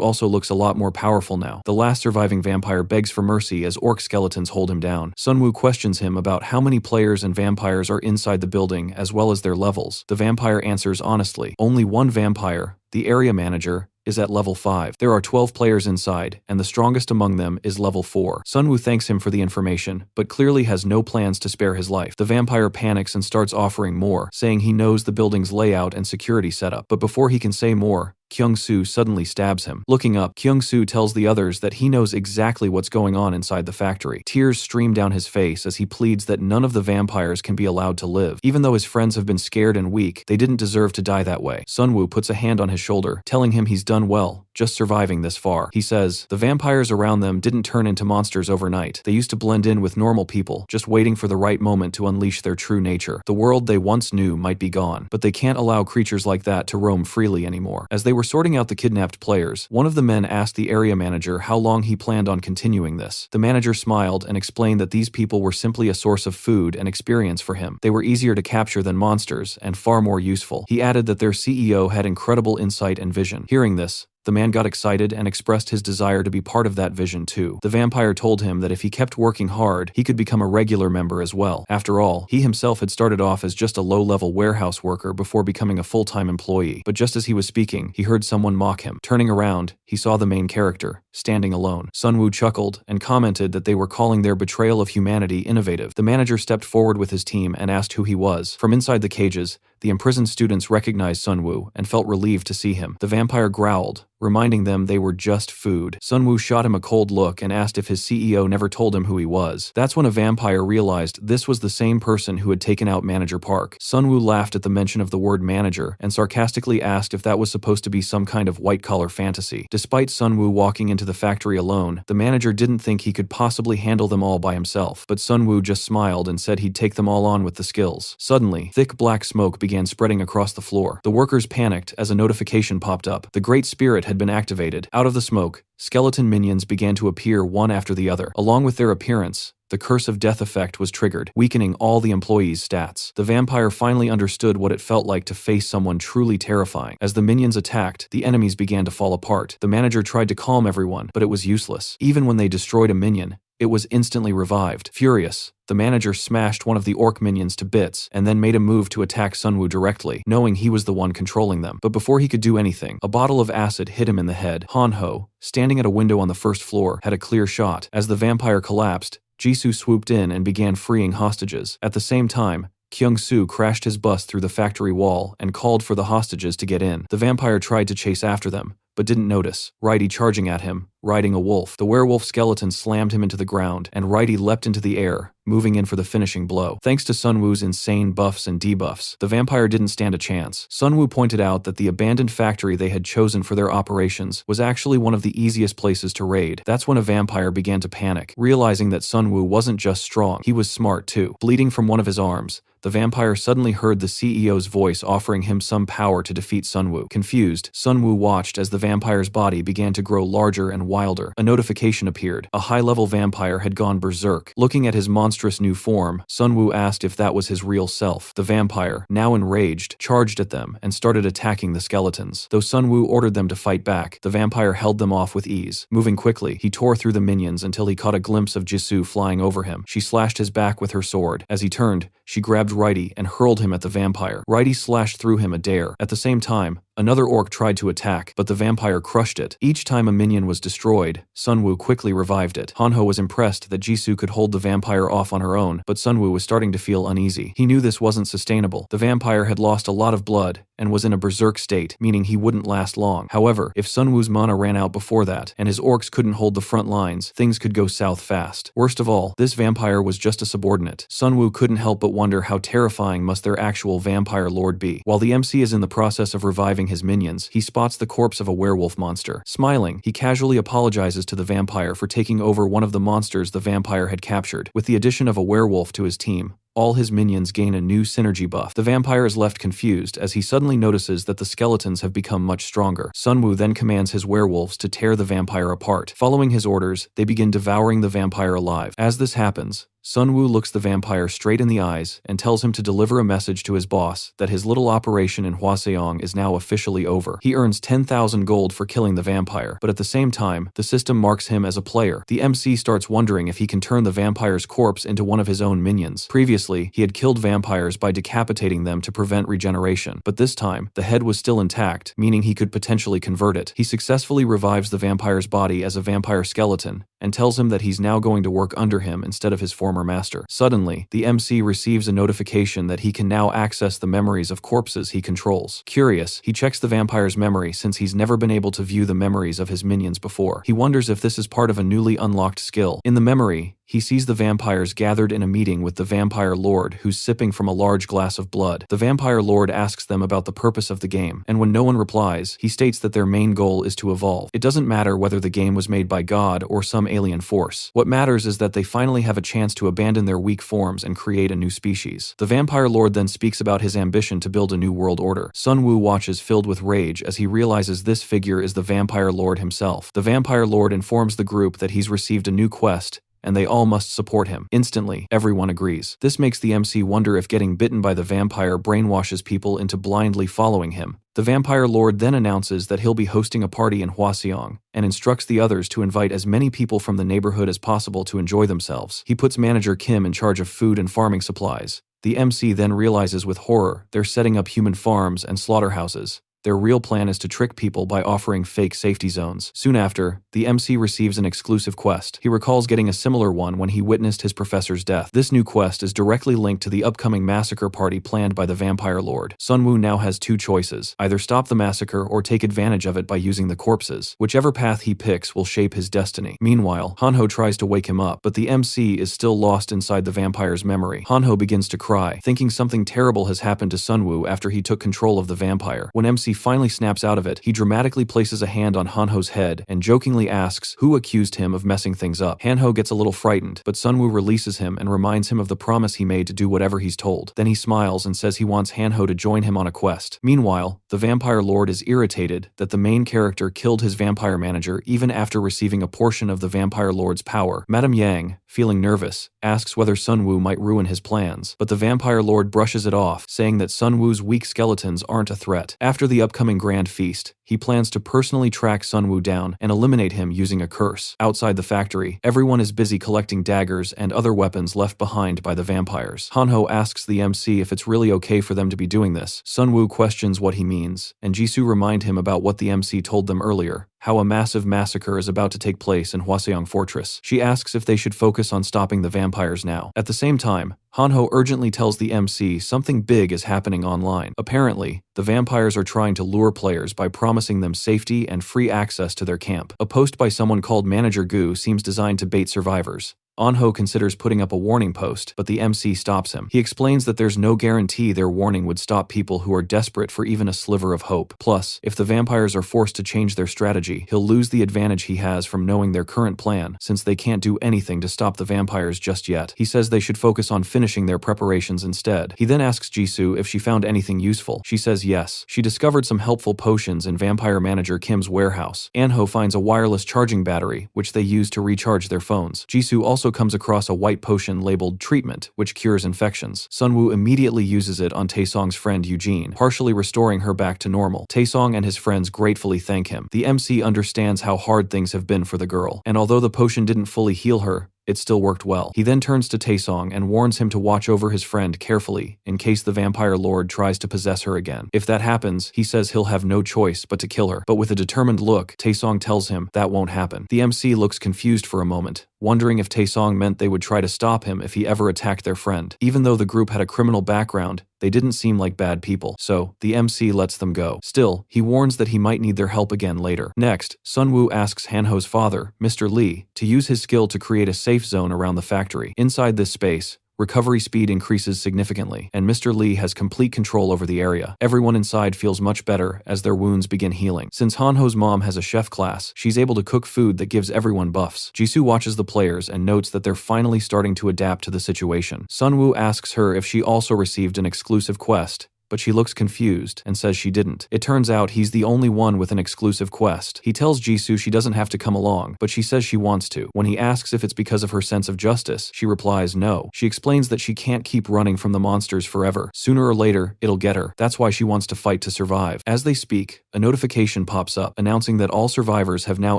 also looks a lot more powerful now. The last surviving vampire begs for mercy as orc skeletons hold him down. Sunwoo questions him about how many players and vampires are inside the building as well as their levels. The vampire answers honestly. Only one vampire, the area manager, is at level 5. There are 12 players inside, and the strongest among them is level 4. Sunwoo thanks him for the information, but clearly has no plans to spare his life. The vampire panics and starts offering more, saying he knows the building's layout and security setup. But before he can say more, Kyung-soo suddenly stabs him. Looking up, Kyung-soo tells the others that he knows exactly what's going on inside the factory. Tears stream down his face as he pleads that none of the vampires can be allowed to live. Even though his friends have been scared and weak, they didn't deserve to die that way. Sunwoo puts a hand on his shoulder, telling him he's done well, just surviving this far. He says, the vampires around them didn't turn into monsters overnight. They used to blend in with normal people, just waiting for the right moment to unleash their true nature. The world they once knew might be gone, but they can't allow creatures like that to roam freely anymore. As they were sorting out the kidnapped players, one of the men asked the area manager how long he planned on continuing this. The manager smiled and explained that these people were simply a source of food and experience for him. They were easier to capture than monsters and far more useful. He added that their CEO had incredible insight and vision. Hearing this, the man got excited and expressed his desire to be part of that vision too. The vampire told him that if he kept working hard, he could become a regular member as well. After all, he himself had started off as just a low-level warehouse worker before becoming a full-time employee. But just as he was speaking, he heard someone mock him. Turning around, he saw the main character, standing alone. Sunwoo chuckled and commented that they were calling their betrayal of humanity innovative. The manager stepped forward with his team and asked who he was. From inside the cages, the imprisoned students recognized Sunwoo and felt relieved to see him. The vampire growled, reminding them they were just food. Sunwoo shot him a cold look and asked if his CEO never told him who he was. That's when a vampire realized this was the same person who had taken out Manager Park. Sunwoo laughed at the mention of the word manager and sarcastically asked if that was supposed to be some kind of white-collar fantasy. Despite Sunwoo walking into the factory alone, the manager didn't think he could possibly handle them all by himself, but Sunwoo just smiled and said he'd take them all on with the skills. Suddenly, thick black smoke began spreading across the floor. The workers panicked as a notification popped up. The Great Spirit had been activated. Out of the smoke, skeleton minions began to appear one after the other. Along with their appearance, the curse of death effect was triggered, weakening all the employees' stats. The vampire finally understood what it felt like to face someone truly terrifying. As the minions attacked, the enemies began to fall apart. The manager tried to calm everyone, but it was useless. Even when they destroyed a minion, it was instantly revived. Furious, the manager smashed one of the orc minions to bits and then made a move to attack Sunwoo directly, knowing he was the one controlling them. But before he could do anything, a bottle of acid hit him in the head. Hanho, standing at a window on the first floor, had a clear shot. As the vampire collapsed, Jisoo swooped in and began freeing hostages. At the same time, Kyung-soo crashed his bus through the factory wall and called for the hostages to get in. The vampire tried to chase after them, but didn't notice Righty charging at him, riding a wolf. The werewolf skeleton slammed him into the ground, and Righty leapt into the air, moving in for the finishing blow. Thanks to Sunwoo's insane buffs and debuffs, the vampire didn't stand a chance. Sunwoo pointed out that the abandoned factory they had chosen for their operations was actually one of the easiest places to raid. That's when a vampire began to panic, realizing that Sunwoo wasn't just strong, he was smart too. Bleeding from one of his arms, the vampire suddenly heard the CEO's voice offering him some power to defeat Sunwoo. Confused, Sunwoo watched as the vampire's body began to grow larger and wilder. A notification appeared. A high-level vampire had gone berserk. Looking at his monstrous new form, Sunwoo asked if that was his real self. The vampire, now enraged, charged at them and started attacking the skeletons. Though Sunwoo ordered them to fight back, the vampire held them off with ease. Moving quickly, he tore through the minions until he caught a glimpse of Jisoo flying over him. She slashed his back with her sword. As he turned, she grabbed Righty and hurled him at the vampire. Righty slashed through him a dare. At the same time, another orc tried to attack, but the vampire crushed it. Each time a minion was destroyed, Sunwoo quickly revived it. Hanho was impressed that Jisoo could hold the vampire off on her own, but Sunwoo was starting to feel uneasy. He knew this wasn't sustainable. The vampire had lost a lot of blood and was in a berserk state, meaning he wouldn't last long. However, if Sunwoo's mana ran out before that, and his orcs couldn't hold the front lines, things could go south fast. Worst of all, this vampire was just a subordinate. Sunwoo couldn't help but wonder how terrifying must their actual vampire lord be. While the MC is in the process of reviving his minions, he spots the corpse of a werewolf monster. Smiling, he casually apologizes to the vampire for taking over one of the monsters the vampire had captured. With the addition of a werewolf to his team, all his minions gain a new synergy buff. The vampire is left confused as he suddenly notices that the skeletons have become much stronger. Sunwoo then commands his werewolves to tear the vampire apart. Following his orders, they begin devouring the vampire alive. As this happens, Sunwoo looks the vampire straight in the eyes and tells him to deliver a message to his boss that his little operation in Hwaseong is now officially over. He earns 10,000 gold for killing the vampire, but at the same time, the system marks him as a player. The MC starts wondering if he can turn the vampire's corpse into one of his own minions. Previously, he had killed vampires by decapitating them to prevent regeneration, but this time, the head was still intact, meaning he could potentially convert it. He successfully revives the vampire's body as a vampire skeleton and tells him that he's now going to work under him instead of his former master. Suddenly, the MC receives a notification that he can now access the memories of corpses he controls. Curious, he checks the vampire's memory since he's never been able to view the memories of his minions before. He wonders if this is part of a newly unlocked skill. In the memory, he sees the vampires gathered in a meeting with the vampire lord who's sipping from a large glass of blood. The vampire lord asks them about the purpose of the game, and when no one replies, he states that their main goal is to evolve. It doesn't matter whether the game was made by God or some alien force. What matters is that they finally have a chance to abandon their weak forms and create a new species. The vampire lord then speaks about his ambition to build a new world order. Sunwoo watches filled with rage as he realizes this figure is the vampire lord himself. The vampire lord informs the group that he's received a new quest, and they all must support him. Instantly, everyone agrees. This makes the MC wonder if getting bitten by the vampire brainwashes people into blindly following him. The vampire lord then announces that he'll be hosting a party in Hwaseong and instructs the others to invite as many people from the neighborhood as possible to enjoy themselves. He puts manager Kim in charge of food and farming supplies. The MC then realizes with horror they're setting up human farms and slaughterhouses. Their real plan is to trick people by offering fake safety zones. Soon after, the MC receives an exclusive quest. He recalls getting a similar one when he witnessed his professor's death. This new quest is directly linked to the upcoming massacre party planned by the vampire lord. Sunwoo now has two choices: either stop the massacre or take advantage of it by using the corpses. Whichever path he picks will shape his destiny. Meanwhile, Hanho tries to wake him up, but the MC is still lost inside the vampire's memory. Hanho begins to cry, thinking something terrible has happened to Sunwoo after he took control of the vampire. When MC finally snaps out of it, he dramatically places a hand on Hanho's head and jokingly asks who accused him of messing things up. Hanho gets a little frightened, but Sunwoo releases him and reminds him of the promise he made to do whatever he's told. Then he smiles and says he wants Hanho to join him on a quest. Meanwhile, the vampire lord is irritated that the main character killed his vampire manager even after receiving a portion of the vampire lord's power. Madame Yang, feeling nervous, asks whether Sunwoo might ruin his plans, but the vampire lord brushes it off, saying that Sunwoo's weak skeletons aren't a threat. After the upcoming grand feast, he plans to personally track Sunwoo down and eliminate him using a curse. Outside the factory, everyone is busy collecting daggers and other weapons left behind by the vampires. Hanho asks the MC if it's really okay for them to be doing this. Sunwoo questions what he means, and Jisoo remind him about what the MC told them earlier, how a massive massacre is about to take place in Hwaseong Fortress. She asks if they should focus on stopping the vampires now. At the same time, Hanho urgently tells the MC something big is happening online. Apparently, the vampires are trying to lure players by promising them safety and free access to their camp. A post by someone called Manager Gu seems designed to bait survivors. Anho considers putting up a warning post, but the MC stops him. He explains that there's no guarantee their warning would stop people who are desperate for even a sliver of hope. Plus, if the vampires are forced to change their strategy, he'll lose the advantage he has from knowing their current plan, since they can't do anything to stop the vampires just yet. He says they should focus on finishing their preparations instead. He then asks Jisoo if she found anything useful. She says yes. She discovered some helpful potions in vampire manager Kim's warehouse. Anho finds a wireless charging battery, which they use to recharge their phones. Jisoo also comes across a white potion labeled Treatment, which cures infections. Sunwoo immediately uses it on Taesong's friend Eugene, partially restoring her back to normal. Taesong and his friends gratefully thank him. The MC understands how hard things have been for the girl, and although the potion didn't fully heal her, it still worked well. He then turns to Taesong and warns him to watch over his friend carefully in case the vampire lord tries to possess her again. If that happens, he says he'll have no choice but to kill her. But with a determined look, Taesong tells him that won't happen. The MC looks confused for a moment, wondering if Taesong meant they would try to stop him if he ever attacked their friend. Even though the group had a criminal background, they didn't seem like bad people, so the MC lets them go. Still, he warns that he might need their help again later. Next, Sunwoo asks Hanho's father, Mr. Lee, to use his skill to create a safe zone around the factory. Inside this space, recovery speed increases significantly, and Mr. Lee has complete control over the area. Everyone inside feels much better as their wounds begin healing. Since Hanho's mom has a chef class, she's able to cook food that gives everyone buffs. Jisoo watches the players and notes that they're finally starting to adapt to the situation. Sunwoo asks her if she also received an exclusive quest, but she looks confused and says she didn't. It turns out he's the only one with an exclusive quest. He tells Jisoo she doesn't have to come along, but she says she wants to. When he asks if it's because of her sense of justice, she replies no. She explains that she can't keep running from the monsters forever. Sooner or later, it'll get her. That's why she wants to fight to survive. As they speak, a notification pops up announcing that all survivors have now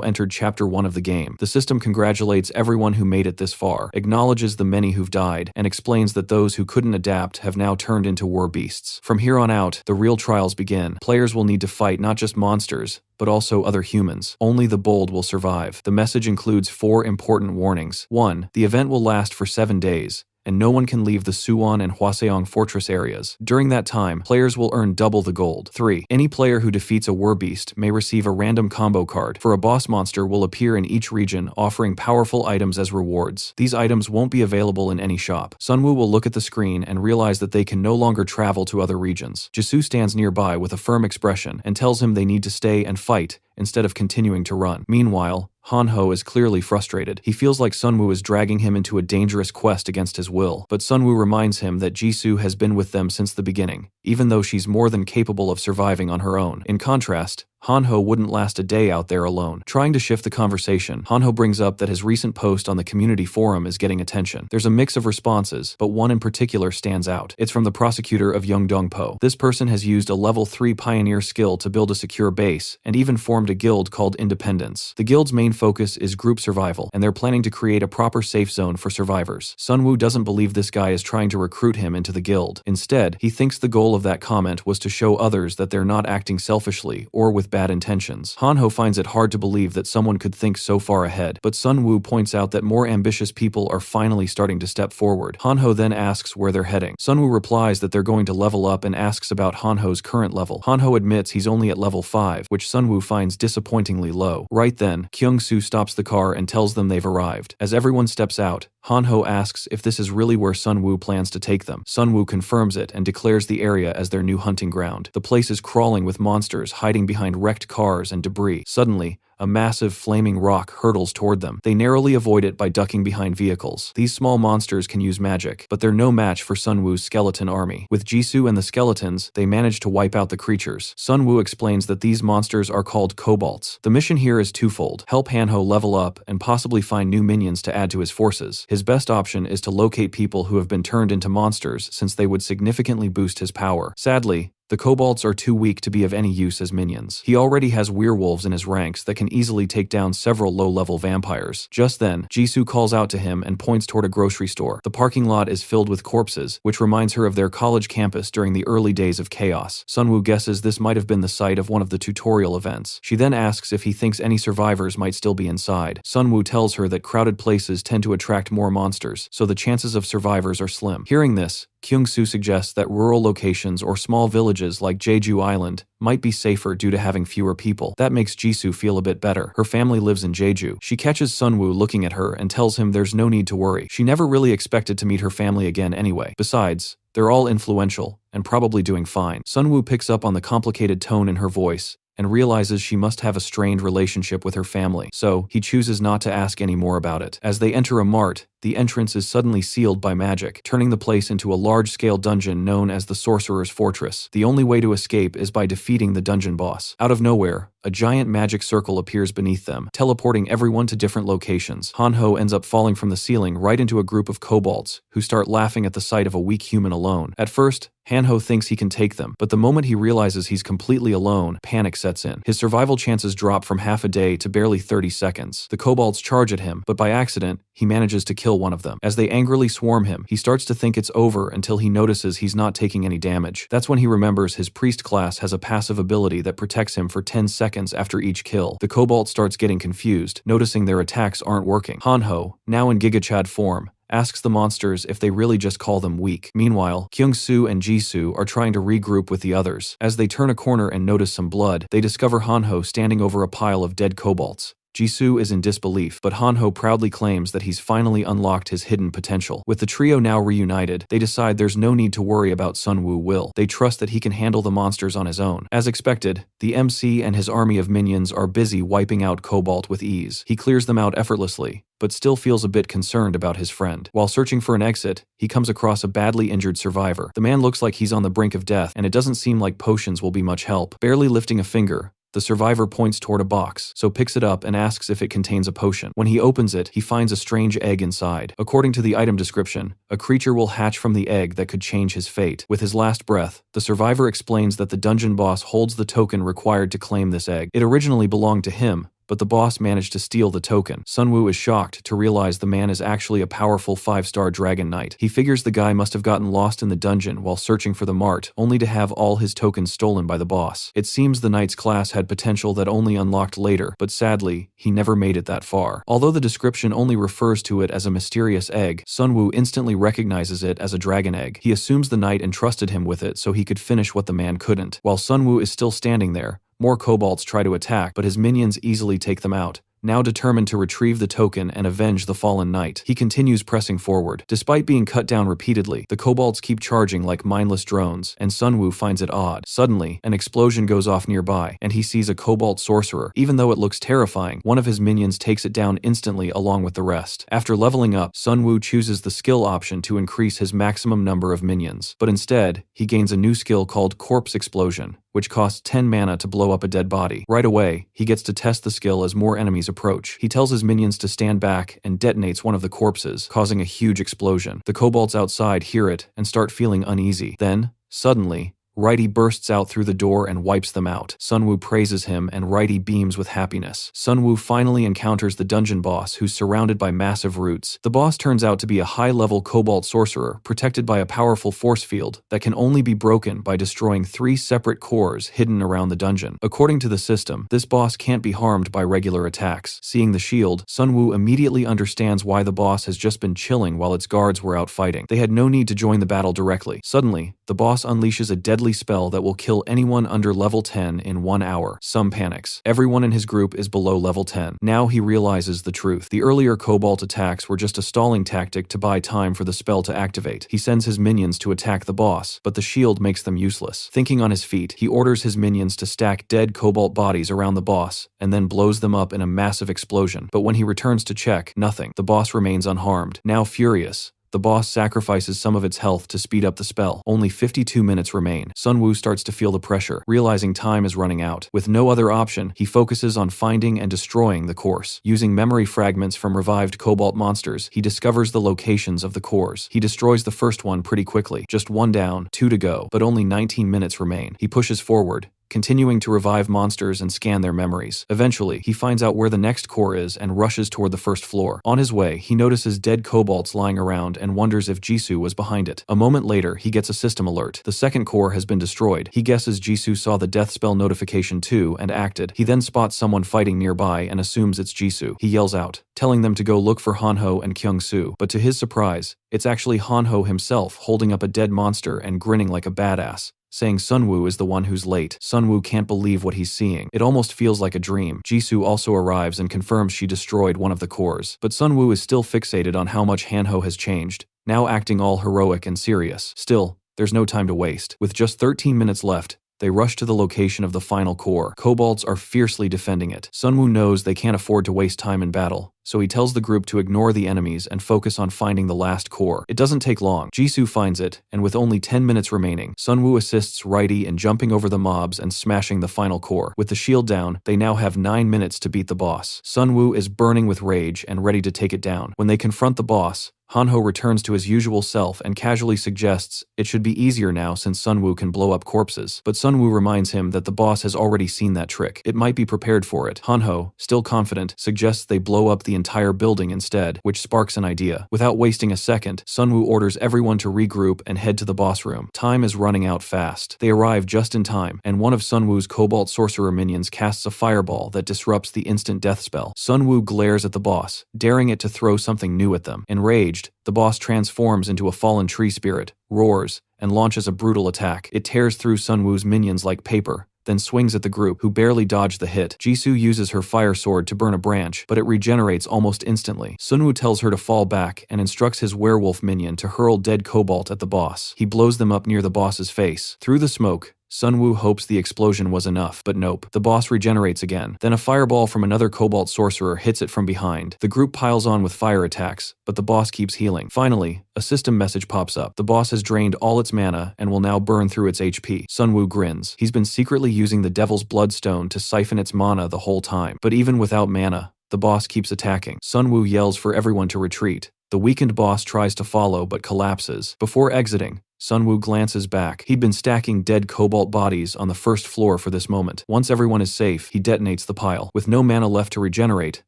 entered Chapter 1 of the game. The system congratulates everyone who made it this far, acknowledges the many who've died, and explains that those who couldn't adapt have now turned into war beasts. From here on out, the real trials begin. Players will need to fight not just monsters, but also other humans. Only the bold will survive. The message includes 4 important warnings. 1. The event will last for 7 days, and no one can leave the Suwon and Hwaseong Fortress areas. During that time, players will earn double the gold. 3. Any player who defeats a Werbeast may receive a random combo card, for a boss monster will appear in each region, offering powerful items as rewards. These items won't be available in any shop. Sunwoo will look at the screen and realize that they can no longer travel to other regions. Jisoo stands nearby with a firm expression and tells him they need to stay and fight instead of continuing to run. Meanwhile, Hanho is clearly frustrated. He feels like Sunwoo is dragging him into a dangerous quest against his will, but Sunwoo reminds him that Jisoo has been with them since the beginning, even though she's more than capable of surviving on her own. In contrast, Hanho wouldn't last a day out there alone. Trying to shift the conversation, Hanho brings up that his recent post on the community forum is getting attention. There's a mix of responses, but one in particular stands out. It's from the prosecutor of Yeongdongpo. This person has used a level 3 pioneer skill to build a secure base, and even formed a guild called Independence. The guild's main focus is group survival, and they're planning to create a proper safe zone for survivors. Sunwoo doesn't believe this guy is trying to recruit him into the guild. Instead, he thinks the goal of that comment was to show others that they're not acting selfishly or with bad intentions. Hanho finds it hard to believe that someone could think so far ahead, but Sunwoo points out that more ambitious people are finally starting to step forward. Hanho then asks where they're heading. Sunwoo replies that they're going to level up and asks about Hanho's current level. Hanho admits he's only at level 5, which Sunwoo finds disappointingly low. Right then, Kyung-soo stops the car and tells them they've arrived. As everyone steps out, Hanho asks if this is really where Sunwoo plans to take them. Sunwoo confirms it and declares the area as their new hunting ground. The place is crawling with monsters hiding behind wrecked cars and debris. Suddenly, a massive flaming rock hurtles toward them. They narrowly avoid it by ducking behind vehicles. These small monsters can use magic, but they're no match for Sunwoo's skeleton army. With Jisoo and the skeletons, they manage to wipe out the creatures. Sunwoo explains that these monsters are called kobolds. The mission here is twofold: help Hanho level up and possibly find new minions to add to his forces. His best option is to locate people who have been turned into monsters, since they would significantly boost his power. Sadly, the kobolds are too weak to be of any use as minions. He already has werewolves in his ranks that can easily take down several low-level vampires. Just then, Jisoo calls out to him and points toward a grocery store. The parking lot is filled with corpses, which reminds her of their college campus during the early days of chaos. Sunwoo guesses this might have been the site of one of the tutorial events. She then asks if he thinks any survivors might still be inside. Sunwoo tells her that crowded places tend to attract more monsters, so the chances of survivors are slim. Hearing this, Kyung-soo suggests that rural locations or small villages like Jeju Island might be safer due to having fewer people. That makes Jisoo feel a bit better. Her family lives in Jeju. She catches Sunwoo looking at her and tells him there's no need to worry. She never really expected to meet her family again anyway. Besides, they're all influential and probably doing fine. Sunwoo picks up on the complicated tone in her voice and realizes she must have a strained relationship with her family, so he chooses not to ask any more about it. As they enter a mart, the entrance is suddenly sealed by magic, turning the place into a large-scale dungeon known as the Sorcerer's Fortress. The only way to escape is by defeating the dungeon boss. Out of nowhere, a giant magic circle appears beneath them, teleporting everyone to different locations. Hanho ends up falling from the ceiling right into a group of kobolds, who start laughing at the sight of a weak human alone. At first, Hanho thinks he can take them, but the moment he realizes he's completely alone, panic sets in. His survival chances drop from half a day to barely 30 seconds. The kobolds charge at him, but by accident, he manages to kill one of them. As they angrily swarm him, he starts to think it's over until he notices he's not taking any damage. That's when he remembers his priest class has a passive ability that protects him for 10 seconds after each kill. The kobold starts getting confused, noticing their attacks aren't working. Hanho, now in Giga Chad form, asks the monsters if they really just call them weak. Meanwhile, Kyung-soo and Jisoo are trying to regroup with the others. As they turn a corner and notice some blood, they discover Hanho standing over a pile of dead kobolds. Jisoo is in disbelief, but Hanho proudly claims that he's finally unlocked his hidden potential. With the trio now reunited, they decide there's no need to worry about Sunwoo Will. They trust that he can handle the monsters on his own. As expected, the MC and his army of minions are busy wiping out Cobalt with ease. He clears them out effortlessly, but still feels a bit concerned about his friend. While searching for an exit, he comes across a badly injured survivor. The man looks like he's on the brink of death, and it doesn't seem like potions will be much help. Barely lifting a finger, the survivor points toward a box, so picks it up and asks if it contains a potion. When he opens it, he finds a strange egg inside. According to the item description, a creature will hatch from the egg that could change his fate. With his last breath, the survivor explains that the dungeon boss holds the token required to claim this egg. It originally belonged to him, but the boss managed to steal the token. Sunwoo is shocked to realize the man is actually a powerful 5-star dragon knight. He figures the guy must have gotten lost in the dungeon while searching for the mart, only to have all his tokens stolen by the boss. It seems the knight's class had potential that only unlocked later, but sadly, he never made it that far. Although the description only refers to it as a mysterious egg, Sunwoo instantly recognizes it as a dragon egg. He assumes the knight entrusted him with it so he could finish what the man couldn't. While Sunwoo is still standing there, more kobolds try to attack, but his minions easily take them out. Now determined to retrieve the token and avenge the fallen knight, he continues pressing forward. Despite being cut down repeatedly, the kobolds keep charging like mindless drones, and Sunwoo finds it odd. Suddenly, an explosion goes off nearby, and he sees a kobold sorcerer. Even though it looks terrifying, one of his minions takes it down instantly along with the rest. After leveling up, Sunwoo chooses the skill option to increase his maximum number of minions, but instead, he gains a new skill called Corpse Explosion, which costs 10 mana to blow up a dead body. Right away, he gets to test the skill as more enemies approach. He tells his minions to stand back and detonates one of the corpses, causing a huge explosion. The kobolds outside hear it and start feeling uneasy. Then, suddenly, Righty bursts out through the door and wipes them out. Sunwoo praises him and Righty beams with happiness. Sunwoo finally encounters the dungeon boss, who's surrounded by massive roots. The boss turns out to be a high-level cobalt sorcerer protected by a powerful force field that can only be broken by destroying 3 separate cores hidden around the dungeon. According to the system, this boss can't be harmed by regular attacks. Seeing the shield, Sunwoo immediately understands why the boss has just been chilling while its guards were out fighting. They had no need to join the battle directly. Suddenly, the boss unleashes a deadly spell that will kill anyone under level 10 in 1 hour. Sum panics. Everyone in his group is below level 10. Now he realizes the truth. The earlier cobalt attacks were just a stalling tactic to buy time for the spell to activate. He sends his minions to attack the boss, but the shield makes them useless. Thinking on his feet, he orders his minions to stack dead cobalt bodies around the boss, and then blows them up in a massive explosion. But when he returns to check, nothing. The boss remains unharmed. Now furious, the boss sacrifices some of its health to speed up the spell. Only 52 minutes remain. Sunwoo starts to feel the pressure, realizing time is running out. With no other option, he focuses on finding and destroying the cores. Using memory fragments from revived cobalt monsters, he discovers the locations of the cores. He destroys the first one pretty quickly. Just 1 down, 2 to go, but only 19 minutes remain. He pushes forward, continuing to revive monsters and scan their memories. Eventually, he finds out where the next core is and rushes toward the first floor. On his way, he notices dead kobolds lying around and wonders if Jisoo was behind it. A moment later, he gets a system alert. The second core has been destroyed. He guesses Jisoo saw the death spell notification too and acted. He then spots someone fighting nearby and assumes it's Jisoo. He yells out, telling them to go look for Hanho and Kyung-soo. But to his surprise, it's actually Hanho himself holding up a dead monster and grinning like a badass, saying Sunwoo is the one who's late. Sunwoo can't believe what he's seeing. It almost feels like a dream. Jisoo also arrives and confirms she destroyed one of the cores. But Sunwoo is still fixated on how much Hanho has changed, now acting all heroic and serious. Still, there's no time to waste. With just 13 minutes left, they rush to the location of the final core. Kobolds are fiercely defending it. Sunwoo knows they can't afford to waste time in battle, so he tells the group to ignore the enemies and focus on finding the last core. It doesn't take long. Jisoo finds it, and with only 10 minutes remaining, Sunwoo assists Righty in jumping over the mobs and smashing the final core. With the shield down, they now have 9 minutes to beat the boss. Sunwoo is burning with rage and ready to take it down. When they confront the boss, Hanho returns to his usual self and casually suggests it should be easier now since Sunwoo can blow up corpses. But Sunwoo reminds him that the boss has already seen that trick. It might be prepared for it. Hanho, still confident, suggests they blow up the entire building instead, which sparks an idea. Without wasting a second, Sunwoo orders everyone to regroup and head to the boss room. Time is running out fast. They arrive just in time, and one of Sunwoo's cobalt sorcerer minions casts a fireball that disrupts the instant death spell. Sunwoo glares at the boss, daring it to throw something new at them. Enraged, the boss transforms into a fallen tree spirit, roars, and launches a brutal attack. It tears through Sunwoo's minions like paper, then swings at the group, who barely dodge the hit. Jisoo uses her fire sword to burn a branch, but it regenerates almost instantly. Sunwoo tells her to fall back and instructs his werewolf minion to hurl dead cobalt at the boss. He blows them up near the boss's face. Through the smoke, Sunwoo hopes the explosion was enough, but nope. The boss regenerates again. Then a fireball from another cobalt sorcerer hits it from behind. The group piles on with fire attacks, but the boss keeps healing. Finally, a system message pops up. The boss has drained all its mana and will now burn through its HP. Sunwoo grins. He's been secretly using the Devil's Bloodstone to siphon its mana the whole time. But even without mana, the boss keeps attacking. Sunwoo yells for everyone to retreat. The weakened boss tries to follow but collapses. Before exiting, Sunwoo glances back. He'd been stacking dead cobalt bodies on the first floor for this moment. Once everyone is safe, he detonates the pile. With no mana left to regenerate,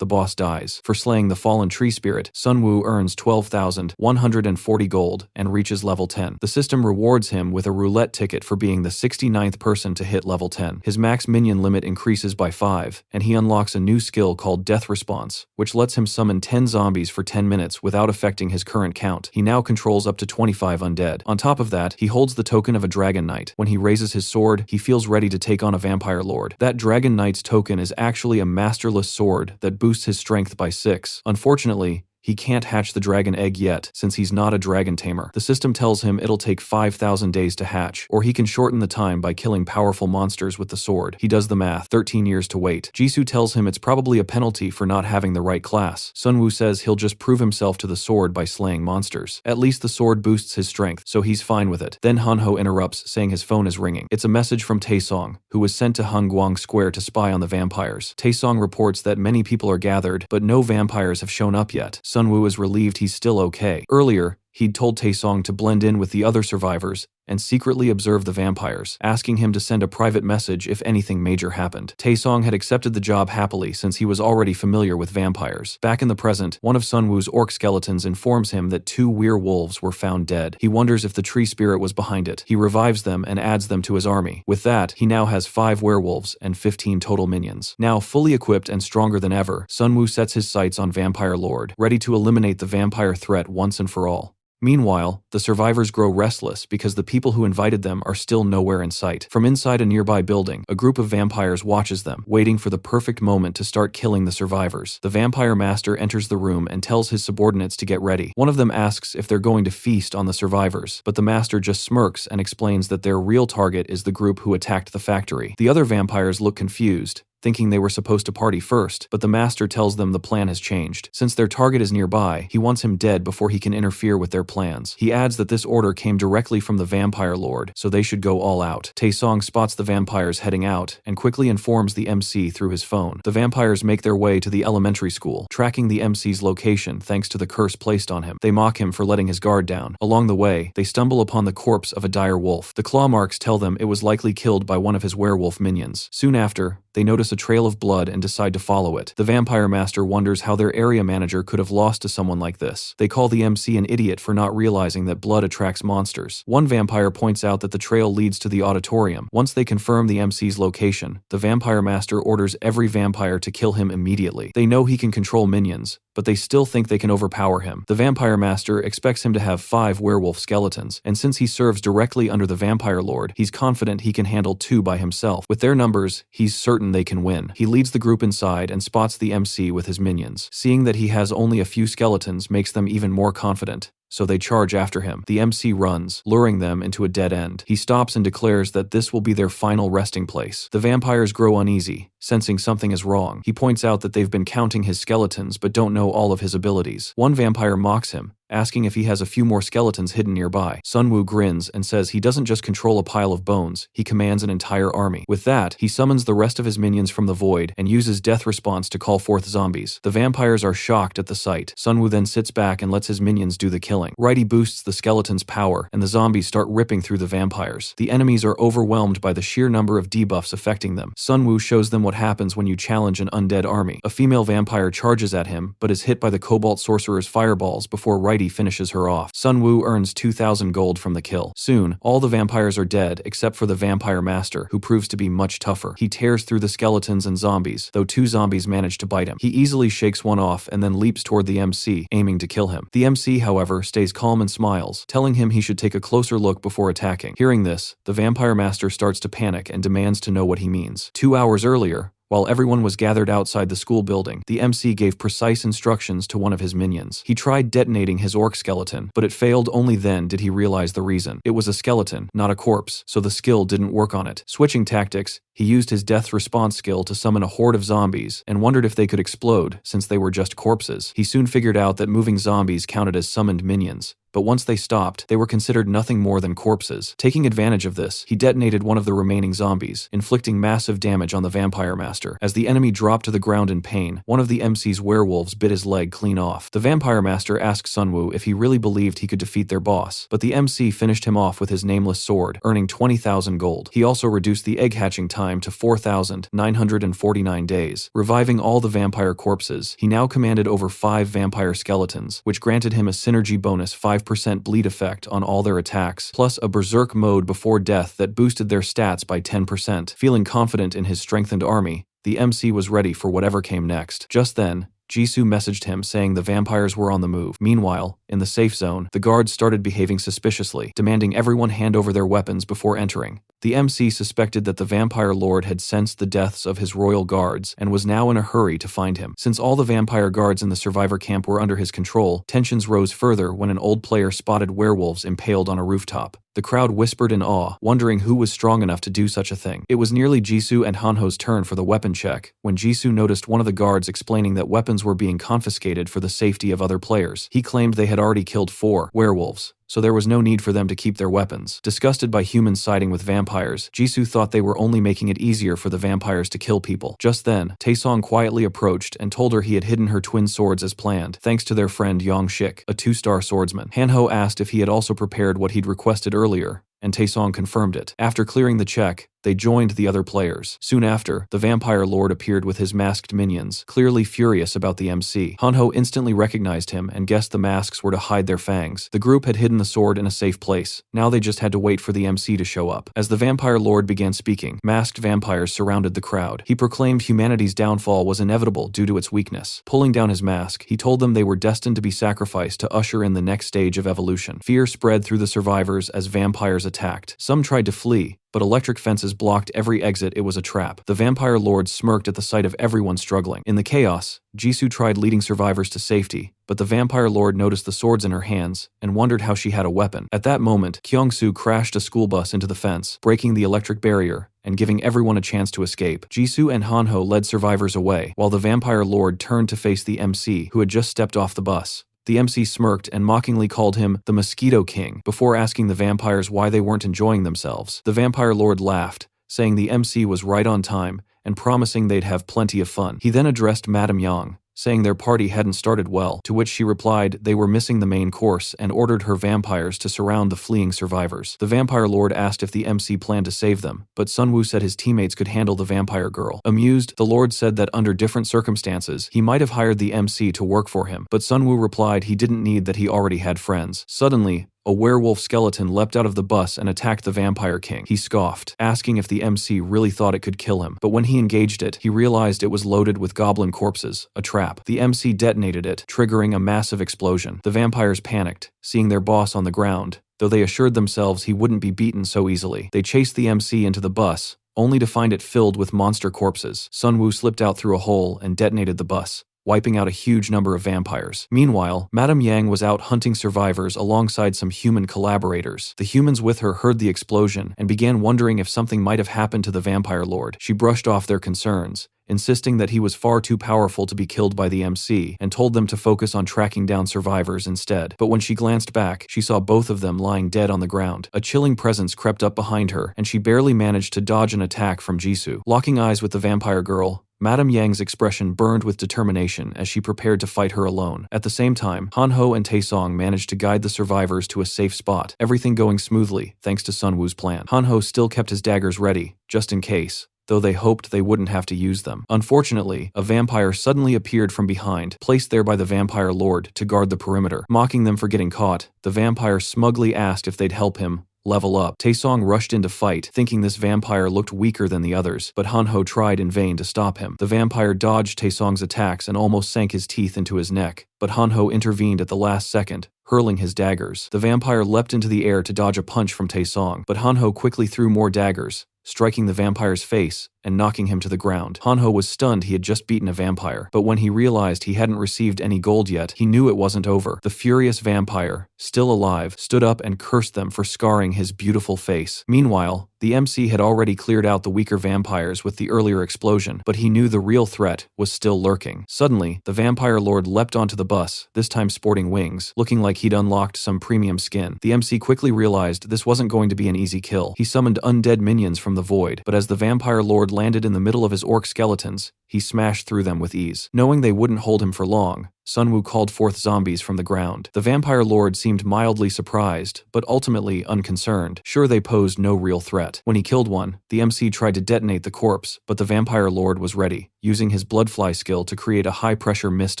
the boss dies. For slaying the fallen tree spirit, Sunwoo earns 12,140 gold and reaches level 10. The system rewards him with a roulette ticket for being the 69th person to hit level 10. His max minion limit increases by 5, and he unlocks a new skill called Death Response, which lets him summon 10 zombies for 10 minutes without affecting his current count. He now controls up to 25 undead. On top of that, he holds the token of a Dragon Knight. When he raises his sword, he feels ready to take on a Vampire Lord. That Dragon Knight's token is actually a masterless sword that boosts his strength by 6. Unfortunately, he can't hatch the dragon egg yet, since he's not a dragon tamer. The system tells him it'll take 5,000 days to hatch, or he can shorten the time by killing powerful monsters with the sword. He does the math, 13 years to wait. Jisoo tells him it's probably a penalty for not having the right class. Sunwoo says he'll just prove himself to the sword by slaying monsters. At least the sword boosts his strength, so he's fine with it. Then Hanho interrupts, saying his phone is ringing. It's a message from Taesong, who was sent to Hangguang Square to spy on the vampires. Taesong reports that many people are gathered, but no vampires have shown up yet. Sunwoo is relieved he's still okay. Earlier, he'd told Taesong to blend in with the other survivors and secretly observe the vampires, asking him to send a private message if anything major happened. Taesong had accepted the job happily since he was already familiar with vampires. Back in the present, one of Sunwoo's orc skeletons informs him that 2 werewolves were found dead. He wonders if the tree spirit was behind it. He revives them and adds them to his army. With that, he now has 5 werewolves and 15 total minions. Now fully equipped and stronger than ever, Sunwoo sets his sights on Vampire Lord, ready to eliminate the vampire threat once and for all. Meanwhile, the survivors grow restless because the people who invited them are still nowhere in sight. From inside a nearby building, a group of vampires watches them, waiting for the perfect moment to start killing the survivors. The vampire master enters the room and tells his subordinates to get ready. One of them asks if they're going to feast on the survivors, but the master just smirks and explains that their real target is the group who attacked the factory. The other vampires look confused, thinking they were supposed to party first, but the master tells them the plan has changed. Since their target is nearby, he wants him dead before he can interfere with their plans. He adds that this order came directly from the vampire lord, so they should go all out. Taesong spots the vampires heading out and quickly informs the MC through his phone. The vampires make their way to the elementary school, tracking the MC's location thanks to the curse placed on him. They mock him for letting his guard down. Along the way, they stumble upon the corpse of a dire wolf. The claw marks tell them it was likely killed by one of his werewolf minions. Soon after, they notice a trail of blood and decide to follow it. The vampire master wonders how their area manager could have lost to someone like this. They call the MC an idiot for not realizing that blood attracts monsters. One vampire points out that the trail leads to the auditorium. Once they confirm the MC's location, the vampire master orders every vampire to kill him immediately. They know he can control minions, but they still think they can overpower him. The vampire master expects him to have 5 werewolf skeletons, and since he serves directly under the vampire lord, he's confident he can handle 2 by himself. With their numbers, he's certain they can win. He leads the group inside and spots the MC with his minions. Seeing that he has only a few skeletons makes them even more confident, so they charge after him. The MC runs, luring them into a dead end. He stops and declares that this will be their final resting place. The vampires grow uneasy, sensing something is wrong. He points out that they've been counting his skeletons but don't know all of his abilities. One vampire mocks him, asking if he has a few more skeletons hidden nearby. Sunwoo grins and says he doesn't just control a pile of bones, he commands an entire army. With that, he summons the rest of his minions from the void and uses death response to call forth zombies. The vampires are shocked at the sight. Sunwoo then sits back and lets his minions do the killing. Righty boosts the skeleton's power, and the zombies start ripping through the vampires. The enemies are overwhelmed by the sheer number of debuffs affecting them. Sunwoo shows them what happens when you challenge an undead army. A female vampire charges at him, but is hit by the Cobalt Sorcerer's fireballs before Righty finishes her off. Sunwoo earns 2,000 gold from the kill. Soon, all the vampires are dead except for the vampire master, who proves to be much tougher. He tears through the skeletons and zombies, though 2 zombies manage to bite him. He easily shakes one off and then leaps toward the MC, aiming to kill him. The MC, however, stays calm and smiles, telling him he should take a closer look before attacking. Hearing this, the vampire master starts to panic and demands to know what he means. 2 hours earlier, while everyone was gathered outside the school building, the MC gave precise instructions to one of his minions. He tried detonating his orc skeleton, but it failed. Only then did he realize the reason. It was a skeleton, not a corpse, so the skill didn't work on it. Switching tactics, he used his death response skill to summon a horde of zombies and wondered if they could explode since they were just corpses. He soon figured out that moving zombies counted as summoned minions, but once they stopped, they were considered nothing more than corpses. Taking advantage of this, he detonated one of the remaining zombies, inflicting massive damage on the vampire master. As the enemy dropped to the ground in pain, one of the MC's werewolves bit his leg clean off. The vampire master asked Sunwoo if he really believed he could defeat their boss, but the MC finished him off with his nameless sword, earning 20,000 gold. He also reduced the egg hatching time to 4,949 days. Reviving all the vampire corpses, he now commanded over 5 vampire skeletons, which granted him a synergy bonus 5% bleed effect on all their attacks, plus a berserk mode before death that boosted their stats by 10%. Feeling confident in his strengthened army, the MC was ready for whatever came next. Just then, Jisoo messaged him saying the vampires were on the move. Meanwhile, in the safe zone, the guards started behaving suspiciously, demanding everyone hand over their weapons before entering. The MC suspected that the vampire lord had sensed the deaths of his royal guards and was now in a hurry to find him. Since all the vampire guards in the survivor camp were under his control, tensions rose further when an old player spotted werewolves impaled on a rooftop. The crowd whispered in awe, wondering who was strong enough to do such a thing. It was nearly Jisoo and Hanho's turn for the weapon check, when Jisoo noticed one of the guards explaining that weapons were being confiscated for the safety of other players. He claimed they had already killed 4 werewolves, so there was no need for them to keep their weapons. Disgusted by humans siding with vampires, Jisoo thought they were only making it easier for the vampires to kill people. Just then, Taesong quietly approached and told her he had hidden her twin swords as planned, thanks to their friend Yong Shik, a 2-star swordsman. Hanho asked if he had also prepared what he'd requested earlier, and Taesong confirmed it. After clearing the check, they joined the other players. Soon after, the vampire lord appeared with his masked minions, clearly furious about the MC. Hanho instantly recognized him and guessed the masks were to hide their fangs. The group had hidden the sword in a safe place. Now they just had to wait for the MC to show up. As the vampire lord began speaking, masked vampires surrounded the crowd. He proclaimed humanity's downfall was inevitable due to its weakness. Pulling down his mask, he told them they were destined to be sacrificed to usher in the next stage of evolution. Fear spread through the survivors as vampires attacked. Some tried to flee, but electric fences blocked every exit. It was a trap. The vampire lord smirked at the sight of everyone struggling. In the chaos, Jisoo tried leading survivors to safety, but the vampire lord noticed the swords in her hands and wondered how she had a weapon. At that moment, Kyung-soo crashed a school bus into the fence, breaking the electric barrier and giving everyone a chance to escape. Jisoo and Hanho led survivors away, while the vampire lord turned to face the MC, who had just stepped off the bus. The MC smirked and mockingly called him the Mosquito King before asking the vampires why they weren't enjoying themselves. The vampire lord laughed, saying the MC was right on time and promising they'd have plenty of fun. He then addressed Madame Yang, saying their party hadn't started well, to which she replied they were missing the main course and ordered her vampires to surround the fleeing survivors. The vampire lord asked if the MC planned to save them, but Sunwoo said his teammates could handle the vampire girl. Amused, the lord said that under different circumstances, he might have hired the MC to work for him, but Sunwoo replied he didn't need that, he already had friends. Suddenly, a werewolf skeleton leapt out of the bus and attacked the vampire king. He scoffed, asking if the MC really thought it could kill him, but when he engaged it, he realized it was loaded with goblin corpses, a trap. The MC detonated it, triggering a massive explosion. The vampires panicked, seeing their boss on the ground, though they assured themselves he wouldn't be beaten so easily. They chased the MC into the bus, only to find it filled with monster corpses. Sunwoo slipped out through a hole and detonated the bus, wiping out a huge number of vampires. Meanwhile, Madame Yang was out hunting survivors alongside some human collaborators. The humans with her heard the explosion and began wondering if something might have happened to the vampire lord. She brushed off their concerns, insisting that he was far too powerful to be killed by the MC, and told them to focus on tracking down survivors instead. But when she glanced back, she saw both of them lying dead on the ground. A chilling presence crept up behind her, and she barely managed to dodge an attack from Jisoo. Locking eyes with the vampire girl, Madame Yang's expression burned with determination as she prepared to fight her alone. At the same time, Hanho and Taesong managed to guide the survivors to a safe spot, everything going smoothly thanks to Sunwoo's plan. Hanho still kept his daggers ready, just in case, though they hoped they wouldn't have to use them. Unfortunately, a vampire suddenly appeared from behind, placed there by the vampire lord to guard the perimeter. Mocking them for getting caught, the vampire smugly asked if they'd help him level up. Taesong rushed in to fight, thinking this vampire looked weaker than the others, but Hanho tried in vain to stop him. The vampire dodged Taesong's attacks and almost sank his teeth into his neck, but Hanho intervened at the last second, hurling his daggers. The vampire leapt into the air to dodge a punch from Taesong, but Hanho quickly threw more daggers, striking the vampire's face and knocking him to the ground. Hanho was stunned. He had just beaten a vampire, but when he realized he hadn't received any gold yet, he knew it wasn't over. The furious vampire, still alive, stood up and cursed them for scarring his beautiful face. Meanwhile, the MC had already cleared out the weaker vampires with the earlier explosion, but he knew the real threat was still lurking. Suddenly, the vampire lord leapt onto the bus, this time sporting wings, looking like he'd unlocked some premium skin. The MC quickly realized this wasn't going to be an easy kill. He summoned undead minions from the void, but as the vampire lord landed in the middle of his orc skeletons, he smashed through them with ease. Knowing they wouldn't hold him for long, Sunwoo called forth zombies from the ground. The vampire lord seemed mildly surprised, but ultimately unconcerned. Sure, they posed no real threat. When he killed one, the MC tried to detonate the corpse, but the vampire lord was ready, using his bloodfly skill to create a high-pressure mist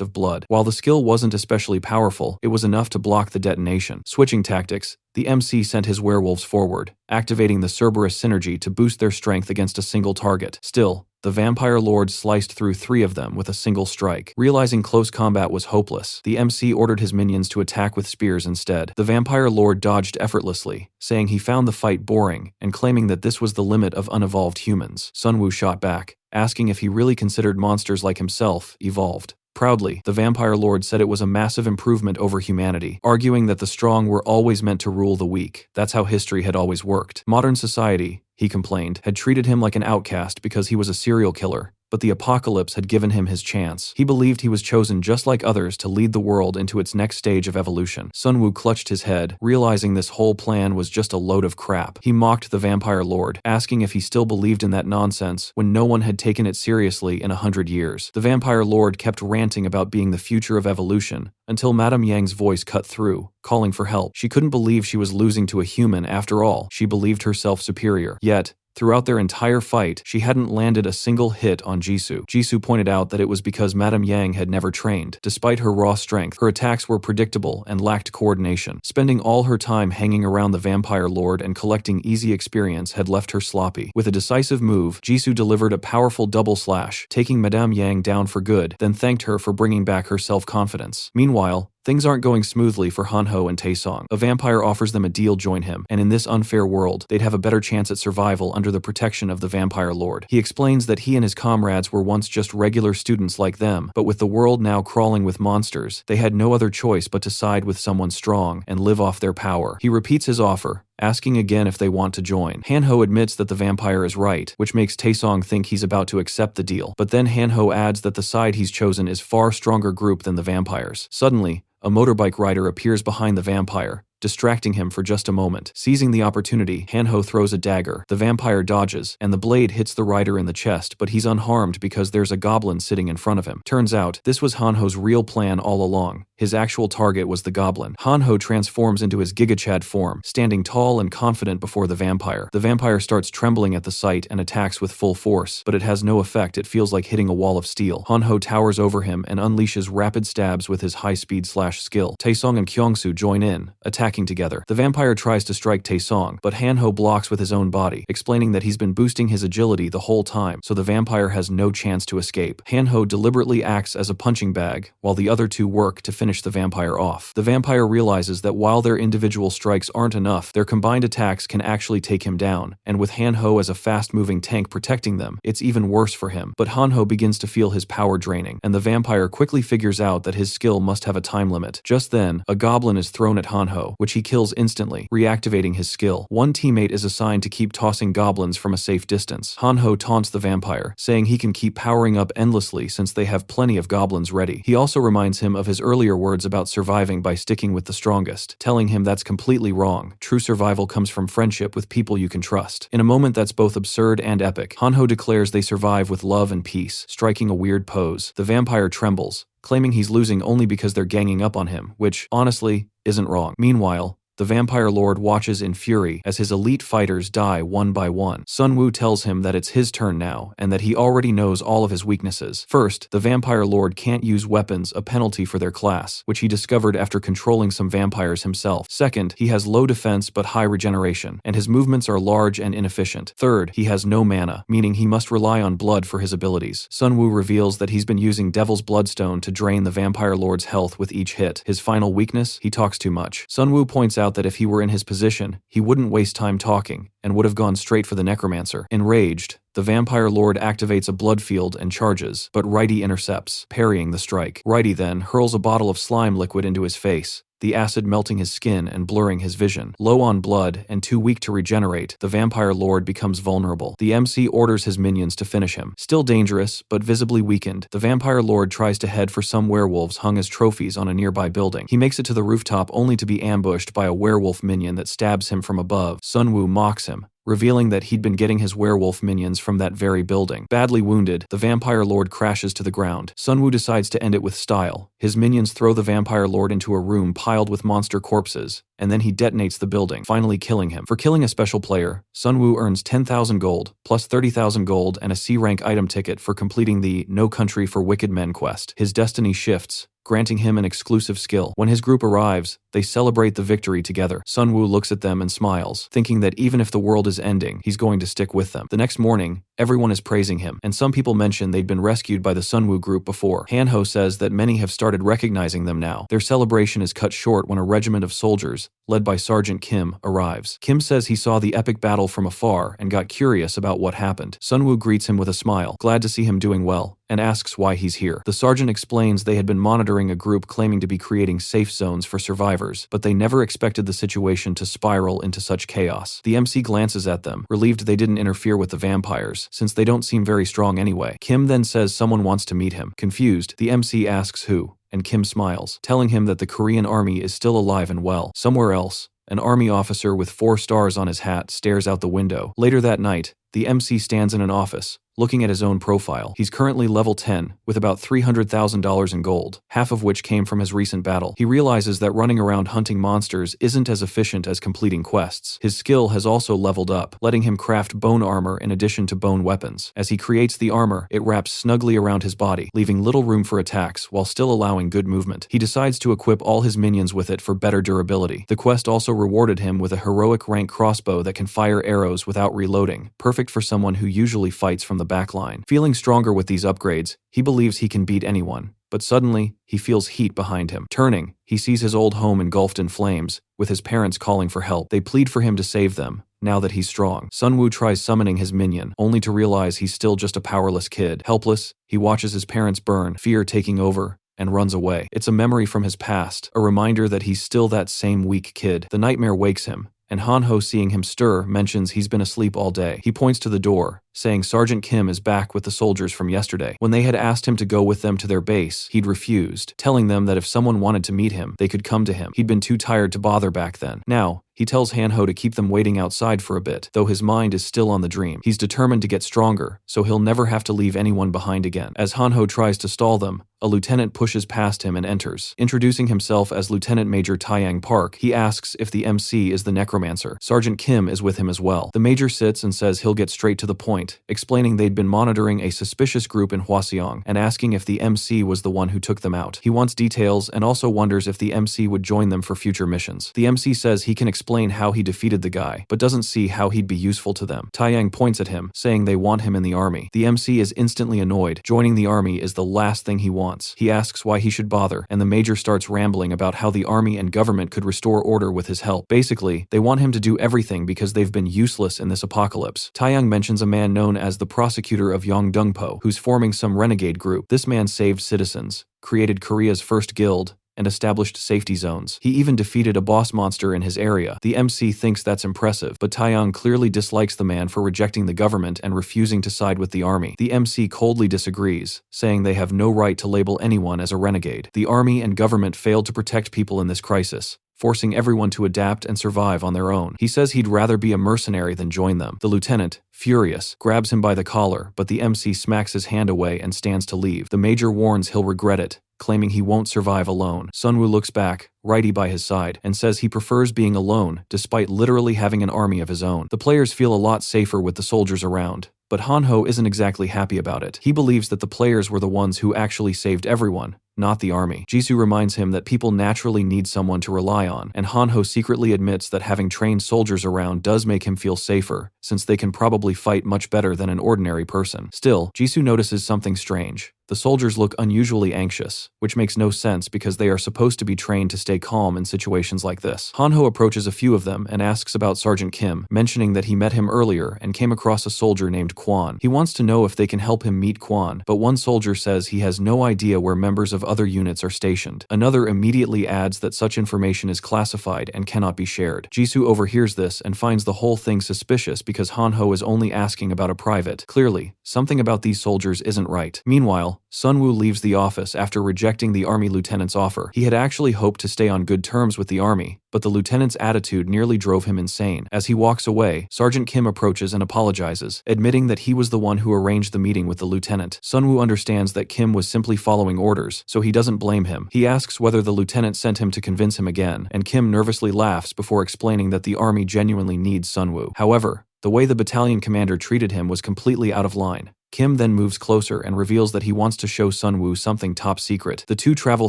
of blood. While the skill wasn't especially powerful, it was enough to block the detonation. Switching tactics, the MC sent his werewolves forward, activating the Cerberus synergy to boost their strength against a single target. Still, the vampire lord sliced through 3 of them with a single strike. Realizing close combat was hopeless, the MC ordered his minions to attack with spears instead. The vampire lord dodged effortlessly, saying he found the fight boring and claiming that this was the limit of unevolved humans. Sunwoo shot back, asking if he really considered monsters like himself evolved. Proudly, the vampire lord said it was a massive improvement over humanity, arguing that the strong were always meant to rule the weak. That's how history had always worked. Modern society, he complained, had treated him like an outcast because he was a serial killer, but the apocalypse had given him his chance. He believed he was chosen just like others to lead the world into its next stage of evolution. Sunwoo clutched his head, realizing this whole plan was just a load of crap. He mocked the Vampire Lord, asking if he still believed in that nonsense when no one had taken it seriously in 100 years. The Vampire Lord kept ranting about being the future of evolution, until Madame Yang's voice cut through, calling for help. She couldn't believe she was losing to a human after all. She believed herself superior. Yet, throughout their entire fight, she hadn't landed a single hit on Jisoo. Jisoo pointed out that it was because Madame Yang had never trained. Despite her raw strength, her attacks were predictable and lacked coordination. Spending all her time hanging around the Vampire Lord and collecting easy experience had left her sloppy. With a decisive move, Jisoo delivered a powerful double slash, taking Madame Yang down for good, then thanked her for bringing back her self-confidence. Meanwhile, things aren't going smoothly for Hanho and Taesong. A vampire offers them a deal: join him, and in this unfair world, they'd have a better chance at survival under the protection of the Vampire Lord. He explains that he and his comrades were once just regular students like them, but with the world now crawling with monsters, they had no other choice but to side with someone strong and live off their power. He repeats his offer, asking again if they want to join. Hanho admits that the vampire is right, which makes Taesong think he's about to accept the deal. But then Hanho adds that the side he's chosen is far stronger group than the vampires. Suddenly, a motorbike rider appears behind the vampire, distracting him for just a moment. Seizing the opportunity, Hanho throws a dagger. The vampire dodges, and the blade hits the rider in the chest, but he's unharmed because there's a goblin sitting in front of him. Turns out, this was Hanho's real plan all along. His actual target was the goblin. Hanho transforms into his Gigachad form, standing tall and confident before the vampire. The vampire starts trembling at the sight and attacks with full force, but it has no effect. It feels like hitting a wall of steel. Hanho towers over him and unleashes rapid stabs with his high-speed slash skill. Taesong and Kyungsoo join in, attacking together. The vampire tries to strike Taesong, but Hanho blocks with his own body, explaining that he's been boosting his agility the whole time, so the vampire has no chance to escape. Hanho deliberately acts as a punching bag, while the other two work to finish the vampire off. The vampire realizes that while their individual strikes aren't enough, their combined attacks can actually take him down, and with Hanho as a fast-moving tank protecting them, it's even worse for him. But Hanho begins to feel his power draining, and the vampire quickly figures out that his skill must have a time limit. Just then, a goblin is thrown at Hanho, which he kills instantly, reactivating his skill. One teammate is assigned to keep tossing goblins from a safe distance. Hanho taunts the vampire, saying he can keep powering up endlessly since they have plenty of goblins ready. He also reminds him of his earlier words about surviving by sticking with the strongest, telling him that's completely wrong. True survival comes from friendship with people you can trust. In a moment that's both absurd and epic, Hanho declares they survive with love and peace, striking a weird pose. The vampire trembles, claiming he's losing only because they're ganging up on him, which, honestly, isn't wrong. Meanwhile, the Vampire Lord watches in fury as his elite fighters die one by one. Sunwoo tells him that it's his turn now, and that he already knows all of his weaknesses. First, the Vampire Lord can't use weapons, a penalty for their class, which he discovered after controlling some vampires himself. Second, he has low defense but high regeneration, and his movements are large and inefficient. Third, he has no mana, meaning he must rely on blood for his abilities. Sunwoo reveals that he's been using Devil's Bloodstone to drain the Vampire Lord's health with each hit. His final weakness? He talks too much. Sunwoo points out that if he were in his position, he wouldn't waste time talking, and would have gone straight for the necromancer. Enraged, the Vampire Lord activates a blood field and charges, but Righty intercepts, parrying the strike. Righty then hurls a bottle of slime liquid into his face, the acid melting his skin and blurring his vision. Low on blood and too weak to regenerate, the Vampire Lord becomes vulnerable. The MC orders his minions to finish him. Still dangerous, but visibly weakened, the Vampire Lord tries to head for some werewolves hung as trophies on a nearby building. He makes it to the rooftop only to be ambushed by a werewolf minion that stabs him from above. Sunwoo mocks him, revealing that he'd been getting his werewolf minions from that very building. Badly wounded, the Vampire Lord crashes to the ground. Sunwoo decides to end it with style. His minions throw the Vampire Lord into a room piled with monster corpses, and then he detonates the building, finally killing him. For killing a special player, Sunwoo earns 10,000 gold, plus 30,000 gold and a C-rank item ticket for completing the No Country for Wicked Men quest. His destiny shifts, granting him an exclusive skill. When his group arrives, they celebrate the victory together. Sunwoo looks at them and smiles, thinking that even if the world is ending, he's going to stick with them. The next morning, everyone is praising him, and some people mention they'd been rescued by the Sunwoo group before. Hanho says that many have started recognizing them now. Their celebration is cut short when a regiment of soldiers, led by Sergeant Kim, arrives. Kim says he saw the epic battle from afar and got curious about what happened. Sunwoo greets him with a smile, glad to see him doing well, and asks why he's here. The sergeant explains they had been monitoring a group claiming to be creating safe zones for survivors, but they never expected the situation to spiral into such chaos. The MC glances at them, relieved they didn't interfere with the vampires, soldiers, since they don't seem very strong anyway. Kim then says someone wants to meet him. Confused, the MC asks who, and Kim smiles, telling him that the Korean army is still alive and well. Somewhere else, an army officer with 4 stars on his hat stares out the window. Later that night, the MC stands in an office, looking at his own profile. He's currently level 10, with about $300,000 in gold, half of which came from his recent battle. He realizes that running around hunting monsters isn't as efficient as completing quests. His skill has also leveled up, letting him craft bone armor in addition to bone weapons. As he creates the armor, it wraps snugly around his body, leaving little room for attacks while still allowing good movement. He decides to equip all his minions with it for better durability. The quest also rewarded him with a heroic rank crossbow that can fire arrows without reloading, perfect for someone who usually fights from the backline. Feeling stronger with these upgrades, he believes he can beat anyone, but suddenly, he feels heat behind him. Turning, he sees his old home engulfed in flames, with his parents calling for help. They plead for him to save them, now that he's strong. Sunwoo tries summoning his minion, only to realize he's still just a powerless kid. Helpless, he watches his parents burn, fear taking over, and runs away. It's a memory from his past, a reminder that he's still that same weak kid. The nightmare wakes him, and Han-ho, seeing him stir, mentions he's been asleep all day. He points to the door, saying Sergeant Kim is back with the soldiers from yesterday. When they had asked him to go with them to their base, he'd refused, telling them that if someone wanted to meet him, they could come to him. He'd been too tired to bother back then. Now, he tells Han-ho to keep them waiting outside for a bit, though his mind is still on the dream. He's determined to get stronger, so he'll never have to leave anyone behind again. As Han-ho tries to stall them, a lieutenant pushes past him and enters. Introducing himself as Lieutenant Major Taeyang Park, he asks if the MC is the necromancer. Sergeant Kim is with him as well. The major sits and says he'll get straight to the point, explaining they'd been monitoring a suspicious group in Hwaseong and asking if the MC was the one who took them out. He wants details and also wonders if the MC would join them for future missions. The MC says he can explain how he defeated the guy, but doesn't see how he'd be useful to them. Taeyang points at him, saying they want him in the army. The MC is instantly annoyed. Joining the army is the last thing he wants. He asks why he should bother, and the major starts rambling about how the army and government could restore order with his help. Basically, they want him to do everything because they've been useless in this apocalypse. Taeyang mentions a man known as the prosecutor of Yongdungpo, who's forming some renegade group. This man saved citizens, created Korea's first guild, and established safety zones. He even defeated a boss monster in his area. The MC thinks that's impressive, but Taeyang clearly dislikes the man for rejecting the government and refusing to side with the army. The MC coldly disagrees, saying they have no right to label anyone as a renegade. The army and government failed to protect people in this crisis, forcing everyone to adapt and survive on their own. He says he'd rather be a mercenary than join them. The lieutenant, furious, grabs him by the collar, but the MC smacks his hand away and stands to leave. The major warns he'll regret it, claiming he won't survive alone. Sunwoo looks back, righty by his side, and says he prefers being alone, despite literally having an army of his own. The players feel a lot safer with the soldiers around, but Han-ho isn't exactly happy about it. He believes that the players were the ones who actually saved everyone, not the army. Jisoo reminds him that people naturally need someone to rely on, and Han-ho secretly admits that having trained soldiers around does make him feel safer, since they can probably fight much better than an ordinary person. Still, Jisoo notices something strange. The soldiers look unusually anxious, which makes no sense because they are supposed to be trained to stay calm in situations like this. Han-ho approaches a few of them and asks about Sergeant Kim, mentioning that he met him earlier and came across a soldier named Kwon. He wants to know if they can help him meet Kwon, but one soldier says he has no idea where members of other units are stationed. Another immediately adds that such information is classified and cannot be shared. Jisoo overhears this and finds the whole thing suspicious because Han-ho is only asking about a private. Clearly, something about these soldiers isn't right. Meanwhile, Sunwoo leaves the office after rejecting the army lieutenant's offer. He had actually hoped to stay on good terms with the army, but the lieutenant's attitude nearly drove him insane. As he walks away, Sergeant Kim approaches and apologizes, admitting that he was the one who arranged the meeting with the lieutenant. Sunwoo understands that Kim was simply following orders, so he doesn't blame him. He asks whether the lieutenant sent him to convince him again, and Kim nervously laughs before explaining that the army genuinely needs Sunwoo. However, the way the battalion commander treated him was completely out of line. Kim then moves closer and reveals that he wants to show Sunwoo something top secret. The two travel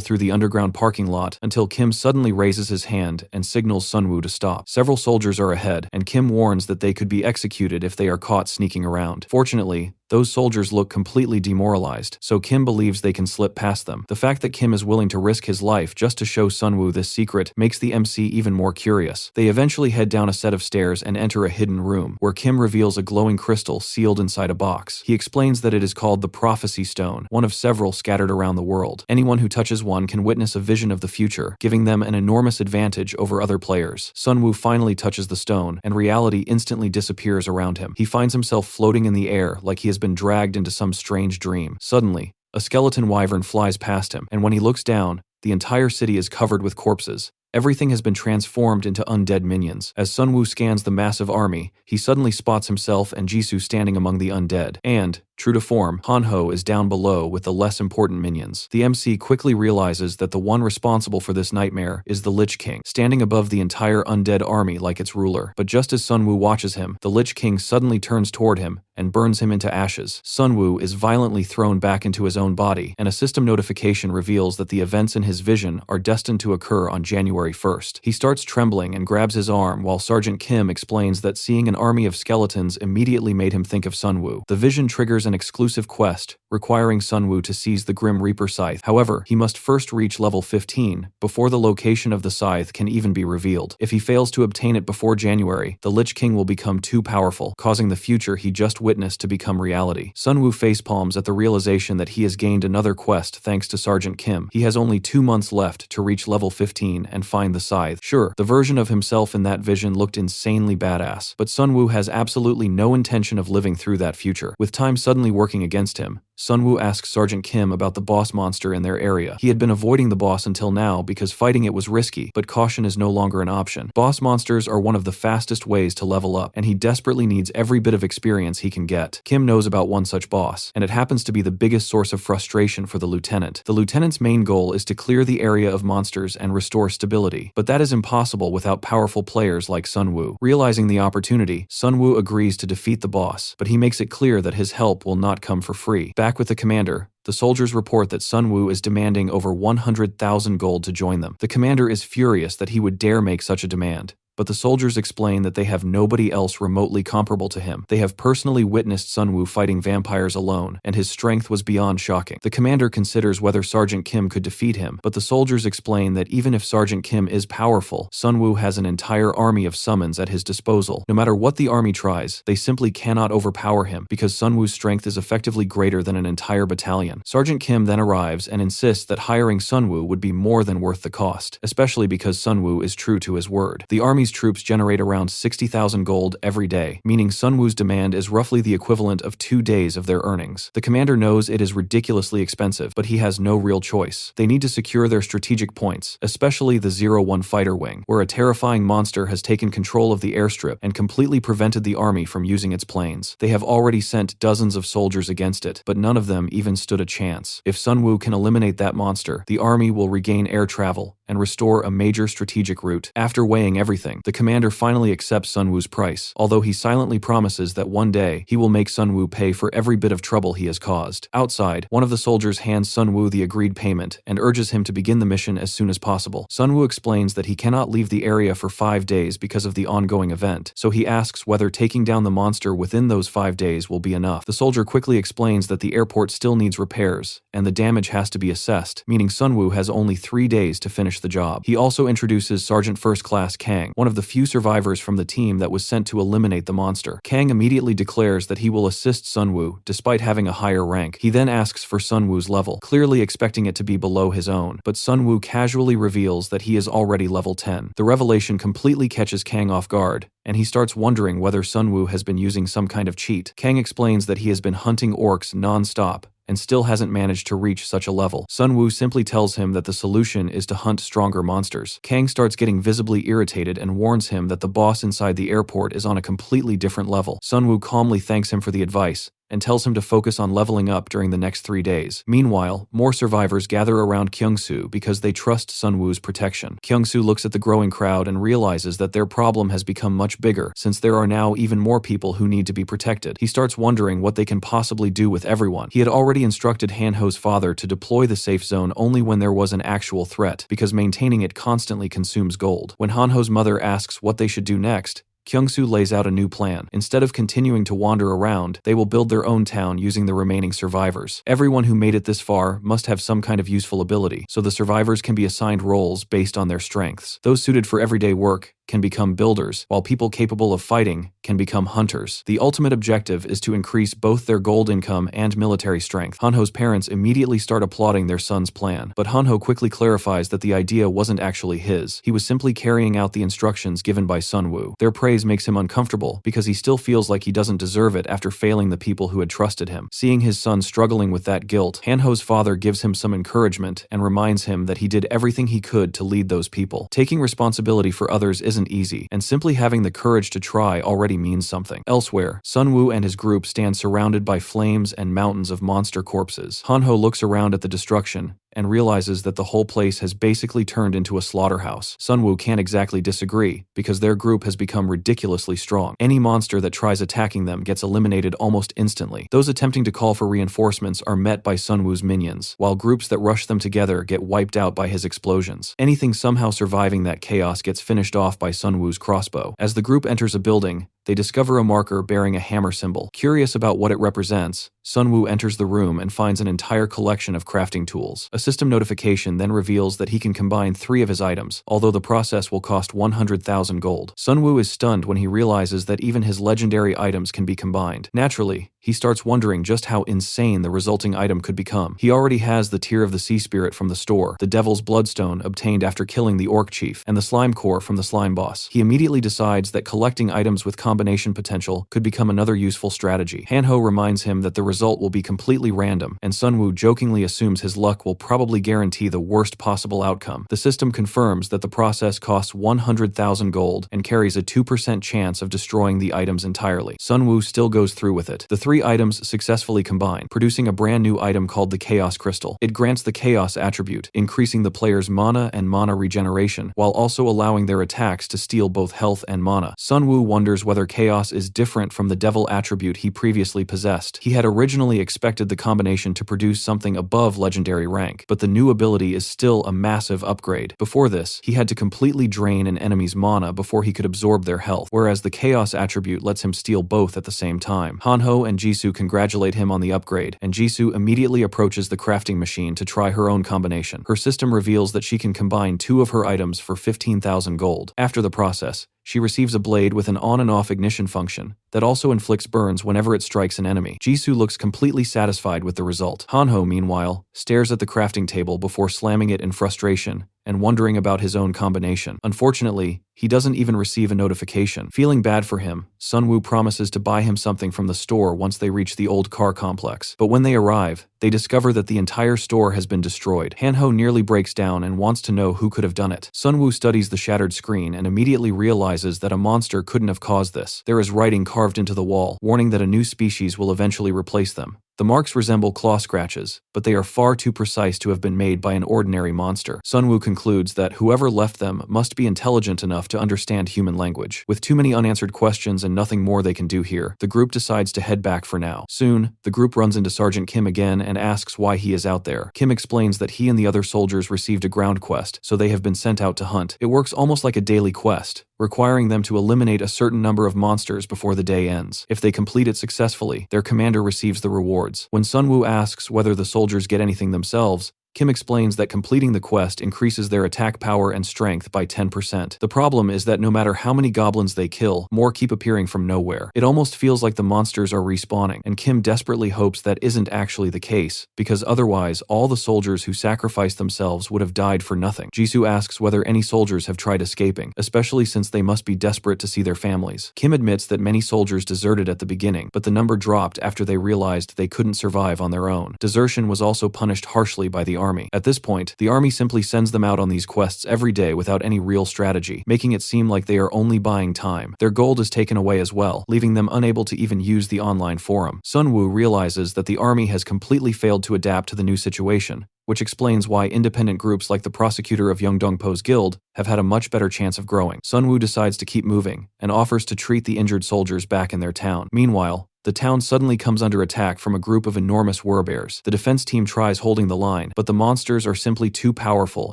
through the underground parking lot until Kim suddenly raises his hand and signals Sunwoo to stop. Several soldiers are ahead, and Kim warns that they could be executed if they are caught sneaking around. Fortunately, those soldiers look completely demoralized, so Kim believes they can slip past them. The fact that Kim is willing to risk his life just to show Sunwoo this secret makes the MC even more curious. They eventually head down a set of stairs and enter a hidden room, where Kim reveals a glowing crystal sealed inside a box. He explains explains that it is called the Prophecy Stone, one of several scattered around the world. Anyone who touches one can witness a vision of the future, giving them an enormous advantage over other players. Sunwoo finally touches the stone, and reality instantly disappears around him. He finds himself floating in the air like he has been dragged into some strange dream. Suddenly, a skeleton wyvern flies past him, and when he looks down, the entire city is covered with corpses. Everything has been transformed into undead minions. As Sunwoo scans the massive army, he suddenly spots himself and Jisoo standing among the undead. And, true to form, Hanho is down below with the less important minions. The MC quickly realizes that the one responsible for this nightmare is the Lich King, standing above the entire undead army like its ruler. But just as Sunwoo watches him, the Lich King suddenly turns toward him and burns him into ashes. Sunwoo is violently thrown back into his own body, and a system notification reveals that the events in his vision are destined to occur on January 1st. He starts trembling and grabs his arm while Sergeant Kim explains that seeing an army of skeletons immediately made him think of Sunwoo. The vision triggers an exclusive quest, requiring Sunwoo to seize the Grim Reaper scythe. However, he must first reach level 15 before the location of the scythe can even be revealed. If he fails to obtain it before January, the Lich King will become too powerful, causing the future he just witnessed to become reality. Sunwoo facepalms at the realization that he has gained another quest thanks to Sergeant Kim. He has only 2 months left to reach level 15 and find the scythe. Sure, the version of himself in that vision looked insanely badass, but Sunwoo has absolutely no intention of living through that future. With time suddenly working against him, Sunwoo asks Sergeant Kim about the boss monster in their area. He had been avoiding the boss until now because fighting it was risky, but caution is no longer an option. Boss monsters are one of the fastest ways to level up, and he desperately needs every bit of experience he can get. Kim knows about one such boss, and it happens to be the biggest source of frustration for the lieutenant. The lieutenant's main goal is to clear the area of monsters and restore stability, but that is impossible without powerful players like Sunwoo. Realizing the opportunity, Sunwoo agrees to defeat the boss, but he makes it clear that his help will not come for free. Back with the commander, the soldiers report that Sunwoo is demanding over 100,000 gold to join them. The commander is furious that he would dare make such a demand, but the soldiers explain that they have nobody else remotely comparable to him. They have personally witnessed Sunwoo fighting vampires alone, and his strength was beyond shocking. The commander considers whether Sergeant Kim could defeat him, but the soldiers explain that even if Sergeant Kim is powerful, Sunwoo has an entire army of summons at his disposal. No matter what the army tries, they simply cannot overpower him because Sunwoo's strength is effectively greater than an entire battalion. Sergeant Kim then arrives and insists that hiring Sunwoo would be more than worth the cost, especially because Sunwoo is true to his word. The army's troops generate around 60,000 gold every day, meaning Sunwoo's demand is roughly the equivalent of 2 days of their earnings. The commander knows it is ridiculously expensive, but he has no real choice. They need to secure their strategic points, especially the 01 fighter wing, where a terrifying monster has taken control of the airstrip and completely prevented the army from using its planes. They have already sent dozens of soldiers against it, but none of them even stood a chance. If Sunwoo can eliminate that monster, the army will regain air travel and restore a major strategic route. After weighing everything, the commander finally accepts Sunwoo's price, although he silently promises that one day he will make Sunwoo pay for every bit of trouble he has caused. Outside, one of the soldiers hands Sunwoo the agreed payment and urges him to begin the mission as soon as possible. Sunwoo explains that he cannot leave the area for 5 days because of the ongoing event, so he asks whether taking down the monster within those 5 days will be enough. The soldier quickly explains that the airport still needs repairs, and the damage has to be assessed, meaning Sunwoo has only 3 days to finish the job. He also introduces Sergeant First Class Kang, one of the few survivors from the team that was sent to eliminate the monster. Kang immediately declares that he will assist Sunwoo despite having a higher rank. He then asks for Sunwoo's level, clearly expecting it to be below his own, but Sunwoo casually reveals that he is already level 10. The revelation completely catches Kang off guard, and he starts wondering whether Sunwoo has been using some kind of cheat. Kang explains that he has been hunting orcs non-stop and still hasn't managed to reach such a level. Sunwoo simply tells him that the solution is to hunt stronger monsters. Kang starts getting visibly irritated and warns him that the boss inside the airport is on a completely different level. Sunwoo calmly thanks him for the advice and tells him to focus on leveling up during the next 3 days. Meanwhile, more survivors gather around Kyungsoo because they trust Sunwoo's protection. Kyungsoo looks at the growing crowd and realizes that their problem has become much bigger since there are now even more people who need to be protected. He starts wondering what they can possibly do with everyone. He had already instructed Hanho's father to deploy the safe zone only when there was an actual threat, because maintaining it constantly consumes gold. When Hanho's mother asks what they should do next, Kyungsoo lays out a new plan. Instead of continuing to wander around, they will build their own town using the remaining survivors. Everyone who made it this far must have some kind of useful ability, so the survivors can be assigned roles based on their strengths. Those suited for everyday work can become builders, while people capable of fighting can become hunters. The ultimate objective is to increase both their gold income and military strength. Hanho's parents immediately start applauding their son's plan, but Hanho quickly clarifies that the idea wasn't actually his. He was simply carrying out the instructions given by Sunwoo. Their praise makes him uncomfortable because he still feels like he doesn't deserve it after failing the people who had trusted him. Seeing his son struggling with that guilt, Hanho's father gives him some encouragement and reminds him that he did everything he could to lead those people. Taking responsibility for others isn't easy, and simply having the courage to try already means something. Elsewhere, Sunwoo and his group stand surrounded by flames and mountains of monster corpses. Hanho looks around at the destruction and realizes that the whole place has basically turned into a slaughterhouse. Sunwoo can't exactly disagree, because their group has become ridiculously strong. Any monster that tries attacking them gets eliminated almost instantly. Those attempting to call for reinforcements are met by Sunwoo's minions, while groups that rush them together get wiped out by his explosions. Anything somehow surviving that chaos gets finished off by Sunwoo's crossbow. As the group enters a building, they discover a marker bearing a hammer symbol. Curious about what it represents, Sunwoo enters the room and finds an entire collection of crafting tools. A system notification then reveals that he can combine 3 of his items, although the process will cost 100,000 gold. Sunwoo is stunned when he realizes that even his legendary items can be combined. Naturally, he starts wondering just how insane the resulting item could become. He already has the Tear of the Sea Spirit from the store, the Devil's Bloodstone obtained after killing the Orc Chief, and the Slime Core from the Slime Boss. He immediately decides that collecting items with combination potential could become another useful strategy. Hanho reminds him that the result will be completely random, and Sunwoo jokingly assumes his luck will probably guarantee the worst possible outcome. The system confirms that the process costs 100,000 gold and carries a 2% chance of destroying the items entirely. Sunwoo still goes through with it. The 3 items successfully combine, producing a brand new item called the Chaos Crystal. It grants the Chaos attribute, increasing the player's mana and mana regeneration, while also allowing their attacks to steal both health and mana. Sunwoo wonders whether Chaos is different from the Devil attribute he previously possessed. He had originally expected the combination to produce something above legendary rank, but the new ability is still a massive upgrade. Before this, he had to completely drain an enemy's mana before he could absorb their health, whereas the Chaos attribute lets him steal both at the same time. Hanho and Jisoo congratulate him on the upgrade, and Jisoo immediately approaches the crafting machine to try her own combination. Her system reveals that she can combine 2 of her items for 15,000 gold. After the process, she receives a blade with an on and off ignition function that also inflicts burns whenever it strikes an enemy. Jisoo looks completely satisfied with the result. Hanho, meanwhile, stares at the crafting table before slamming it in frustration and wondering about his own combination. Unfortunately, he doesn't even receive a notification. Feeling bad for him, Sunwoo promises to buy him something from the store once they reach the old car complex. But when they arrive, they discover that the entire store has been destroyed. Hanho nearly breaks down and wants to know who could have done it. Sunwoo studies the shattered screen and immediately realizes that a monster couldn't have caused this. There is writing carved into the wall, warning that a new species will eventually replace them. The marks resemble claw scratches, but they are far too precise to have been made by an ordinary monster. Sunwoo concludes that whoever left them must be intelligent enough to understand human language. With too many unanswered questions and nothing more they can do here, the group decides to head back for now. Soon, the group runs into Sergeant Kim again and asks why he is out there. Kim explains that he and the other soldiers received a ground quest, so they have been sent out to hunt. It works almost like a daily quest, requiring them to eliminate a certain number of monsters before the day ends. If they complete it successfully, their commander receives the rewards. When Sunwoo asks whether the soldiers get anything themselves, Kim explains that completing the quest increases their attack power and strength by 10%. The problem is that no matter how many goblins they kill, more keep appearing from nowhere. It almost feels like the monsters are respawning, and Kim desperately hopes that isn't actually the case, because otherwise all the soldiers who sacrificed themselves would have died for nothing. Jisoo asks whether any soldiers have tried escaping, especially since they must be desperate to see their families. Kim admits that many soldiers deserted at the beginning, but the number dropped after they realized they couldn't survive on their own. Desertion was also punished harshly by the army. At this point, the army simply sends them out on these quests every day without any real strategy, making it seem like they are only buying time. Their gold is taken away as well, leaving them unable to even use the online forum. Sunwoo realizes that the army has completely failed to adapt to the new situation, which explains why independent groups like the prosecutor of Yeongdongpo's guild have had a much better chance of growing. Sunwoo decides to keep moving and offers to treat the injured soldiers back in their town. Meanwhile, the town suddenly comes under attack from a group of enormous werebears. The defense team tries holding the line, but the monsters are simply too powerful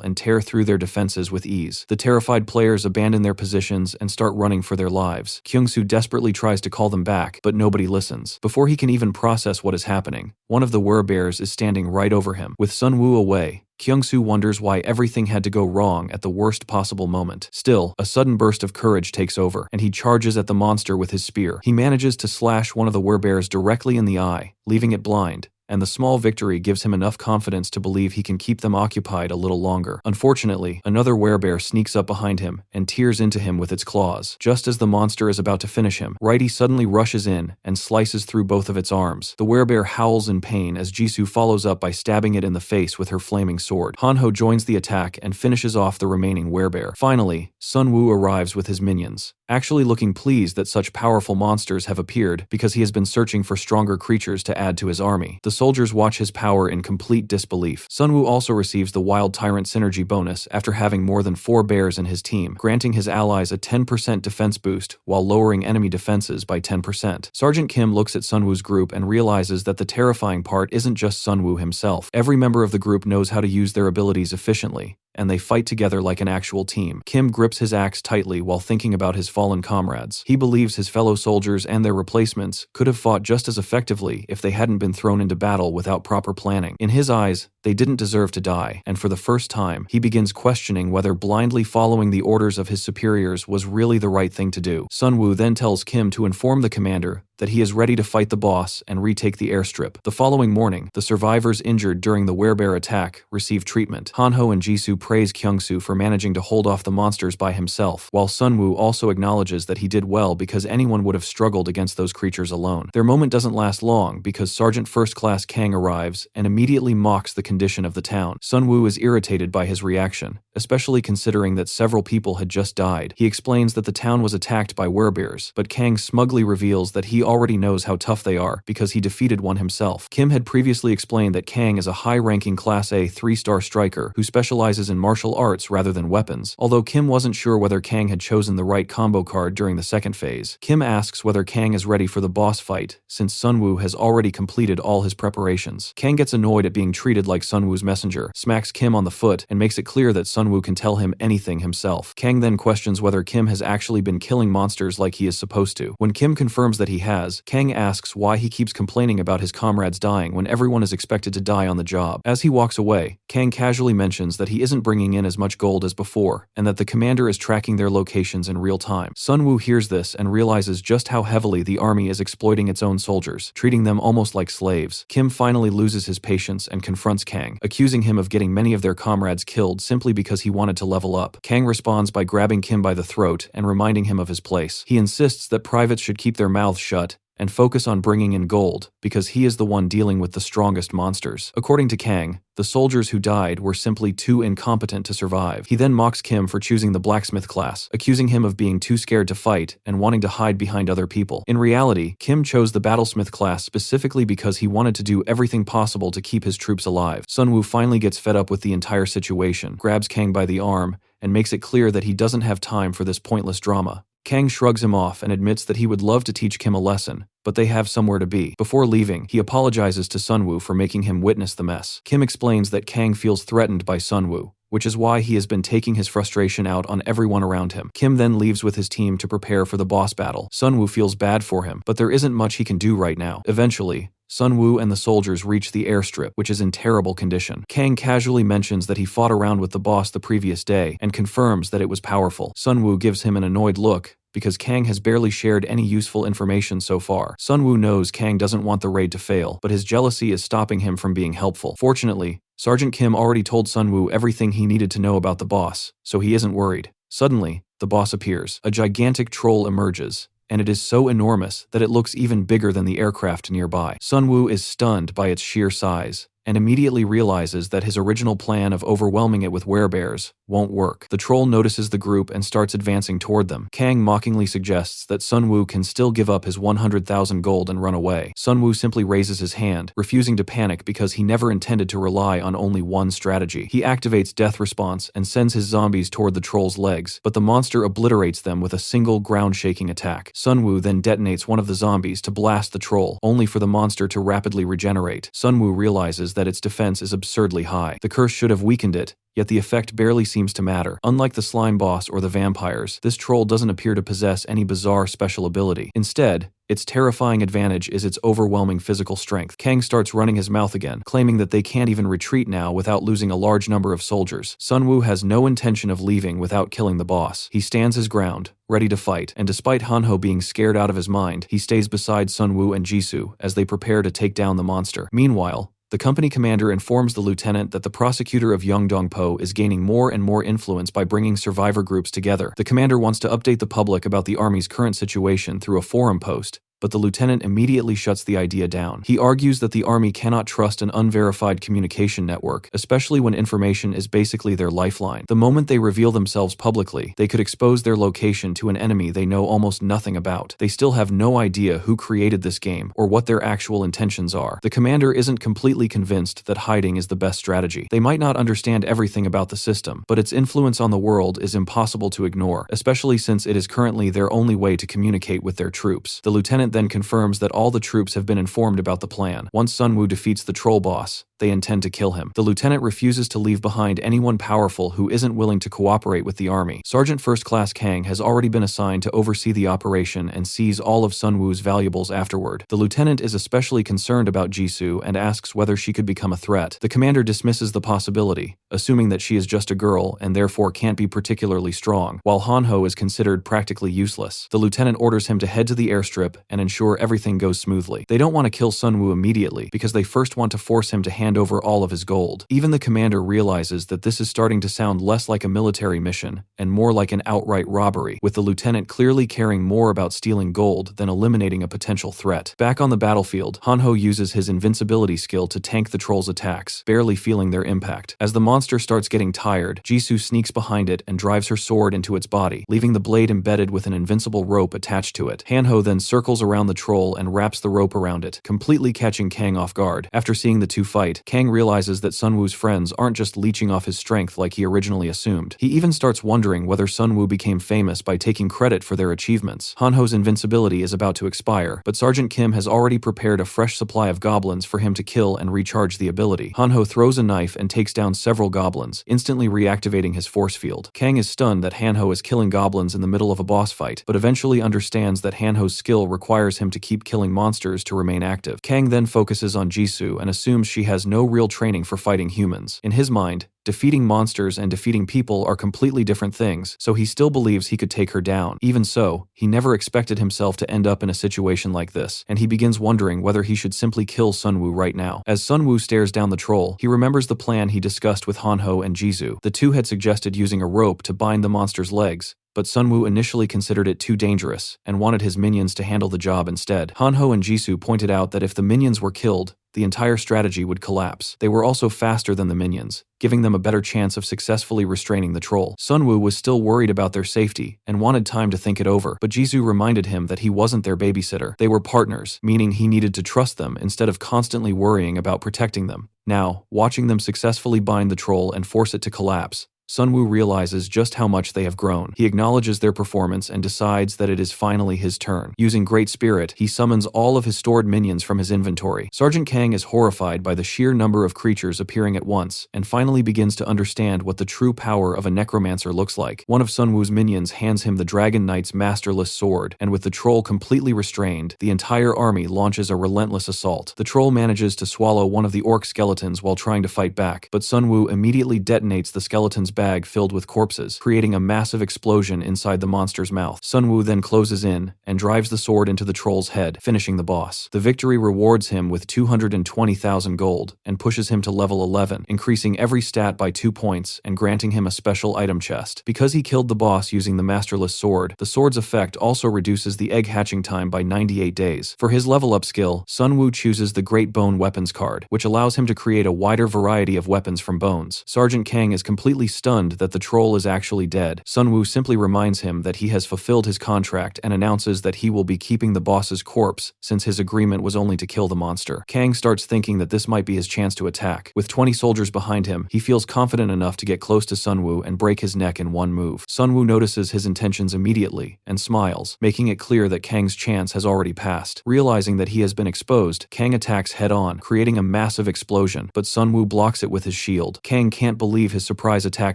and tear through their defenses with ease. The terrified players abandon their positions and start running for their lives. Kyungsoo desperately tries to call them back, but nobody listens. Before he can even process what is happening, one of the werebears is standing right over him. With Sunwoo away, Kyung-soo wonders why everything had to go wrong at the worst possible moment. Still, a sudden burst of courage takes over, and he charges at the monster with his spear. He manages to slash one of the werebears directly in the eye, leaving it blind, and the small victory gives him enough confidence to believe he can keep them occupied a little longer. Unfortunately, another werebear sneaks up behind him and tears into him with its claws. Just as the monster is about to finish him, Righty suddenly rushes in and slices through both of its arms. The werebear howls in pain as Jisoo follows up by stabbing it in the face with her flaming sword. Hanho joins the attack and finishes off the remaining werebear. Finally, Sunwoo arrives with his minions, actually looking pleased that such powerful monsters have appeared because he has been searching for stronger creatures to add to his army. The soldiers watch his power in complete disbelief. Sunwoo also receives the Wild Tyrant synergy bonus after having more than 4 bears in his team, granting his allies a 10% defense boost while lowering enemy defenses by 10%. Sergeant Kim looks at Sunwoo's group and realizes that the terrifying part isn't just Sunwoo himself. Every member of the group knows how to use their abilities efficiently, and they fight together like an actual team. Kim grips his axe tightly while thinking about his fallen comrades. He believes his fellow soldiers and their replacements could have fought just as effectively if they hadn't been thrown into battle without proper planning. In his eyes, they didn't deserve to die, and for the first time, he begins questioning whether blindly following the orders of his superiors was really the right thing to do. Sunwoo then tells Kim to inform the commander that he is ready to fight the boss and retake the airstrip. The following morning, the survivors injured during the werebear attack receive treatment. Hanho and Jisoo praise Kyung-soo for managing to hold off the monsters by himself, while Sunwoo also acknowledges that he did well because anyone would have struggled against those creatures alone. Their moment doesn't last long because Sergeant First Class Kang arrives and immediately mocks the condition of the town. Sunwoo is irritated by his reaction, especially considering that several people had just died. He explains that the town was attacked by werebears, but Kang smugly reveals that he already knows how tough they are because he defeated one himself. Kim had previously explained that Kang is a high-ranking Class A 3-star striker who specializes in martial arts rather than weapons. Although Kim wasn't sure whether Kang had chosen the right combo card during the second phase, Kim asks whether Kang is ready for the boss fight since Sunwoo has already completed all his preparations. Kang gets annoyed at being treated like Sunwoo's messenger, smacks Kim on the foot, and makes it clear that Sunwoo can tell him anything himself. Kang then questions whether Kim has actually been killing monsters like he is supposed to. When Kim confirms that he has, Kang asks why he keeps complaining about his comrades dying when everyone is expected to die on the job. As he walks away, Kang casually mentions that he isn't bringing in as much gold as before, and that the commander is tracking their locations in real time. Sunwoo hears this and realizes just how heavily the army is exploiting its own soldiers, treating them almost like slaves. Kim finally loses his patience and confronts Kang, accusing him of getting many of their comrades killed simply because he wanted to level up. Kang responds by grabbing Kim by the throat and reminding him of his place. He insists that privates should keep their mouths shut and focus on bringing in gold, because he is the one dealing with the strongest monsters. According to Kang, the soldiers who died were simply too incompetent to survive. He then mocks Kim for choosing the blacksmith class, accusing him of being too scared to fight and wanting to hide behind other people. In reality, Kim chose the battlesmith class specifically because he wanted to do everything possible to keep his troops alive. Sunwoo finally gets fed up with the entire situation, grabs Kang by the arm, and makes it clear that he doesn't have time for this pointless drama. Kang shrugs him off and admits that he would love to teach Kim a lesson, but they have somewhere to be. Before leaving, he apologizes to Sunwoo for making him witness the mess. Kim explains that Kang feels threatened by Sunwoo, which is why he has been taking his frustration out on everyone around him. Kim then leaves with his team to prepare for the boss battle. Sunwoo feels bad for him, but there isn't much he can do right now. Eventually, Sunwoo and the soldiers reach the airstrip, which is in terrible condition. Kang casually mentions that he fought around with the boss the previous day and confirms that it was powerful. Sunwoo gives him an annoyed look because Kang has barely shared any useful information so far. Sunwoo knows Kang doesn't want the raid to fail, but his jealousy is stopping him from being helpful. Fortunately, Sergeant Kim already told Sunwoo everything he needed to know about the boss, so he isn't worried. Suddenly, the boss appears. A gigantic troll emerges, and it is so enormous that it looks even bigger than the aircraft nearby. Sunwoo is stunned by its sheer size, and immediately realizes that his original plan of overwhelming it with werebears won't work. The troll notices the group and starts advancing toward them. Kang mockingly suggests that Sunwoo can still give up his 100,000 gold and run away. Sunwoo simply raises his hand, refusing to panic because he never intended to rely on only one strategy. He activates Death Response and sends his zombies toward the troll's legs, but the monster obliterates them with a single ground-shaking attack. Sunwoo then detonates one of the zombies to blast the troll, only for the monster to rapidly regenerate. Sunwoo realizes realizes that its defense is absurdly high. The curse should have weakened it, yet the effect barely seems to matter. Unlike the slime boss or the vampires, this troll doesn't appear to possess any bizarre special ability. Instead, its terrifying advantage is its overwhelming physical strength. Kang starts running his mouth again, claiming that they can't even retreat now without losing a large number of soldiers. Sunwoo has no intention of leaving without killing the boss. He stands his ground, ready to fight, and despite Hanho being scared out of his mind, he stays beside Sunwoo and Jisoo as they prepare to take down the monster. Meanwhile, the company commander informs the lieutenant that the prosecutor of Yeongdongpo is gaining more and more influence by bringing survivor groups together. The commander wants to update the public about the army's current situation through a forum post, but the lieutenant immediately shuts the idea down. He argues that the army cannot trust an unverified communication network, especially when information is basically their lifeline. The moment they reveal themselves publicly, they could expose their location to an enemy they know almost nothing about. They still have no idea who created this game or what their actual intentions are. The commander isn't completely convinced that hiding is the best strategy. They might not understand everything about the system, but its influence on the world is impossible to ignore, especially since it is currently their only way to communicate with their troops. The lieutenant then confirms that all the troops have been informed about the plan. Once Sunwoo defeats the troll boss, they intend to kill him. The lieutenant refuses to leave behind anyone powerful who isn't willing to cooperate with the army. Sergeant First Class Kang has already been assigned to oversee the operation and seize all of Sunwoo's valuables afterward. The lieutenant is especially concerned about Jisoo and asks whether she could become a threat. The commander dismisses the possibility, assuming that she is just a girl and therefore can't be particularly strong, while Hanho is considered practically useless. The lieutenant orders him to head to the airstrip and ensure everything goes smoothly. They don't want to kill Sunwoo immediately because they first want to force him to hand over all of his gold. Even the commander realizes that this is starting to sound less like a military mission and more like an outright robbery, with the lieutenant clearly caring more about stealing gold than eliminating a potential threat. Back on the battlefield, Hanho uses his invincibility skill to tank the troll's attacks, barely feeling their impact. As the monster starts getting tired, Jisoo sneaks behind it and drives her sword into its body, leaving the blade embedded with an invincible rope attached to it. Hanho then circles around the troll and wraps the rope around it, completely catching Kang off guard. After seeing the two fight, Kang realizes that Sunwoo's friends aren't just leeching off his strength like he originally assumed. He even starts wondering whether Sunwoo became famous by taking credit for their achievements. Hanho's invincibility is about to expire, but Sergeant Kim has already prepared a fresh supply of goblins for him to kill and recharge the ability. Hanho throws a knife and takes down several goblins, instantly reactivating his force field. Kang is stunned that Hanho is killing goblins in the middle of a boss fight, but eventually understands that Hanho's skill requires him to keep killing monsters to remain active. Kang then focuses on Jisoo and assumes she has no real training for fighting humans. In his mind, defeating monsters and defeating people are completely different things, so he still believes he could take her down. Even so, he never expected himself to end up in a situation like this, and he begins wondering whether he should simply kill Sunwoo right now. As Sunwoo stares down the troll, he remembers the plan he discussed with Hanho and Jisoo. The two had suggested using a rope to bind the monster's legs, but Sunwoo initially considered it too dangerous and wanted his minions to handle the job instead. Hanho and Jisoo pointed out that if the minions were killed, the entire strategy would collapse. They were also faster than the minions, giving them a better chance of successfully restraining the troll. Sunwoo was still worried about their safety and wanted time to think it over, but Jisoo reminded him that he wasn't their babysitter. They were partners, meaning he needed to trust them instead of constantly worrying about protecting them. Now, watching them successfully bind the troll and force it to collapse, Sunwoo realizes just how much they have grown. He acknowledges their performance and decides that it is finally his turn. Using great spirit, he summons all of his stored minions from his inventory. Sergeant Kang is horrified by the sheer number of creatures appearing at once, and finally begins to understand what the true power of a necromancer looks like. One of Sunwoo's minions hands him the Dragon Knight's masterless sword, and with the troll completely restrained, the entire army launches a relentless assault. The troll manages to swallow one of the orc skeletons while trying to fight back, but Sunwoo immediately detonates the skeleton's bag filled with corpses, creating a massive explosion inside the monster's mouth. Sunwoo then closes in and drives the sword into the troll's head, finishing the boss. The victory rewards him with 220,000 gold and pushes him to level 11, increasing every stat by 2 points and granting him a special item chest. Because he killed the boss using the masterless sword, the sword's effect also reduces the egg hatching time by 98 days. For his level up skill, Sunwoo chooses the Great Bone Weapons card, which allows him to create a wider variety of weapons from bones. Sergeant Kang is completely stunned stunned that the troll is actually dead. Sunwoo simply reminds him that he has fulfilled his contract and announces that he will be keeping the boss's corpse since his agreement was only to kill the monster. Kang starts thinking that this might be his chance to attack. With 20 soldiers behind him, he feels confident enough to get close to Sunwoo and break his neck in one move. Sunwoo notices his intentions immediately and smiles, making it clear that Kang's chance has already passed. Realizing that he has been exposed, Kang attacks head-on, creating a massive explosion, but Sunwoo blocks it with his shield. Kang can't believe his surprise attack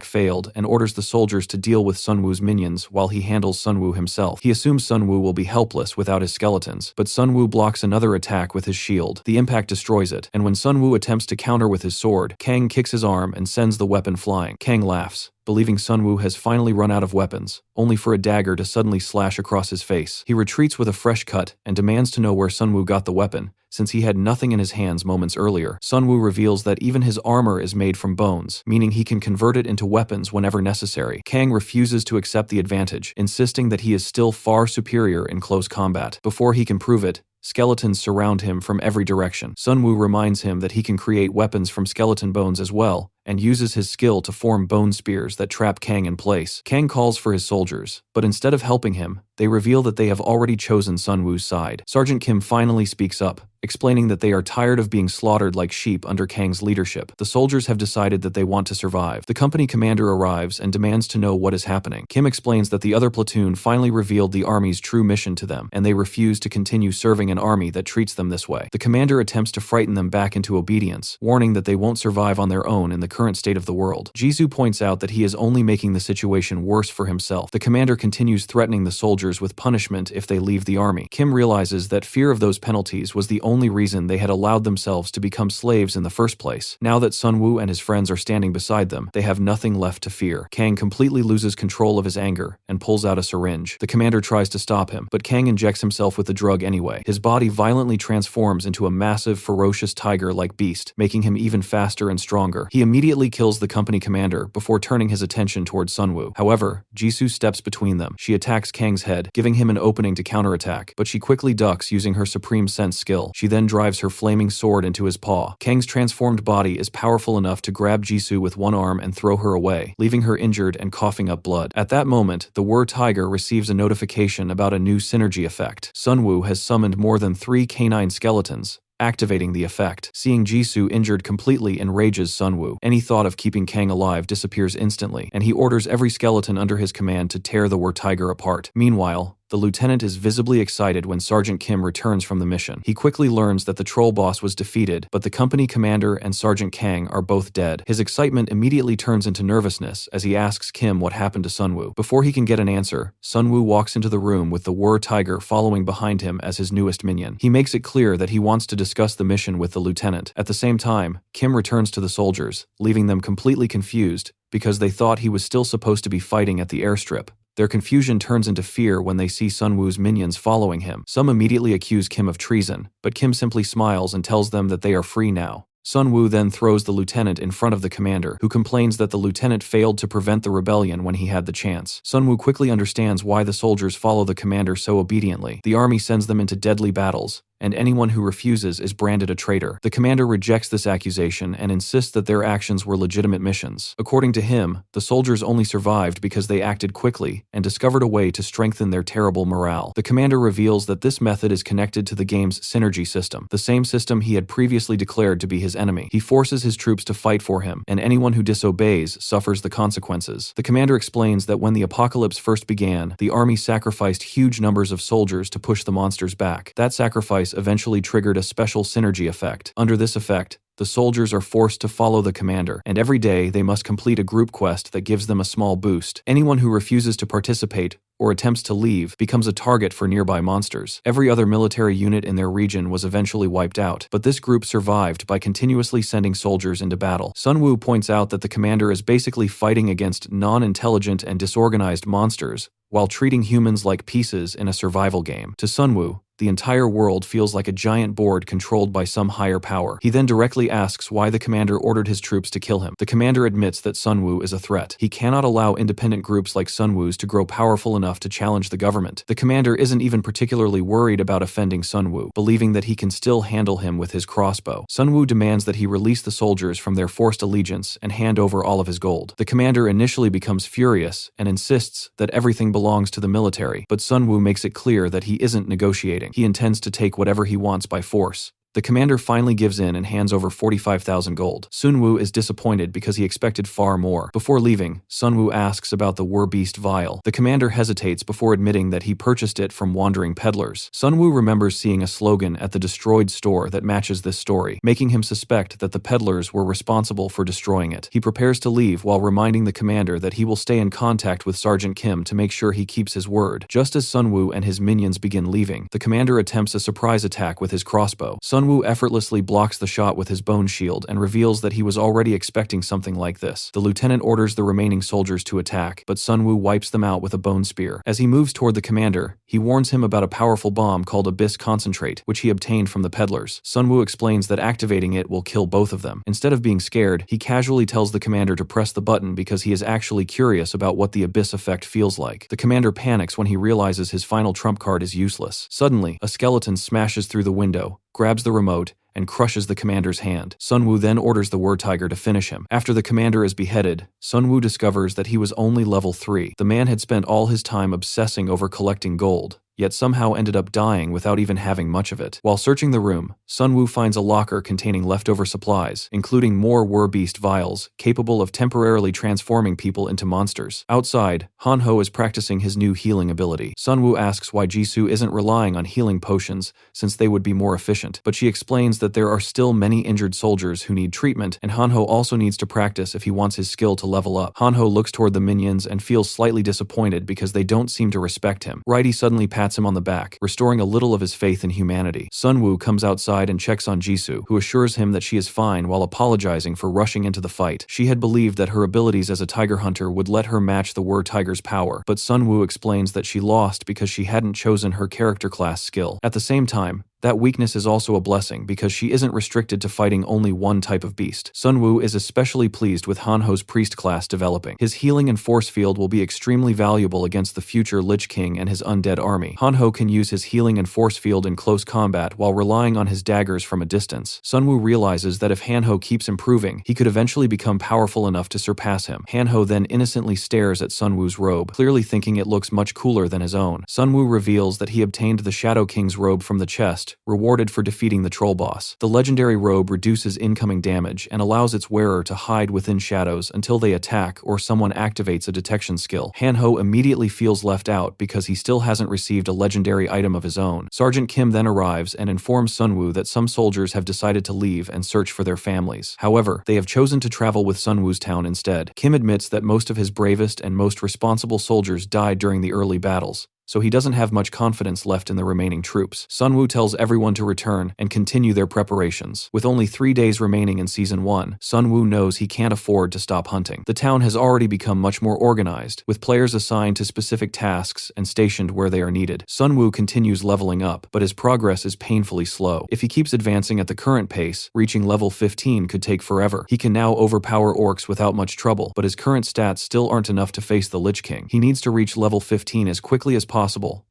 failed and orders the soldiers to deal with Sunwoo's minions while he handles Sunwoo himself. He assumes Sunwoo will be helpless without his skeletons, but Sunwoo blocks another attack with his shield. The impact destroys it, and when Sunwoo attempts to counter with his sword, Kang kicks his arm and sends the weapon flying. Kang laughs, believing Sunwoo has finally run out of weapons, only for a dagger to suddenly slash across his face. He retreats with a fresh cut and demands to know where Sunwoo got the weapon, since he had nothing in his hands moments earlier. Sunwoo reveals that even his armor is made from bones, meaning he can convert it into weapons whenever necessary. Kang refuses to accept the advantage, insisting that he is still far superior in close combat. Before he can prove it, skeletons surround him from every direction. Sunwoo reminds him that he can create weapons from skeleton bones as well, and uses his skill to form bone spears that trap Kang in place. Kang calls for his soldiers, but instead of helping him, they reveal that they have already chosen Sunwoo's side. Sergeant Kim finally speaks up, explaining that they are tired of being slaughtered like sheep under Kang's leadership. The soldiers have decided that they want to survive. The company commander arrives and demands to know what is happening. Kim explains that the other platoon finally revealed the army's true mission to them, and they refuse to continue serving an army that treats them this way. The commander attempts to frighten them back into obedience, warning that they won't survive on their own in the current state of the world. Jisoo points out that he is only making the situation worse for himself. The commander continues threatening the soldiers with punishment if they leave the army. Kim realizes that fear of those penalties was the only reason they had allowed themselves to become slaves in the first place. Now that Sunwoo and his friends are standing beside them, they have nothing left to fear. Kang completely loses control of his anger and pulls out a syringe. The commander tries to stop him, but Kang injects himself with the drug anyway. His body violently transforms into a massive, ferocious tiger-like beast, making him even faster and stronger. He immediately kills the company commander before turning his attention towards Sunwoo. However, Jisoo steps between them. She attacks Kang's head, giving him an opening to counterattack, but she quickly ducks using her supreme sense skill. She then drives her flaming sword into his paw. Kang's transformed body is powerful enough to grab Jisoo with one arm and throw her away, leaving her injured and coughing up blood. At that moment, the Tiger receives a notification about a new synergy effect. Sunwoo has summoned more than 3 canine skeletons, activating the effect. Seeing Jisoo injured completely enrages Sunwoo. Any thought of keeping Kang alive disappears instantly, and he orders every skeleton under his command to tear the Tiger apart. Meanwhile, the lieutenant is visibly excited when Sergeant Kim returns from the mission. He quickly learns that the troll boss was defeated, but the company commander and Sergeant Kang are both dead. His excitement immediately turns into nervousness as he asks Kim what happened to Sunwoo. Before he can get an answer, Sunwoo walks into the room with the Tiger following behind him as his newest minion. He makes it clear that he wants to discuss the mission with the lieutenant. At the same time, Kim returns to the soldiers, leaving them completely confused because they thought he was still supposed to be fighting at the airstrip. Their confusion turns into fear when they see Sunwoo's minions following him. Some immediately accuse Kim of treason, but Kim simply smiles and tells them that they are free now. Sunwoo then throws the lieutenant in front of the commander, who complains that the lieutenant failed to prevent the rebellion when he had the chance. Sunwoo quickly understands why the soldiers follow the commander so obediently. The army sends them into deadly battles, and anyone who refuses is branded a traitor. The commander rejects this accusation and insists that their actions were legitimate missions. According to him, the soldiers only survived because they acted quickly and discovered a way to strengthen their terrible morale. The commander reveals that this method is connected to the game's synergy system, the same system he had previously declared to be his enemy. He forces his troops to fight for him, and anyone who disobeys suffers the consequences. The commander explains that when the apocalypse first began, the army sacrificed huge numbers of soldiers to push the monsters back. That sacrifice eventually triggered a special synergy effect. Under this effect, the soldiers are forced to follow the commander, and every day they must complete a group quest that gives them a small boost. Anyone who refuses to participate or attempts to leave becomes a target for nearby monsters. Every other military unit in their region was eventually wiped out, but this group survived by continuously sending soldiers into battle. Sunwoo points out that the commander is basically fighting against non-intelligent and disorganized monsters while treating humans like pieces in a survival game. To Sunwoo, the entire world feels like a giant board controlled by some higher power. He then directly asks why the commander ordered his troops to kill him. The commander admits that Sunwoo is a threat. He cannot allow independent groups like Sunwoo's to grow powerful enough to challenge the government. The commander isn't even particularly worried about offending Sunwoo, believing that he can still handle him with his crossbow. Sunwoo demands that he release the soldiers from their forced allegiance and hand over all of his gold. The commander initially becomes furious and insists that everything belongs to the military, but Sunwoo makes it clear that he isn't negotiating. He intends to take whatever he wants by force. The commander finally gives in and hands over 45,000 gold. Sunwoo is disappointed because he expected far more. Before leaving, Sunwoo asks about the War-Beast vial. The commander hesitates before admitting that he purchased it from wandering peddlers. Sunwoo remembers seeing a slogan at the destroyed store that matches this story, making him suspect that the peddlers were responsible for destroying it. He prepares to leave while reminding the commander that he will stay in contact with Sergeant Kim to make sure he keeps his word. Just as Sunwoo and his minions begin leaving, the commander attempts a surprise attack with his crossbow. Sunwoo effortlessly blocks the shot with his bone shield and reveals that he was already expecting something like this. The lieutenant orders the remaining soldiers to attack, but Sunwoo wipes them out with a bone spear. As he moves toward the commander, he warns him about a powerful bomb called Abyss Concentrate, which he obtained from the peddlers. Sunwoo explains that activating it will kill both of them. Instead of being scared, he casually tells the commander to press the button because he is actually curious about what the Abyss effect feels like. The commander panics when he realizes his final trump card is useless. Suddenly, a skeleton smashes through the window, grabs the remote, and crushes the commander's hand. Sunwoo then orders the War-Tiger to finish him. After the commander is beheaded, Sunwoo discovers that he was only level 3. The man had spent all his time obsessing over collecting gold, yet somehow ended up dying without even having much of it. While searching the room, Sunwoo finds a locker containing leftover supplies, including more War-Beast vials, capable of temporarily transforming people into monsters. Outside, Hanho is practicing his new healing ability. Sunwoo asks why Jisoo isn't relying on healing potions, since they would be more efficient, but she explains that there are still many injured soldiers who need treatment, and Hanho also needs to practice if he wants his skill to level up. Hanho looks toward the minions and feels slightly disappointed because they don't seem to respect him. Righty suddenly pats him on the back, restoring a little of his faith in humanity. Sunwoo comes outside and checks on Jisoo, who assures him that she is fine while apologizing for rushing into the fight. She had believed that her abilities as a tiger hunter would let her match the War-Tiger's power, but Sunwoo explains that she lost because she hadn't chosen her character class skill. At the same time, that weakness is also a blessing because she isn't restricted to fighting only one type of beast. Sunwoo is especially pleased with Hanho's priest class developing. His healing and force field will be extremely valuable against the future Lich King and his undead army. Hanho can use his healing and force field in close combat while relying on his daggers from a distance. Sunwoo realizes that if Hanho keeps improving, he could eventually become powerful enough to surpass him. Hanho then innocently stares at Sunwoo's robe, clearly thinking it looks much cooler than his own. Sunwoo reveals that he obtained the Shadow King's robe from the chest, rewarded for defeating the troll boss. The legendary robe reduces incoming damage and allows its wearer to hide within shadows until they attack or someone activates a detection skill. Hanho immediately feels left out because he still hasn't received a legendary item of his own. Sergeant Kim then arrives and informs Sunwoo that some soldiers have decided to leave and search for their families. However, they have chosen to travel with Sunwoo's town instead. Kim admits that most of his bravest and most responsible soldiers died during the early battles, so he doesn't have much confidence left in the remaining troops. Sunwoo tells everyone to return and continue their preparations. With only 3 days remaining in Season 1, Sunwoo knows he can't afford to stop hunting. The town has already become much more organized, with players assigned to specific tasks and stationed where they are needed. Sunwoo continues leveling up, but his progress is painfully slow. If he keeps advancing at the current pace, reaching level 15 could take forever. He can now overpower orcs without much trouble, but his current stats still aren't enough to face the Lich King. He needs to reach level 15 as quickly as possible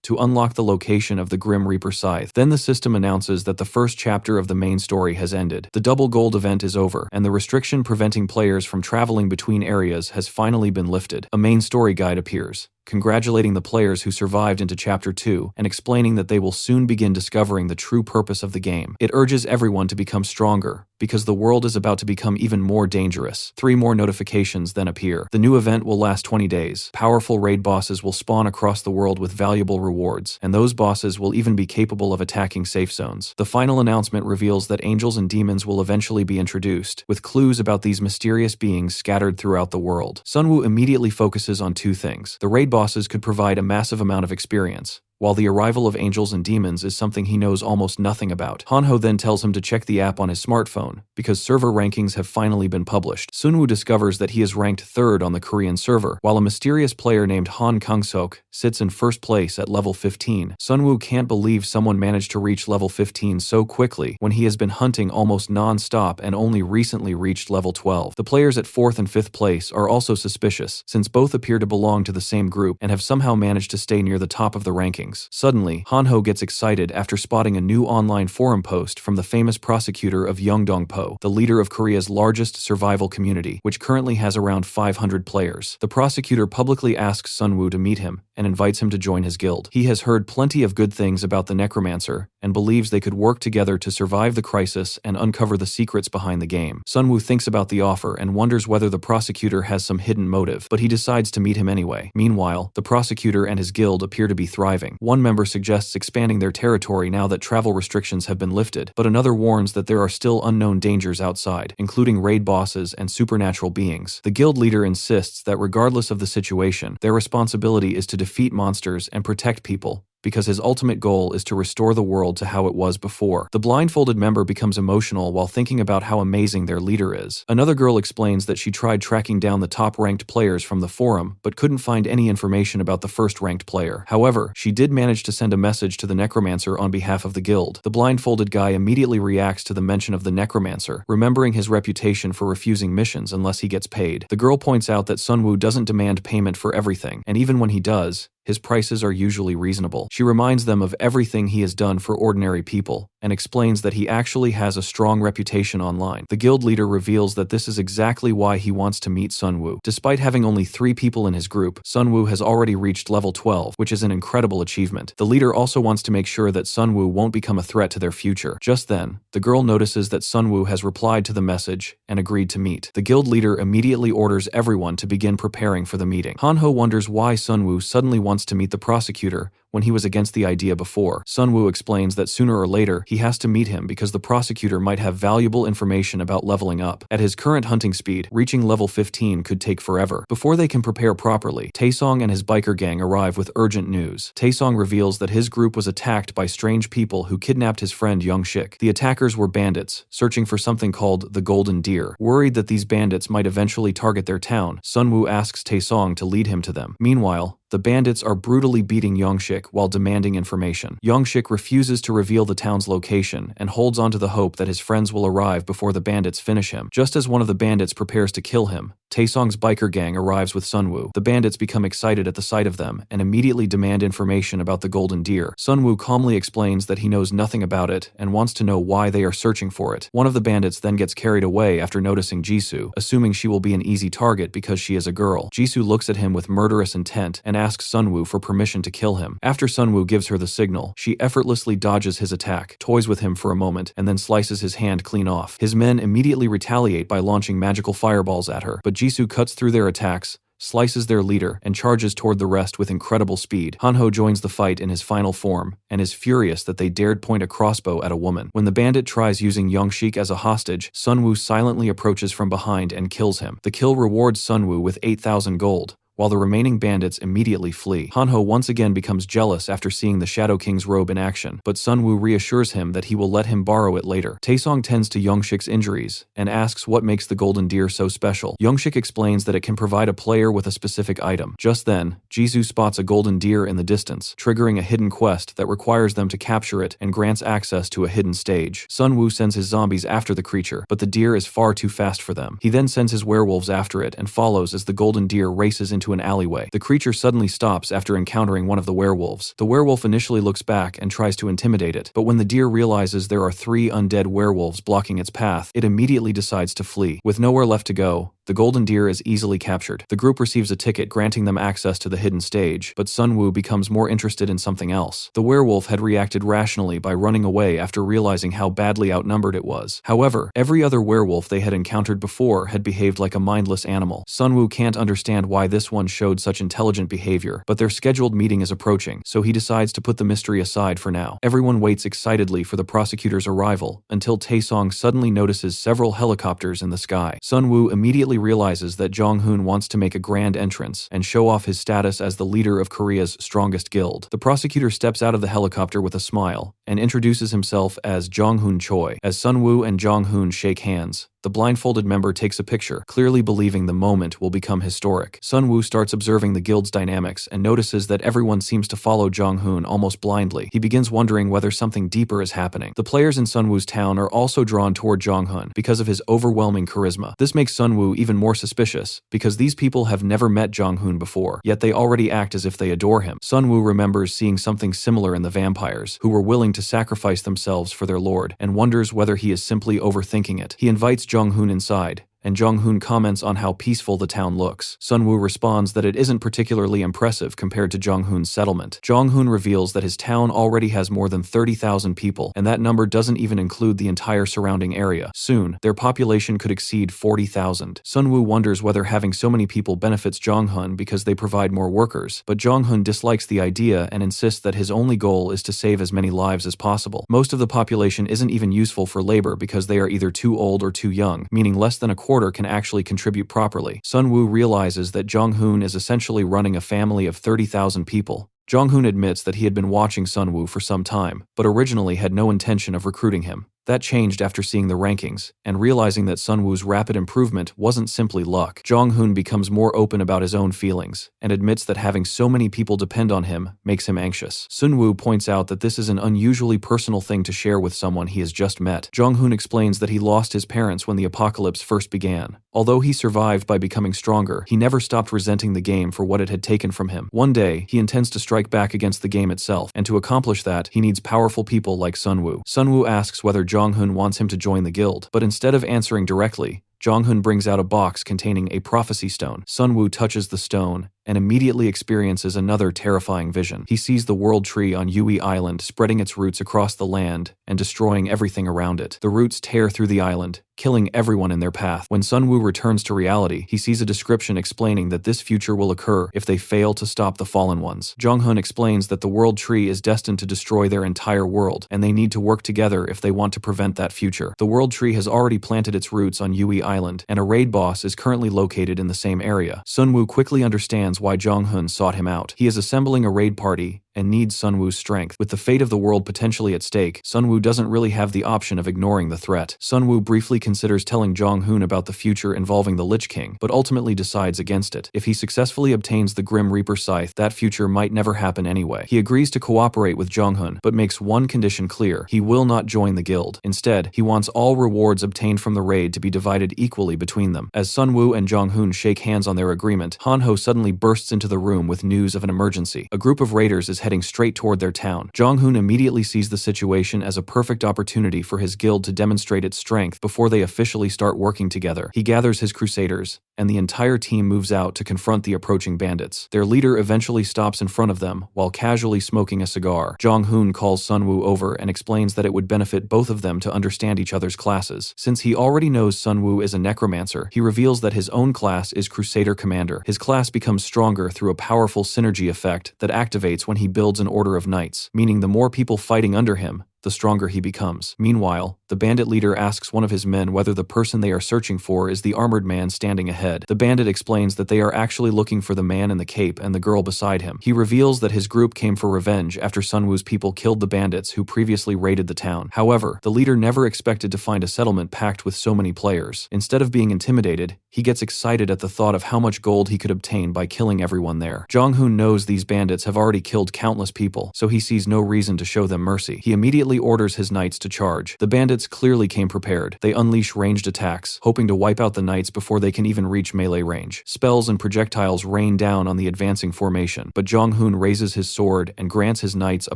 to unlock the location of the Grim Reaper Scythe. Then the system announces that the first chapter of the main story has ended. The double gold event is over, and the restriction preventing players from traveling between areas has finally been lifted. A main story guide appears, congratulating the players who survived into Chapter 2 and explaining that they will soon begin discovering the true purpose of the game. It urges everyone to become stronger, because the world is about to become even more dangerous. 3 more notifications then appear. The new event will last 20 days. Powerful raid bosses will spawn across the world with valuable rewards, and those bosses will even be capable of attacking safe zones. The final announcement reveals that angels and demons will eventually be introduced, with clues about these mysterious beings scattered throughout the world. Sunwoo immediately focuses on 2 things. The raid bosses could provide a massive amount of experience, while the arrival of angels and demons is something he knows almost nothing about. Hanho then tells him to check the app on his smartphone, because server rankings have finally been published. Sunwoo discovers that he is ranked 3rd on the Korean server, while a mysterious player named Han Kang-seok sits in 1st place at level 15. Sunwoo can't believe someone managed to reach level 15 so quickly when he has been hunting almost non-stop and only recently reached level 12. The players at 4th and 5th place are also suspicious, since both appear to belong to the same group and have somehow managed to stay near the top of the rankings. Suddenly, Hanho gets excited after spotting a new online forum post from the famous prosecutor of Yeongdongpo, the leader of Korea's largest survival community, which currently has around 500 players. The prosecutor publicly asks Sunwoo to meet him and invites him to join his guild. He has heard plenty of good things about the necromancer and believes they could work together to survive the crisis and uncover the secrets behind the game. Sunwoo thinks about the offer and wonders whether the prosecutor has some hidden motive, but he decides to meet him anyway. Meanwhile, the prosecutor and his guild appear to be thriving. One member suggests expanding their territory now that travel restrictions have been lifted, but another warns that there are still unknown dangers outside, including raid bosses and supernatural beings. The guild leader insists that regardless of the situation, their responsibility is to defeat monsters and protect people, because his ultimate goal is to restore the world to how it was before. The blindfolded member becomes emotional while thinking about how amazing their leader is. Another girl explains that she tried tracking down the top-ranked players from the forum, but couldn't find any information about the first-ranked player. However, she did manage to send a message to the necromancer on behalf of the guild. The blindfolded guy immediately reacts to the mention of the necromancer, remembering his reputation for refusing missions unless he gets paid. The girl points out that Sunwoo doesn't demand payment for everything, and even when he does, his prices are usually reasonable. She reminds them of everything he has done for ordinary people, and explains that he actually has a strong reputation online. The guild leader reveals that this is exactly why he wants to meet Sunwoo. Despite having only 3 people in his group, Sunwoo has already reached level 12, which is an incredible achievement. The leader also wants to make sure that Sunwoo won't become a threat to their future. Just then, the girl notices that Sunwoo has replied to the message and agreed to meet. The guild leader immediately orders everyone to begin preparing for the meeting. Hanho wonders why Sunwoo suddenly wants to meet the prosecutor when he was against the idea before. Sunwoo explains that sooner or later he has to meet him because the prosecutor might have valuable information about leveling up. At his current hunting speed, reaching level 15 could take forever. Before they can prepare properly, Taesong and his biker gang arrive with urgent news. Taesong reveals that his group was attacked by strange people who kidnapped his friend Young-shik. The attackers were bandits, searching for something called the Golden Deer. Worried that these bandits might eventually target their town, Sunwoo asks Taesong to lead him to them. Meanwhile, the bandits are brutally beating Young-shik while demanding information. Young-shik refuses to reveal the town's location and holds onto the hope that his friends will arrive before the bandits finish him. Just as one of the bandits prepares to kill him, Taesong's biker gang arrives with Sunwoo. The bandits become excited at the sight of them and immediately demand information about the Golden Deer. Sunwoo calmly explains that he knows nothing about it and wants to know why they are searching for it. One of the bandits then gets carried away after noticing Jisoo, assuming she will be an easy target because she is a girl. Jisoo looks at him with murderous intent and asks Sunwoo for permission to kill him. After Sunwoo gives her the signal, she effortlessly dodges his attack, toys with him for a moment, and then slices his hand clean off. His men immediately retaliate by launching magical fireballs at her, but Jisoo cuts through their attacks, slices their leader, and charges toward the rest with incredible speed. Hanho joins the fight in his final form, and is furious that they dared point a crossbow at a woman. When the bandit tries using Young-shik as a hostage, Sunwoo silently approaches from behind and kills him. The kill rewards Sunwoo with 8,000 gold, while the remaining bandits immediately flee. Hanho once again becomes jealous after seeing the Shadow King's robe in action, but Sunwoo reassures him that he will let him borrow it later. Taesong tends to Young-shik's injuries and asks what makes the Golden Deer so special. Young-shik explains that it can provide a player with a specific item. Just then, Jisoo spots a Golden Deer in the distance, triggering a hidden quest that requires them to capture it and grants access to a hidden stage. Sunwoo sends his zombies after the creature, but the deer is far too fast for them. He then sends his werewolves after it and follows as the Golden Deer races into an alleyway. The creature suddenly stops after encountering one of the werewolves. The werewolf initially looks back and tries to intimidate it, but when the deer realizes there are 3 undead werewolves blocking its path, it immediately decides to flee. With nowhere left to go, the Golden Deer is easily captured. The group receives a ticket granting them access to the hidden stage, but Sunwoo becomes more interested in something else. The werewolf had reacted rationally by running away after realizing how badly outnumbered it was. However, every other werewolf they had encountered before had behaved like a mindless animal. Sunwoo can't understand why this one showed such intelligent behavior, but their scheduled meeting is approaching, so he decides to put the mystery aside for now. Everyone waits excitedly for the prosecutor's arrival, until Taesong suddenly notices several helicopters in the sky. Sunwoo immediately realizes that Jong-hoon wants to make a grand entrance and show off his status as the leader of Korea's strongest guild. The prosecutor steps out of the helicopter with a smile and introduces himself as Jong-hoon Choi. As Sun-woo and Jong-hoon shake hands, the blindfolded member takes a picture, clearly believing the moment will become historic. Sun-woo starts observing the guild's dynamics and notices that everyone seems to follow Jong-hoon almost blindly. He begins wondering whether something deeper is happening. The players in Sun-woo's town are also drawn toward Jong-hoon because of his overwhelming charisma. This makes Sun-woo even more suspicious, because these people have never met Jong-hoon before, yet they already act as if they adore him. Sun-woo remembers seeing something similar in the vampires, who were willing to sacrifice themselves for their lord, and wonders whether he is simply overthinking it. He invites Jong-hoon inside, and Jong-hoon comments on how peaceful the town looks. Sun-woo responds that it isn't particularly impressive compared to Jong-hoon's settlement. Jong-hoon reveals that his town already has more than 30,000 people, and that number doesn't even include the entire surrounding area. Soon, their population could exceed 40,000. Sun-woo wonders whether having so many people benefits Jong-hoon because they provide more workers, but Jong-hoon dislikes the idea and insists that his only goal is to save as many lives as possible. Most of the population isn't even useful for labor because they are either too old or too young, meaning less than a quarter can actually contribute properly. Sun-woo realizes that Jong-hoon is essentially running a family of 30,000 people. Jong-hoon admits that he had been watching Sun-woo for some time, but originally had no intention of recruiting him. That changed after seeing the rankings, and realizing that Sun-woo's rapid improvement wasn't simply luck. Jong-hoon becomes more open about his own feelings, and admits that having so many people depend on him makes him anxious. Sun-woo points out that this is an unusually personal thing to share with someone he has just met. Jong-hoon explains that he lost his parents when the apocalypse first began. Although he survived by becoming stronger, he never stopped resenting the game for what it had taken from him. One day, he intends to strike back against the game itself, and to accomplish that, he needs powerful people like Sun-woo. Sun-woo asks whether Jong-hoon wants him to join the guild, but instead of answering directly, Jong-hoon brings out a box containing a prophecy stone. Sun-woo touches the stone and immediately experiences another terrifying vision. He sees the world tree on Yui Island spreading its roots across the land and destroying everything around it. The roots tear through the island, killing everyone in their path. When Sun-woo returns to reality, he sees a description explaining that this future will occur if they fail to stop the fallen ones. Jong-hoon explains that the world tree is destined to destroy their entire world, and they need to work together if they want to prevent that future. The world tree has already planted its roots on Yui Island, and a raid boss is currently located in the same area. Sun-woo quickly understands why Jong-hoon sought him out. He is assembling a raid party and needs Sun-woo's strength. With the fate of the world potentially at stake, Sun-woo doesn't really have the option of ignoring the threat. Sun-woo briefly considers telling Jong-hoon about the future involving the Lich King, but ultimately decides against it. If he successfully obtains the Grim Reaper scythe, that future might never happen anyway. He agrees to cooperate with Jong-hoon, but makes one condition clear: he will not join the guild. Instead, he wants all rewards obtained from the raid to be divided equally between them. As Sun-woo and Jong-hoon shake hands on their agreement, Han-ho suddenly bursts into the room with news of an emergency. A group of raiders is heading straight toward their town. Jong-hoon immediately sees the situation as a perfect opportunity for his guild to demonstrate its strength before they officially start working together. He gathers his crusaders, and the entire team moves out to confront the approaching bandits. Their leader eventually stops in front of them while casually smoking a cigar. Jong-hoon calls Sun-woo over and explains that it would benefit both of them to understand each other's classes. Since he already knows Sun-woo is a necromancer, he reveals that his own class is Crusader Commander. His class becomes stronger through a powerful synergy effect that activates when he builds an order of knights, meaning the more people fighting under him, the stronger he becomes. Meanwhile, the bandit leader asks one of his men whether the person they are searching for is the armored man standing ahead. The bandit explains that they are actually looking for the man in the cape and the girl beside him. He reveals that his group came for revenge after Sun-woo's people killed the bandits who previously raided the town. However, the leader never expected to find a settlement packed with so many players. Instead of being intimidated, he gets excited at the thought of how much gold he could obtain by killing everyone there. Jong-hoon knows these bandits have already killed countless people, so he sees no reason to show them mercy. He immediately orders his knights to charge. The bandits clearly came prepared. They unleash ranged attacks, hoping to wipe out the knights before they can even reach melee range. Spells and projectiles rain down on the advancing formation, but Jong-hoon raises his sword and grants his knights a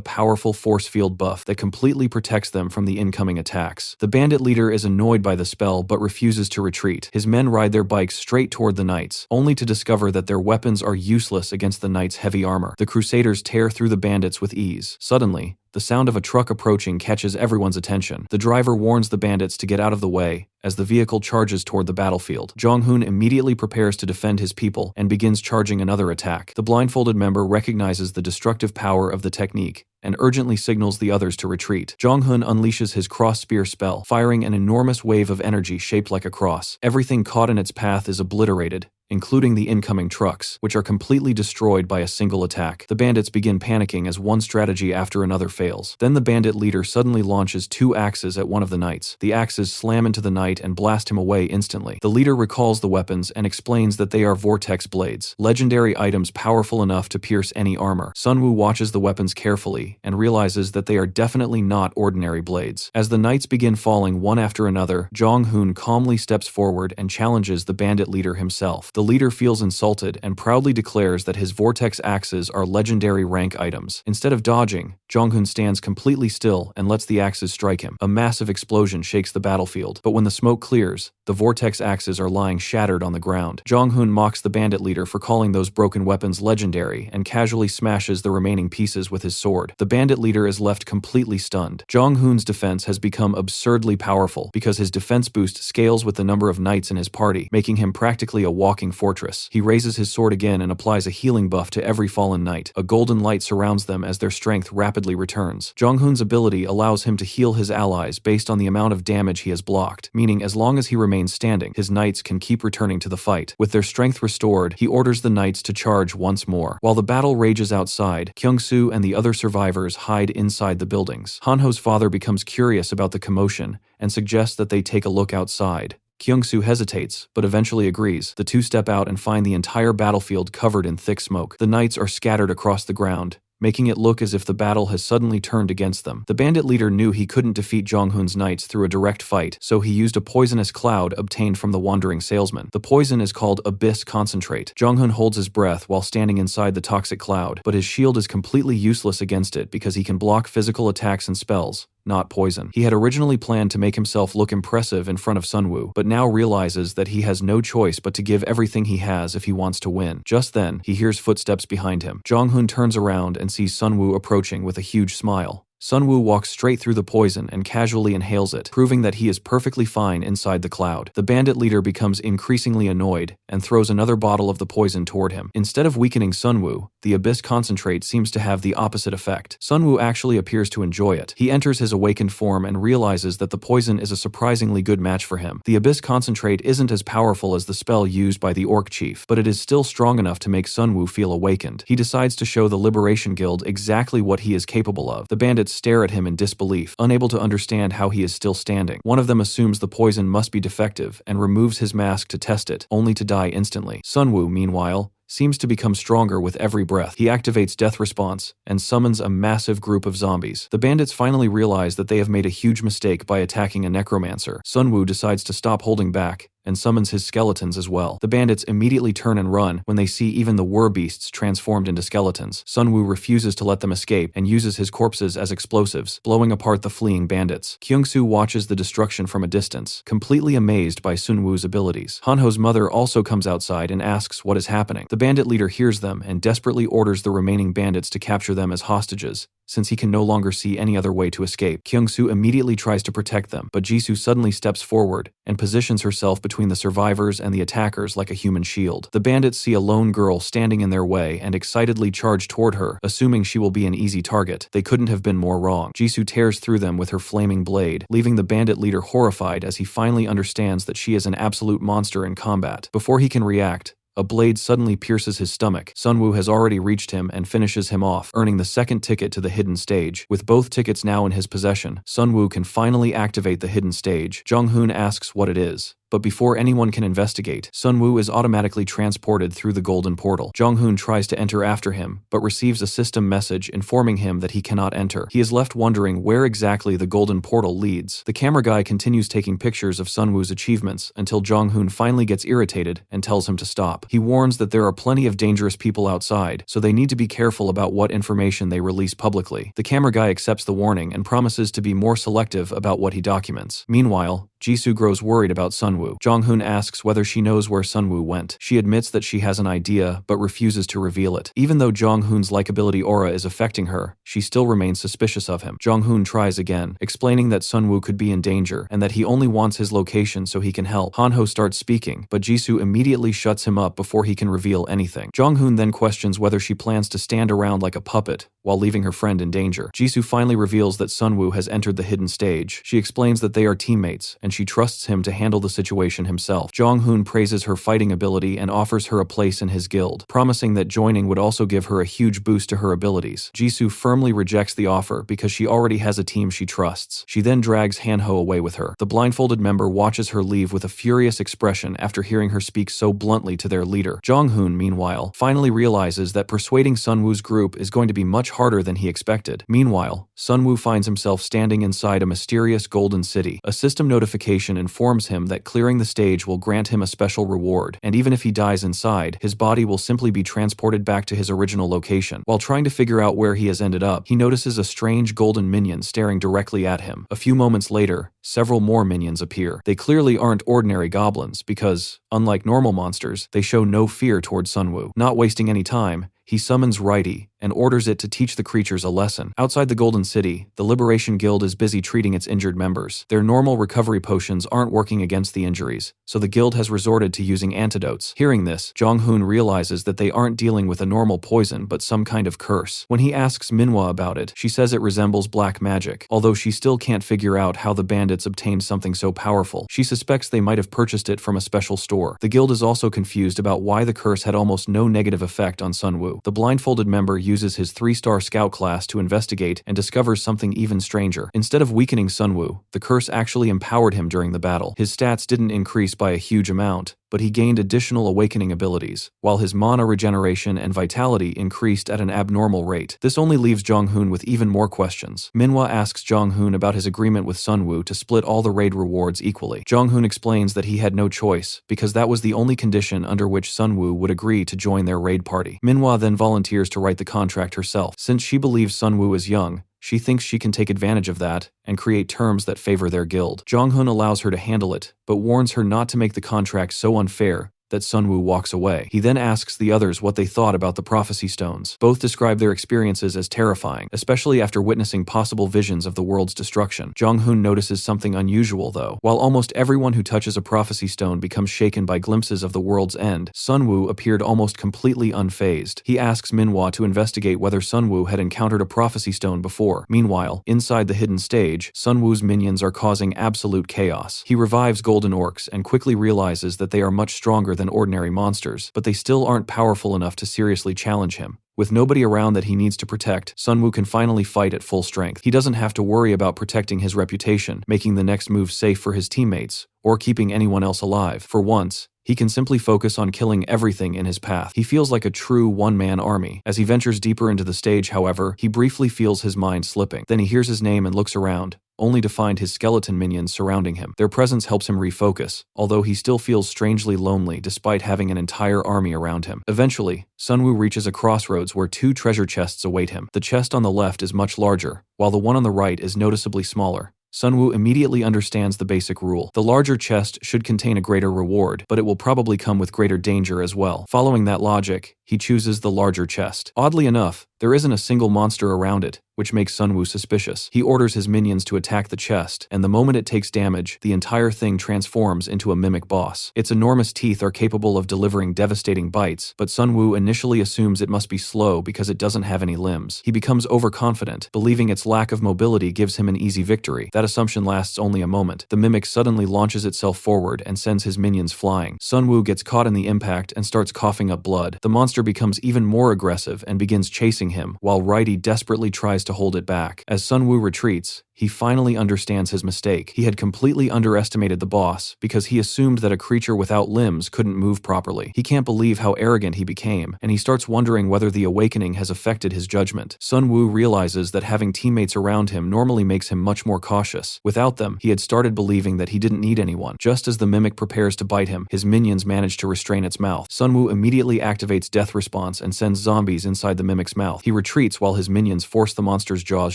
powerful force field buff that completely protects them from the incoming attacks. The bandit leader is annoyed by the spell but refuses to retreat. His men ride their bikes straight toward the knights, only to discover that their weapons are useless against the knights' heavy armor. The crusaders tear through the bandits with ease. Suddenly, the sound of a truck approaching catches everyone's attention. The driver warns the bandits to get out of the way, as the vehicle charges toward the battlefield. Jong-hoon immediately prepares to defend his people and begins charging another attack. The blindfolded member recognizes the destructive power of the technique and urgently signals the others to retreat. Jong-hoon unleashes his cross-spear spell, firing an enormous wave of energy shaped like a cross. Everything caught in its path is obliterated, including the incoming trucks, which are completely destroyed by a single attack. The bandits begin panicking as one strategy after another fails. Then the bandit leader suddenly launches 2 axes at one of the knights. The axes slam into the knight and blast him away instantly. The leader recalls the weapons and explains that they are vortex blades, legendary items powerful enough to pierce any armor. Sunwoo watches the weapons carefully and realizes that they are definitely not ordinary blades. As the knights begin falling one after another, Jong-hoon calmly steps forward and challenges the bandit leader himself. The leader feels insulted and proudly declares that his vortex axes are legendary rank items. Instead of dodging, Jong-hoon stands completely still and lets the axes strike him. A massive explosion shakes the battlefield, but when the smoke clears, the vortex axes are lying shattered on the ground. Jong-hoon mocks the bandit leader for calling those broken weapons legendary and casually smashes the remaining pieces with his sword. The bandit leader is left completely stunned. Jong-hoon's defense has become absurdly powerful because his defense boost scales with the number of knights in his party, making him practically a walking fortress. He raises his sword again and applies a healing buff to every fallen knight. A golden light surrounds them as their strength rapidly returns. Jong-hoon's ability allows him to heal his allies based on the amount of damage he has blocked, meaning as long as he remains standing, his knights can keep returning to the fight. With their strength restored, he orders the knights to charge once more. While the battle rages outside, Kyung-soo and the other survivors hide inside the buildings. Han-ho's father becomes curious about the commotion and suggests that they take a look outside. Kyung-soo hesitates, but eventually agrees. The two step out and find the entire battlefield covered in thick smoke. The knights are scattered across the ground, making it look as if the battle has suddenly turned against them. The bandit leader knew he couldn't defeat Jong-hoon's knights through a direct fight, so he used a poisonous cloud obtained from the wandering salesman. The poison is called Abyss Concentrate. Jong-hoon holds his breath while standing inside the toxic cloud, but his shield is completely useless against it because he can block physical attacks and spells, not poison. He had originally planned to make himself look impressive in front of Sunwoo, but now realizes that he has no choice but to give everything he has if he wants to win. Just then, he hears footsteps behind him. Jong-hoon turns around and sees Sunwoo approaching with a huge smile. Sunwoo walks straight through the poison and casually inhales it, proving that he is perfectly fine inside the cloud. The bandit leader becomes increasingly annoyed and throws another bottle of the poison toward him. Instead of weakening Sunwoo, the Abyss Concentrate seems to have the opposite effect. Sunwoo actually appears to enjoy it. He enters his awakened form and realizes that the poison is a surprisingly good match for him. The Abyss Concentrate isn't as powerful as the spell used by the Orc Chief, but it is still strong enough to make Sunwoo feel awakened. He decides to show the Liberation Guild exactly what he is capable of. The bandits stare at him in disbelief, unable to understand how he is still standing. One of them assumes the poison must be defective and removes his mask to test it, only to die instantly. Sunwoo, meanwhile, seems to become stronger with every breath. He activates Death Response and summons a massive group of zombies. The bandits finally realize that they have made a huge mistake by attacking a necromancer. Sunwoo decides to stop holding back and summons his skeletons as well. The bandits immediately turn and run when they see even the Wur-beasts transformed into skeletons. Sunwoo refuses to let them escape and uses his corpses as explosives, blowing apart the fleeing bandits. Kyung-soo watches the destruction from a distance, completely amazed by Sunwoo's abilities. Han-ho's mother also comes outside and asks what is happening. The bandit leader hears them and desperately orders the remaining bandits to capture them as hostages, since he can no longer see any other way to escape. Kyung-soo immediately tries to protect them, but Jisoo suddenly steps forward and positions herself between the survivors and the attackers like a human shield. The bandits see a lone girl standing in their way and excitedly charge toward her, assuming she will be an easy target. They couldn't have been more wrong. Jisoo tears through them with her flaming blade, leaving the bandit leader horrified as he finally understands that she is an absolute monster in combat. Before he can react, a blade suddenly pierces his stomach. Sunwoo has already reached him and finishes him off, earning the second ticket to the hidden stage. With both tickets now in his possession, Sunwoo can finally activate the hidden stage. Jong-hoon asks what it is, but before anyone can investigate, Sunwoo is automatically transported through the golden portal. Jong-hoon tries to enter after him, but receives a system message informing him that he cannot enter. He is left wondering where exactly the golden portal leads. The camera guy continues taking pictures of Sunwoo's achievements until Jong-hoon finally gets irritated and tells him to stop. He warns that there are plenty of dangerous people outside, so they need to be careful about what information they release publicly. The camera guy accepts the warning and promises to be more selective about what he documents. Meanwhile, Jisoo grows worried about Sunwoo. Jonghoon asks whether she knows where Sunwoo went. She admits that she has an idea, but refuses to reveal it. Even though Jonghoon's likability aura is affecting her, she still remains suspicious of him. Jonghoon tries again, explaining that Sunwoo could be in danger and that he only wants his location so he can help. Hanho starts speaking, but Jisoo immediately shuts him up before he can reveal anything. Jonghoon then questions whether she plans to stand around like a puppet while leaving her friend in danger. Jisoo finally reveals that Sunwoo has entered the hidden stage. She explains that they are teammates, and she trusts him to handle the situation himself. Jonghoon praises her fighting ability and offers her a place in his guild, promising that joining would also give her a huge boost to her abilities. Jisoo firmly rejects the offer because she already has a team she trusts. She then drags Hanho away with her. The blindfolded member watches her leave with a furious expression after hearing her speak so bluntly to their leader. Jonghoon, meanwhile, finally realizes that persuading Sunwoo's group is going to be much harder than he expected. Meanwhile, Sunwoo finds himself standing inside a mysterious golden city. A system notification informs him that clearing the stage will grant him a special reward, and even if he dies inside, his body will simply be transported back to his original location. While trying to figure out where he has ended up, he notices a strange golden minion staring directly at him. A few moments later, several more minions appear. They clearly aren't ordinary goblins because, unlike normal monsters, they show no fear towards Sunwoo. Not wasting any time, he summons Righty and orders it to teach the creatures a lesson. Outside the Golden City, the Liberation Guild is busy treating its injured members. Their normal recovery potions aren't working against the injuries, so the guild has resorted to using antidotes. Hearing this, Jonghoon realizes that they aren't dealing with a normal poison but some kind of curse. When he asks Manhwa about it, she says it resembles black magic, although she still can't figure out how the bandits obtained something so powerful. She suspects they might have purchased it from a special store. The guild is also confused about why the curse had almost no negative effect on Sunwoo. The blindfolded member uses his 3-star scout class to investigate and discovers something even stranger. Instead of weakening Sunwoo, the curse actually empowered him during the battle. His stats didn't increase by a huge amount, but he gained additional awakening abilities, while his mana regeneration and vitality increased at an abnormal rate. This only leaves Jonghoon with even more questions. Manhwa asks Jonghoon about his agreement with Sunwoo to split all the raid rewards equally. Jonghoon explains that he had no choice, because that was the only condition under which Sunwoo would agree to join their raid party. Manhwa then volunteers to write the contract herself. Since she believes Sunwoo is young, she thinks she can take advantage of that and create terms that favor their guild. Jonghoon allows her to handle it, but warns her not to make the contract so unfair that Sunwoo walks away. He then asks the others what they thought about the prophecy stones. Both describe their experiences as terrifying, especially after witnessing possible visions of the world's destruction. Jonghoon notices something unusual though. While almost everyone who touches a prophecy stone becomes shaken by glimpses of the world's end, Sunwoo appeared almost completely unfazed. He asks Manhwa to investigate whether Sunwoo had encountered a prophecy stone before. Meanwhile, inside the hidden stage, Sunwoo's minions are causing absolute chaos. He revives golden orcs and quickly realizes that they are much stronger than ordinary monsters, but they still aren't powerful enough to seriously challenge him. With nobody around that he needs to protect, Sunwoo can finally fight at full strength. He doesn't have to worry about protecting his reputation, making the next move safe for his teammates, or keeping anyone else alive. For once, he can simply focus on killing everything in his path. He feels like a true one-man army. As he ventures deeper into the stage, however, he briefly feels his mind slipping. Then he hears his name and looks around, only to find his skeleton minions surrounding him. Their presence helps him refocus, although he still feels strangely lonely despite having an entire army around him. Eventually, Sunwoo reaches a crossroads where 2 treasure chests await him. The chest on the left is much larger, while the one on the right is noticeably smaller. Sunwoo immediately understands the basic rule. The larger chest should contain a greater reward, but it will probably come with greater danger as well. Following that logic, he chooses the larger chest. Oddly enough, there isn't a single monster around it, which makes Sunwoo suspicious. He orders his minions to attack the chest, and the moment it takes damage, the entire thing transforms into a mimic boss. Its enormous teeth are capable of delivering devastating bites, but Sunwoo initially assumes it must be slow because it doesn't have any limbs. He becomes overconfident, believing its lack of mobility gives him an easy victory. That assumption lasts only a moment. The mimic suddenly launches itself forward and sends his minions flying. Sunwoo gets caught in the impact and starts coughing up blood. The monster becomes even more aggressive and begins chasing him, while Righty desperately tries to hold it back. As Sunwoo retreats, he finally understands his mistake. He had completely underestimated the boss because he assumed that a creature without limbs couldn't move properly. He can't believe how arrogant he became, and he starts wondering whether the awakening has affected his judgment. Sunwoo realizes that having teammates around him normally makes him much more cautious. Without them, he had started believing that he didn't need anyone. Just as the mimic prepares to bite him, his minions manage to restrain its mouth. Sunwoo immediately activates Death Response and sends zombies inside the mimic's mouth. He retreats while his minions force the monster's jaws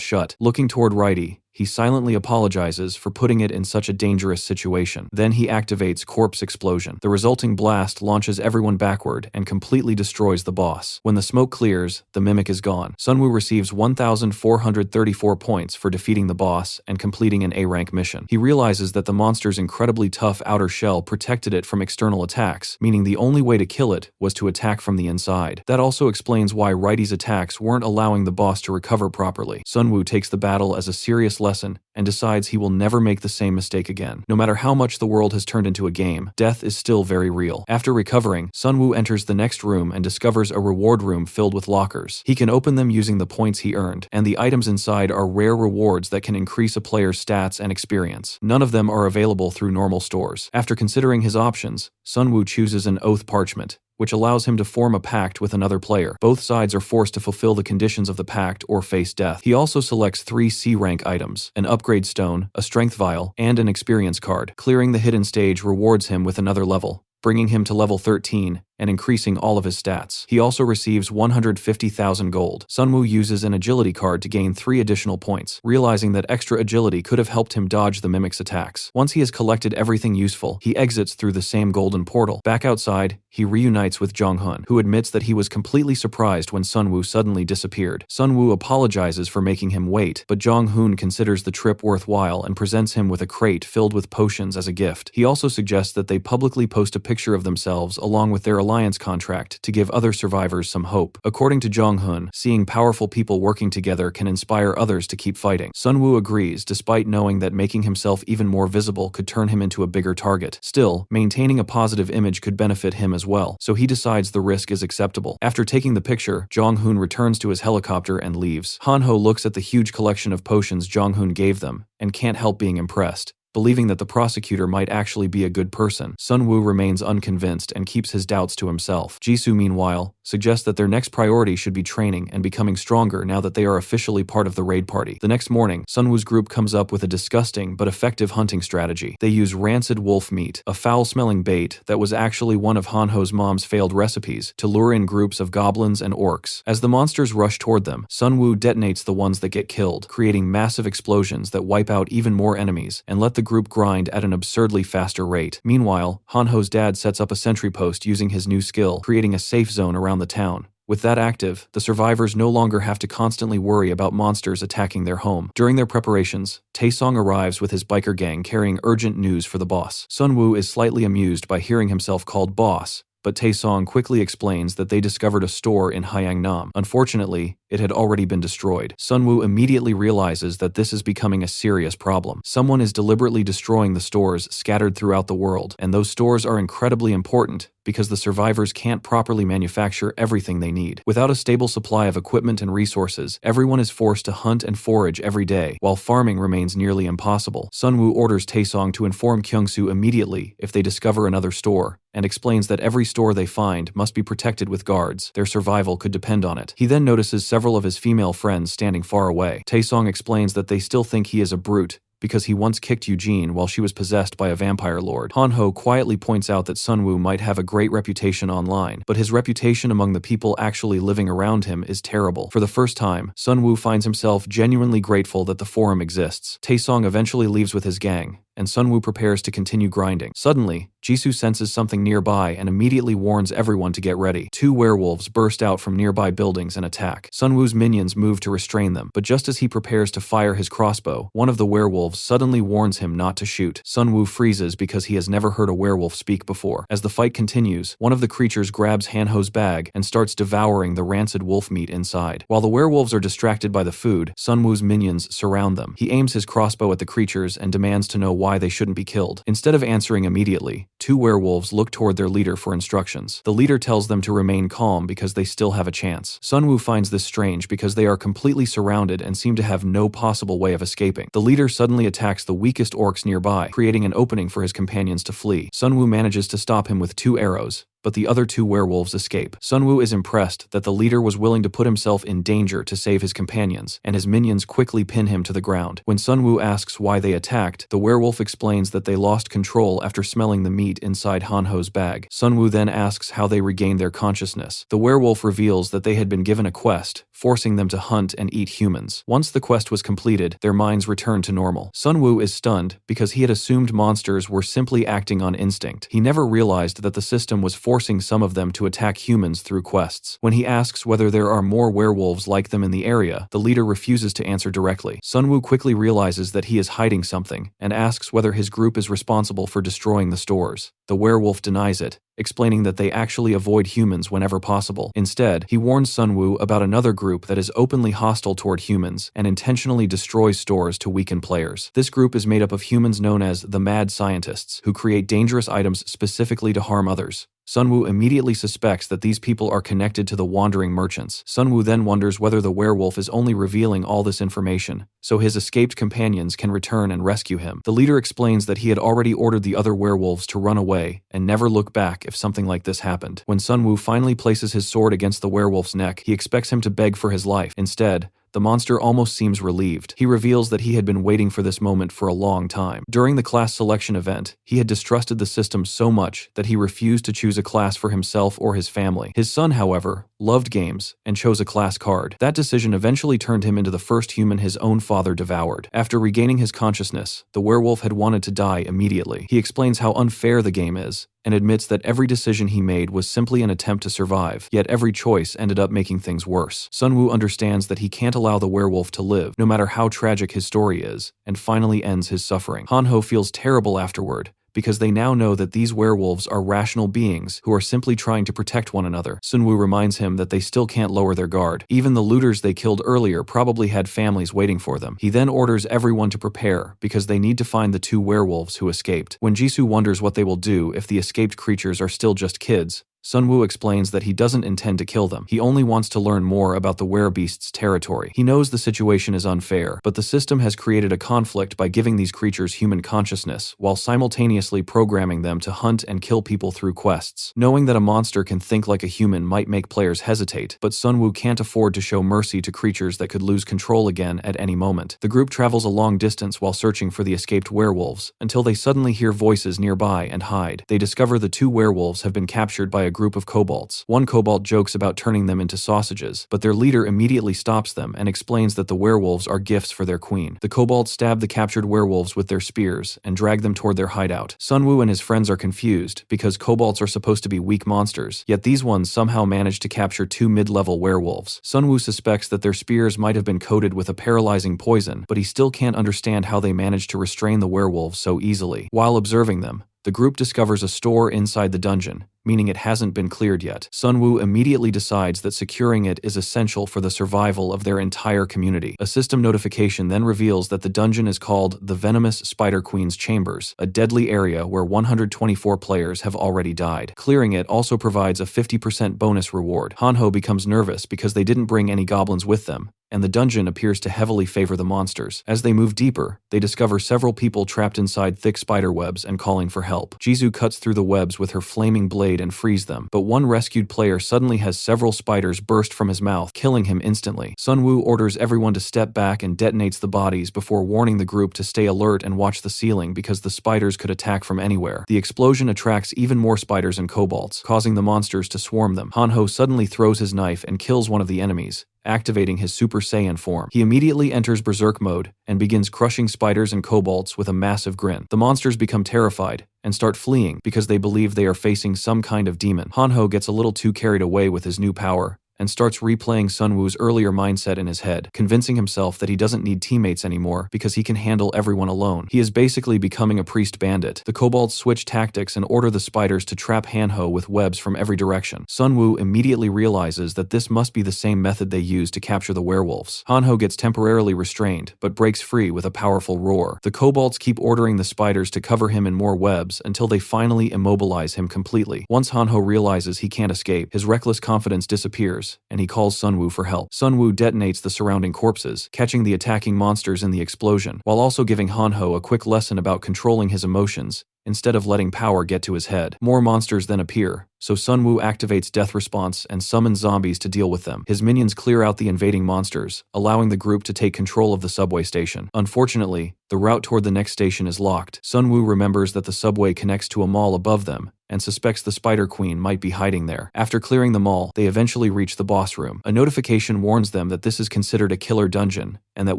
shut. Looking toward Righty, he silently apologizes for putting it in such a dangerous situation. Then he activates Corpse Explosion. The resulting blast launches everyone backward and completely destroys the boss. When the smoke clears, the mimic is gone. Sunwoo receives 1,434 points for defeating the boss and completing an A-rank mission. He realizes that the monster's incredibly tough outer shell protected it from external attacks, meaning the only way to kill it was to attack from the inside. That also explains why Righty's attacks weren't allowing the boss to recover properly. Sunwoo takes the battle as a serious lesson and decides he will never make the same mistake again. No matter how much the world has turned into a game, death is still very real. After recovering, Sunwoo enters the next room and discovers a reward room filled with lockers. He can open them using the points he earned, and the items inside are rare rewards that can increase a player's stats and experience. None of them are available through normal stores. After considering his options, Sunwoo chooses an oath parchment, which allows him to form a pact with another player. Both sides are forced to fulfill the conditions of the pact or face death. He also selects 3 C-rank items: an upgrade stone, a strength vial, and an experience card. Clearing the hidden stage rewards him with another level, bringing him to level 13 and increasing all of his stats. He also receives 150,000 gold. Sunwoo uses an agility card to gain 3 additional points, realizing that extra agility could have helped him dodge the mimic's attacks. Once he has collected everything useful, he exits through the same golden portal. Back outside, he reunites with Jong-hun, who admits that he was completely surprised when Sunwoo suddenly disappeared. Sunwoo apologizes for making him wait, but Jong-hun considers the trip worthwhile and presents him with a crate filled with potions as a gift. He also suggests that they publicly post a picture of themselves along with their alliance contract to give other survivors some hope. According to Jong-hun, seeing powerful people working together can inspire others to keep fighting. Sunwoo agrees, despite knowing that making himself even more visible could turn him into a bigger target. Still, maintaining a positive image could benefit him as well, so he decides the risk is acceptable. After taking the picture, Jong-hun returns to his helicopter and leaves. Han-ho looks at the huge collection of potions Jong-hun gave them and can't help being impressed. Believing that the prosecutor might actually be a good person, Sunwoo remains unconvinced and keeps his doubts to himself. Jisoo, meanwhile, suggests that their next priority should be training and becoming stronger now that they are officially part of the raid party. The next morning, Sunwoo's group comes up with a disgusting but effective hunting strategy. They use rancid wolf meat, a foul-smelling bait that was actually one of Han-ho's mom's failed recipes, to lure in groups of goblins and orcs. As the monsters rush toward them, Sunwoo detonates the ones that get killed, creating massive explosions that wipe out even more enemies and let the group grind at an absurdly faster rate. Meanwhile, Han-ho's dad sets up a sentry post using his new skill, creating a safe zone around the town. With that active, the survivors no longer have to constantly worry about monsters attacking their home. During their preparations, Taesong arrives with his biker gang carrying urgent news for the boss. Sunwoo is slightly amused by hearing himself called boss, but Taesong quickly explains that they discovered a store in Hyangnam. Unfortunately, it had already been destroyed. Sunwoo immediately realizes that this is becoming a serious problem. Someone is deliberately destroying the stores scattered throughout the world, and those stores are incredibly important because the survivors can't properly manufacture everything they need. Without a stable supply of equipment and resources, everyone is forced to hunt and forage every day, while farming remains nearly impossible. Sunwoo orders Taesong to inform Kyungsoo immediately if they discover another store, and explains that every store they find must be protected with guards. Their survival could depend on it. He then notices several of his female friends standing far away. Taesong explains that they still think he is a brute because he once kicked Eugene while she was possessed by a vampire lord. Han-ho quietly points out that Sunwoo might have a great reputation online, but his reputation among the people actually living around him is terrible. For the first time, Sunwoo finds himself genuinely grateful that the forum exists. Taesong eventually leaves with his gang, and Sunwoo prepares to continue grinding. Suddenly, Jisoo senses something nearby and immediately warns everyone to get ready. 2 werewolves burst out from nearby buildings and attack. Sunwoo's minions move to restrain them, but just as he prepares to fire his crossbow, one of the werewolves suddenly warns him not to shoot. Sunwoo freezes because he has never heard a werewolf speak before. As the fight continues, one of the creatures grabs Han-ho's bag and starts devouring the rancid wolf meat inside. While the werewolves are distracted by the food, Sunwoo's minions surround them. He aims his crossbow at the creatures and demands to know why they shouldn't be killed. Instead of answering immediately, 2 werewolves look toward their leader for instructions. The leader tells them to remain calm because they still have a chance. Sunwoo finds this strange because they are completely surrounded and seem to have no possible way of escaping. The leader suddenly attacks the weakest orcs nearby, creating an opening for his companions to flee. Sunwoo manages to stop him with 2 arrows, but the other 2 werewolves escape. Sunwoo is impressed that the leader was willing to put himself in danger to save his companions, and his minions quickly pin him to the ground. When Sunwoo asks why they attacked, the werewolf explains that they lost control after smelling the meat inside Hanho's bag. Sunwoo then asks how they regained their consciousness. The werewolf reveals that they had been given a quest, forcing them to hunt and eat humans. Once the quest was completed, their minds returned to normal. Sunwoo is stunned because he had assumed monsters were simply acting on instinct. He never realized that the system was forcing some of them to attack humans through quests. When he asks whether there are more werewolves like them in the area, the leader refuses to answer directly. Sunwoo quickly realizes that he is hiding something, and asks whether his group is responsible for destroying the stores. The werewolf denies it, explaining that they actually avoid humans whenever possible. Instead, he warns Sunwoo about another group that is openly hostile toward humans and intentionally destroys stores to weaken players. This group is made up of humans known as the Mad Scientists, who create dangerous items specifically to harm others. Sunwoo immediately suspects that these people are connected to the wandering merchants. Sunwoo then wonders whether the werewolf is only revealing all this information, so his escaped companions can return and rescue him. The leader explains that he had already ordered the other werewolves to run away and never look back if something like this happened. When Sunwoo finally places his sword against the werewolf's neck, he expects him to beg for his life. Instead, the monster almost seems relieved. He reveals that he had been waiting for this moment for a long time. During the class selection event, he had distrusted the system so much that he refused to choose a class for himself or his family. His son, however, loved games and chose a class card. That decision eventually turned him into the first human his own father devoured. After regaining his consciousness, the werewolf had wanted to die immediately. He explains how unfair the game is, and admits that every decision he made was simply an attempt to survive, yet every choice ended up making things worse. Sunwoo understands that he can't allow the werewolf to live, no matter how tragic his story is, and finally ends his suffering. Hanho feels terrible afterward, because they now know that these werewolves are rational beings who are simply trying to protect one another. Sunwoo reminds him that they still can't lower their guard. Even the looters they killed earlier probably had families waiting for them. He then orders everyone to prepare, because they need to find the 2 werewolves who escaped. When Jisoo wonders what they will do if the escaped creatures are still just kids, Sunwoo explains that he doesn't intend to kill them. He only wants to learn more about the werebeast's territory. He knows the situation is unfair, but the system has created a conflict by giving these creatures human consciousness, while simultaneously programming them to hunt and kill people through quests. Knowing that a monster can think like a human might make players hesitate, but Sunwoo can't afford to show mercy to creatures that could lose control again at any moment. The group travels a long distance while searching for the escaped werewolves, until they suddenly hear voices nearby and hide. They discover the 2 werewolves have been captured by a group of kobolds. One kobold jokes about turning them into sausages, but their leader immediately stops them and explains that the werewolves are gifts for their queen. The kobolds stab the captured werewolves with their spears and drag them toward their hideout. Sunwoo and his friends are confused because kobolds are supposed to be weak monsters, yet these ones somehow manage to capture 2 mid-level werewolves. Sunwoo suspects that their spears might have been coated with a paralyzing poison, but he still can't understand how they managed to restrain the werewolves so easily. While observing them, the group discovers a store inside the dungeon, meaning it hasn't been cleared yet. Sunwoo immediately decides that securing it is essential for the survival of their entire community. A system notification then reveals that the dungeon is called the Venomous Spider Queen's Chambers, a deadly area where 124 players have already died. Clearing it also provides a 50% bonus reward. Hanho becomes nervous because they didn't bring any goblins with them, and the dungeon appears to heavily favor the monsters. As they move deeper, they discover several people trapped inside thick spider webs and calling for help. Jisoo cuts through the webs with her flaming blade and frees them, but one rescued player suddenly has several spiders burst from his mouth, killing him instantly. Sunwoo orders everyone to step back and detonates the bodies before warning the group to stay alert and watch the ceiling because the spiders could attack from anywhere. The explosion attracts even more spiders and kobolds, causing the monsters to swarm them. Hanho suddenly throws his knife and kills one of the enemies, activating his Super Saiyan form. He immediately enters Berserk mode and begins crushing spiders and kobolds with a massive grin. The monsters become terrified and start fleeing because they believe they are facing some kind of demon. Hanho gets a little too carried away with his new power and starts replaying Sunwoo's earlier mindset in his head, convincing himself that he doesn't need teammates anymore because he can handle everyone alone. He is basically becoming a priest bandit. The kobolds switch tactics and order the spiders to trap Hanho with webs from every direction. Sunwoo immediately realizes that this must be the same method they used to capture the werewolves. Hanho gets temporarily restrained, but breaks free with a powerful roar. The kobolds keep ordering the spiders to cover him in more webs until they finally immobilize him completely. Once Hanho realizes he can't escape, his reckless confidence disappears, monsters, and he calls Sunwoo for help. Sunwoo detonates the surrounding corpses, catching the attacking monsters in the explosion, while also giving Hanho a quick lesson about controlling his emotions, instead of letting power get to his head. More monsters then appear, so Sunwoo activates Death Response and summons zombies to deal with them. His minions clear out the invading monsters, allowing the group to take control of the subway station. Unfortunately, the route toward the next station is locked. Sunwoo remembers that the subway connects to a mall above them, and suspects the Spider Queen might be hiding there. After clearing the mall, they eventually reach the boss room. A notification warns them that this is considered a killer dungeon, and that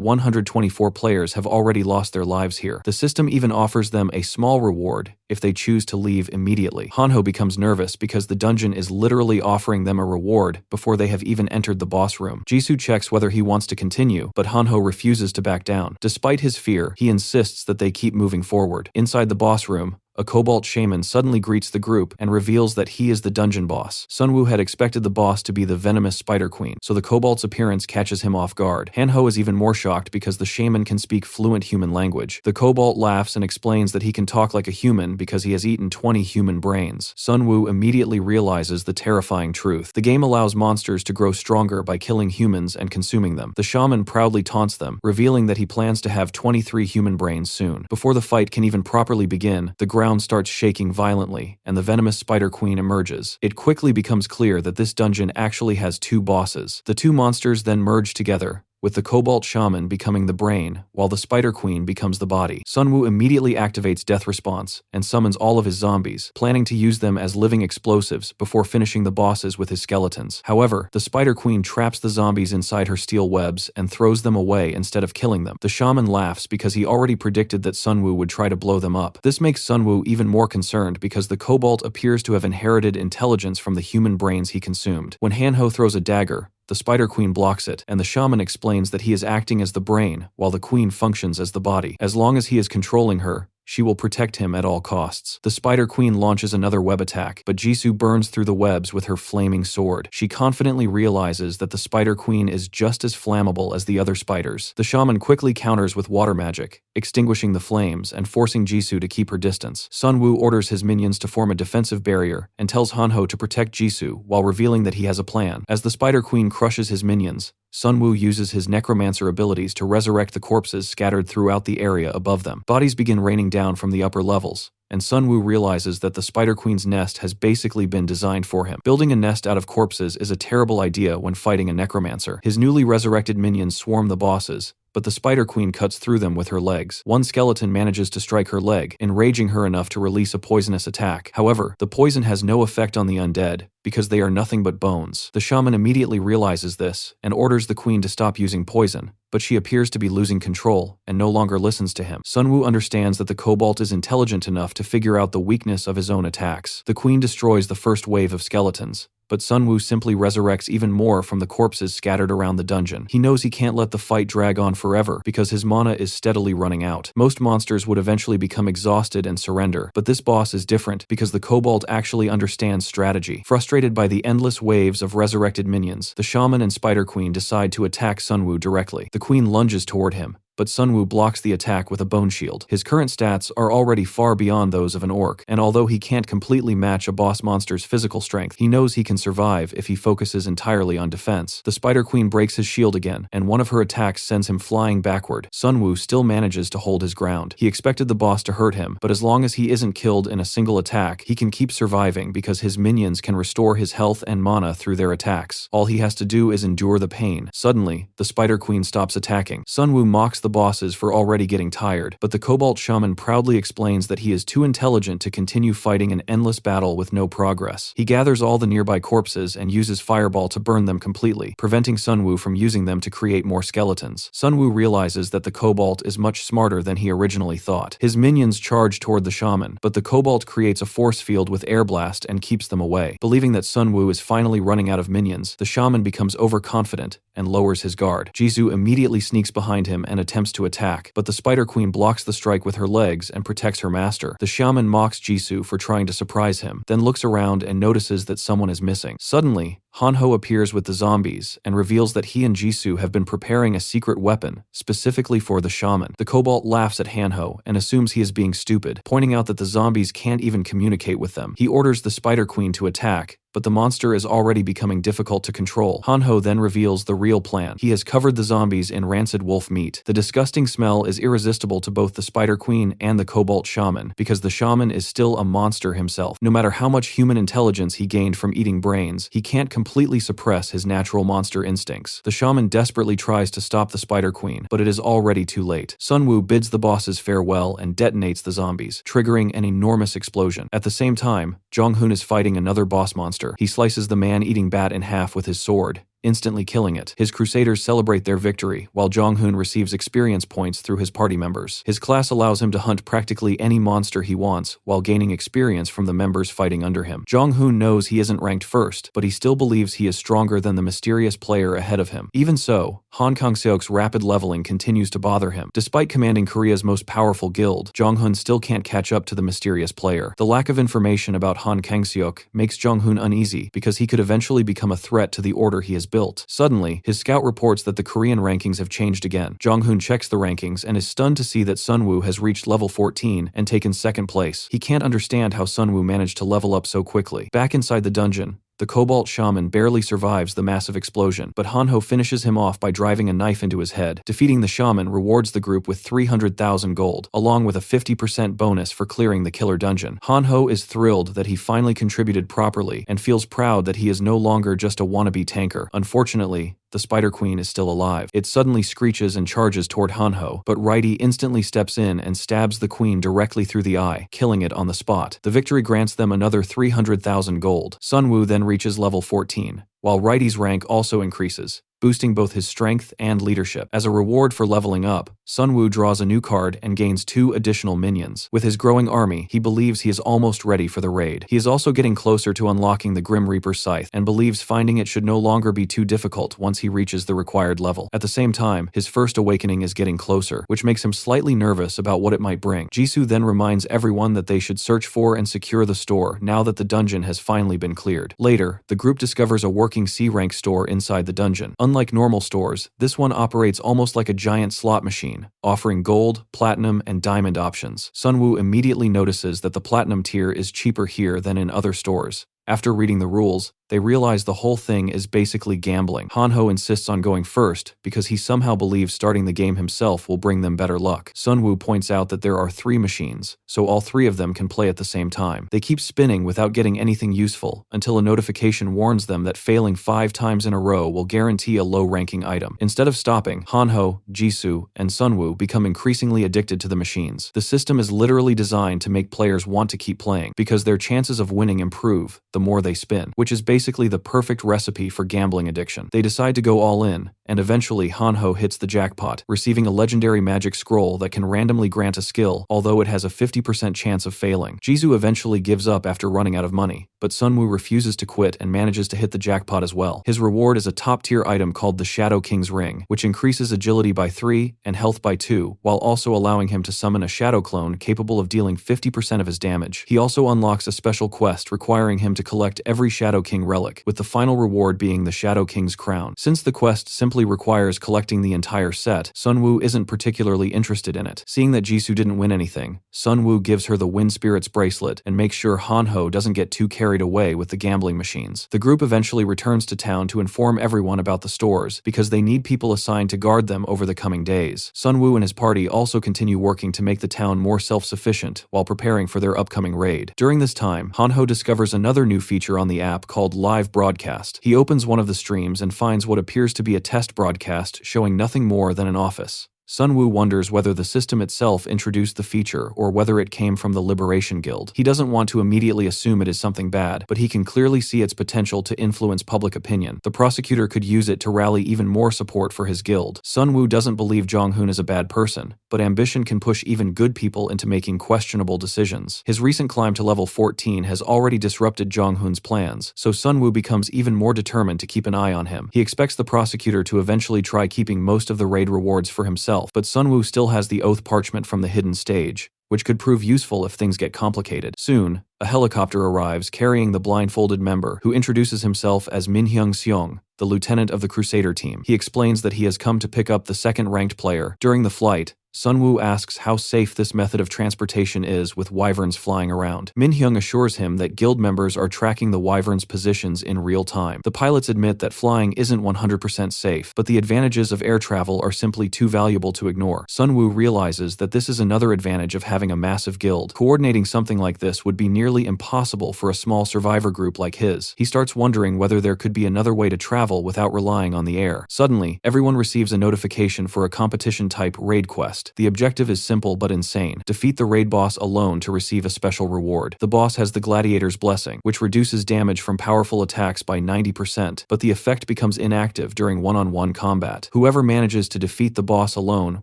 124 players have already lost their lives here. The system even offers them a small reward if they choose to leave immediately. Hanho becomes nervous because the dungeon is literally offering them a reward before they have even entered the boss room. Jisoo checks whether he wants to continue, but Hanho refuses to back down. Despite his fear, he insists that they keep moving forward. Inside the boss room, a Cobalt Shaman suddenly greets the group and reveals that he is the dungeon boss. Sunwoo had expected the boss to be the venomous Spider Queen, so the Cobalt's appearance catches him off guard. Hanho is even more shocked because the shaman can speak fluent human language. The Cobalt laughs and explains that he can talk like a human because he has eaten 20 human brains. Sunwoo immediately realizes the terrifying truth. The game allows monsters to grow stronger by killing humans and consuming them. The shaman proudly taunts them, revealing that he plans to have 23 human brains soon. Before the fight can even properly begin, the ground starts shaking violently, and the venomous Spider Queen emerges. It quickly becomes clear that this dungeon actually has two bosses. The two monsters then merge together, with the Cobalt Shaman becoming the brain, while the Spider Queen becomes the body. Sunwoo immediately activates Death Response and summons all of his zombies, planning to use them as living explosives before finishing the bosses with his skeletons. However, the Spider Queen traps the zombies inside her steel webs and throws them away instead of killing them. The shaman laughs because he already predicted that Sunwoo would try to blow them up. This makes Sunwoo even more concerned because the Cobalt appears to have inherited intelligence from the human brains he consumed. When Hanho throws a dagger, the Spider Queen blocks it, and the shaman explains that he is acting as the brain, while the queen functions as the body. As long as he is controlling her, she will protect him at all costs. The Spider Queen launches another web attack, but Jisoo burns through the webs with her flaming sword. She confidently realizes that the Spider Queen is just as flammable as the other spiders. The shaman quickly counters with water magic, extinguishing the flames and forcing Jisoo to keep her distance. Sunwoo orders his minions to form a defensive barrier and tells Hanho to protect Jisoo while revealing that he has a plan. As the Spider Queen crushes his minions, Sunwoo uses his necromancer abilities to resurrect the corpses scattered throughout the area above them. Bodies begin raining down from the upper levels, and Sunwoo realizes that the Spider Queen's nest has basically been designed for him. Building a nest out of corpses is a terrible idea when fighting a necromancer. His newly resurrected minions swarm the bosses, but the Spider Queen cuts through them with her legs. One skeleton manages to strike her leg, enraging her enough to release a poisonous attack. However, the poison has no effect on the undead, because they are nothing but bones. The shaman immediately realizes this, and orders the queen to stop using poison, but she appears to be losing control, and no longer listens to him. Sunwoo understands that the Cobalt is intelligent enough to figure out the weakness of his own attacks. The queen destroys the first wave of skeletons, but Sunwoo simply resurrects even more from the corpses scattered around the dungeon. He knows he can't let the fight drag on forever because his mana is steadily running out. Most monsters would eventually become exhausted and surrender, but this boss is different because the Cobalt actually understands strategy. Frustrated by the endless waves of resurrected minions, the shaman and Spider Queen decide to attack Sunwoo directly. The queen lunges toward him, but Sunwoo blocks the attack with a bone shield. His current stats are already far beyond those of an orc, and although he can't completely match a boss monster's physical strength, he knows he can survive if he focuses entirely on defense. The Spider Queen breaks his shield again, and one of her attacks sends him flying backward. Sunwoo still manages to hold his ground. He expected the boss to hurt him, but as long as he isn't killed in a single attack, he can keep surviving because his minions can restore his health and mana through their attacks. All he has to do is endure the pain. Suddenly, the Spider Queen stops attacking. Sunwoo mocks the bosses for already getting tired, but the Cobalt Shaman proudly explains that he is too intelligent to continue fighting an endless battle with no progress. He gathers all the nearby corpses and uses Fireball to burn them completely, preventing Sunwoo from using them to create more skeletons. Sunwoo realizes that the Cobalt is much smarter than he originally thought. His minions charge toward the shaman, but the Cobalt creates a force field with air blast and keeps them away. Believing that Sunwoo is finally running out of minions, the shaman becomes overconfident and lowers his guard. Jisoo immediately sneaks behind him and attempts to attack, but the Spider Queen blocks the strike with her legs and protects her master. The shaman mocks Jisoo for trying to surprise him, then looks around and notices that someone is missing. Suddenly, Hanho appears with the zombies and reveals that he and Jisoo have been preparing a secret weapon, specifically for the shaman. The Cobalt laughs at Hanho and assumes he is being stupid, pointing out that the zombies can't even communicate with them. He orders the Spider Queen to attack, but the monster is already becoming difficult to control. Hanho then reveals the real plan. He has covered the zombies in rancid wolf meat. The disgusting smell is irresistible to both the Spider Queen and the Cobalt Shaman, because the shaman is still a monster himself. No matter how much human intelligence he gained from eating brains, he can't completely suppress his natural monster instincts. The shaman desperately tries to stop the Spider Queen, but it is already too late. Sunwoo bids the bosses farewell and detonates the zombies, triggering an enormous explosion. At the same time, Jong-hoon is fighting another boss monster. He slices the man-eating bat in half with his sword, instantly killing it. His crusaders celebrate their victory, while Jong-hoon receives experience points through his party members. His class allows him to hunt practically any monster he wants, while gaining experience from the members fighting under him. Jong-hoon knows he isn't ranked first, but he still believes he is stronger than the mysterious player ahead of him. Even so, Han Kang-seok's rapid leveling continues to bother him. Despite commanding Korea's most powerful guild, Jong-hoon still can't catch up to the mysterious player. The lack of information about Han Kang-seok makes Jong-hoon uneasy, because he could eventually become a threat to the order he has built. Suddenly, his scout reports that the Korean rankings have changed again. Jong-hoon checks the rankings and is stunned to see that Sunwoo has reached level 14 and taken second place. He can't understand how Sunwoo managed to level up so quickly. Back inside the dungeon, the Cobalt Shaman barely survives the massive explosion, but Hanho finishes him off by driving a knife into his head. Defeating the Shaman rewards the group with 300,000 gold, along with a 50% bonus for clearing the killer dungeon. Hanho is thrilled that he finally contributed properly and feels proud that he is no longer just a wannabe tanker. Unfortunately, the Spider Queen is still alive. It suddenly screeches and charges toward Hanho, but Righty instantly steps in and stabs the queen directly through the eye, killing it on the spot. The victory grants them another 300,000 gold. Sunwoo then reaches level 14, while Righty's rank also increases, boosting both his strength and leadership. As a reward for leveling up, Sunwoo draws a new card and gains 2 additional minions. With his growing army, he believes he is almost ready for the raid. He is also getting closer to unlocking the Grim Reaper's scythe, and believes finding it should no longer be too difficult once he reaches the required level. At the same time, his first awakening is getting closer, which makes him slightly nervous about what it might bring. Jisoo then reminds everyone that they should search for and secure the store now that the dungeon has finally been cleared. Later, the group discovers a working C-rank store inside the dungeon. Unlike normal stores, this one operates almost like a giant slot machine, offering gold, platinum, and diamond options. Sunwoo immediately notices that the platinum tier is cheaper here than in other stores. After reading the rules, they realize the whole thing is basically gambling. Hanho insists on going first because he somehow believes starting the game himself will bring them better luck. Sunwoo points out that there are 3 machines, so all 3 of them can play at the same time. They keep spinning without getting anything useful until a notification warns them that failing 5 times in a row will guarantee a low-ranking item. Instead of stopping, Hanho, Jisoo, and Sunwoo become increasingly addicted to the machines. The system is literally designed to make players want to keep playing because their chances of winning improve the more they spin, which is basically the perfect recipe for gambling addiction. They decide to go all in, and eventually Hanho hits the jackpot, receiving a legendary magic scroll that can randomly grant a skill, although it has a 50% chance of failing. Jisoo eventually gives up after running out of money, but Sunwoo refuses to quit and manages to hit the jackpot as well. His reward is a top-tier item called the Shadow King's Ring, which increases agility by 3 and health by 2, while also allowing him to summon a shadow clone capable of dealing 50% of his damage. He also unlocks a special quest requiring him to collect every Shadow King relic, with the final reward being the Shadow King's crown. Since the quest simply requires collecting the entire set, Sunwoo isn't particularly interested in it. Seeing that Jisoo didn't win anything, Sunwoo gives her the Wind Spirit's bracelet and makes sure Hanho doesn't get too carried away with the gambling machines. The group eventually returns to town to inform everyone about the stores, because they need people assigned to guard them over the coming days. Sunwoo and his party also continue working to make the town more self-sufficient while preparing for their upcoming raid. During this time, Hanho discovers another new feature on the app called Live Broadcast. He opens one of the streams and finds what appears to be a test broadcast showing nothing more than an office. Sunwoo wonders whether the system itself introduced the feature or whether it came from the Liberation Guild. He doesn't want to immediately assume it is something bad, but he can clearly see its potential to influence public opinion. The prosecutor could use it to rally even more support for his guild. Sunwoo doesn't believe Jong-hoon is a bad person, but ambition can push even good people into making questionable decisions. His recent climb to level 14 has already disrupted Jong-hoon's plans, so Sunwoo becomes even more determined to keep an eye on him. He expects the prosecutor to eventually try keeping most of the raid rewards for himself, but Sunwoo still has the oath parchment from the hidden stage, which could prove useful if things get complicated. Soon, A helicopter arrives carrying the blindfolded member, who introduces himself as Minhyung Seong, the lieutenant of the Crusader team. He explains that he has come to pick up the second-ranked player. During the flight, Sunwoo asks how safe this method of transportation is with wyverns flying around. Minhyung assures him that guild members are tracking the wyverns' positions in real time. The pilots admit that flying isn't 100% safe, but the advantages of air travel are simply too valuable to ignore. Sunwoo realizes that this is another advantage of having a massive guild. Coordinating something like this would be nearly impossible for a small survivor group like his. He starts wondering whether there could be another way to travel without relying on the air. Suddenly, everyone receives a notification for a competition-type raid quest. The objective is simple but insane. Defeat the raid boss alone to receive a special reward. The boss has the Gladiator's Blessing, which reduces damage from powerful attacks by 90%, but the effect becomes inactive during one-on-one combat. Whoever manages to defeat the boss alone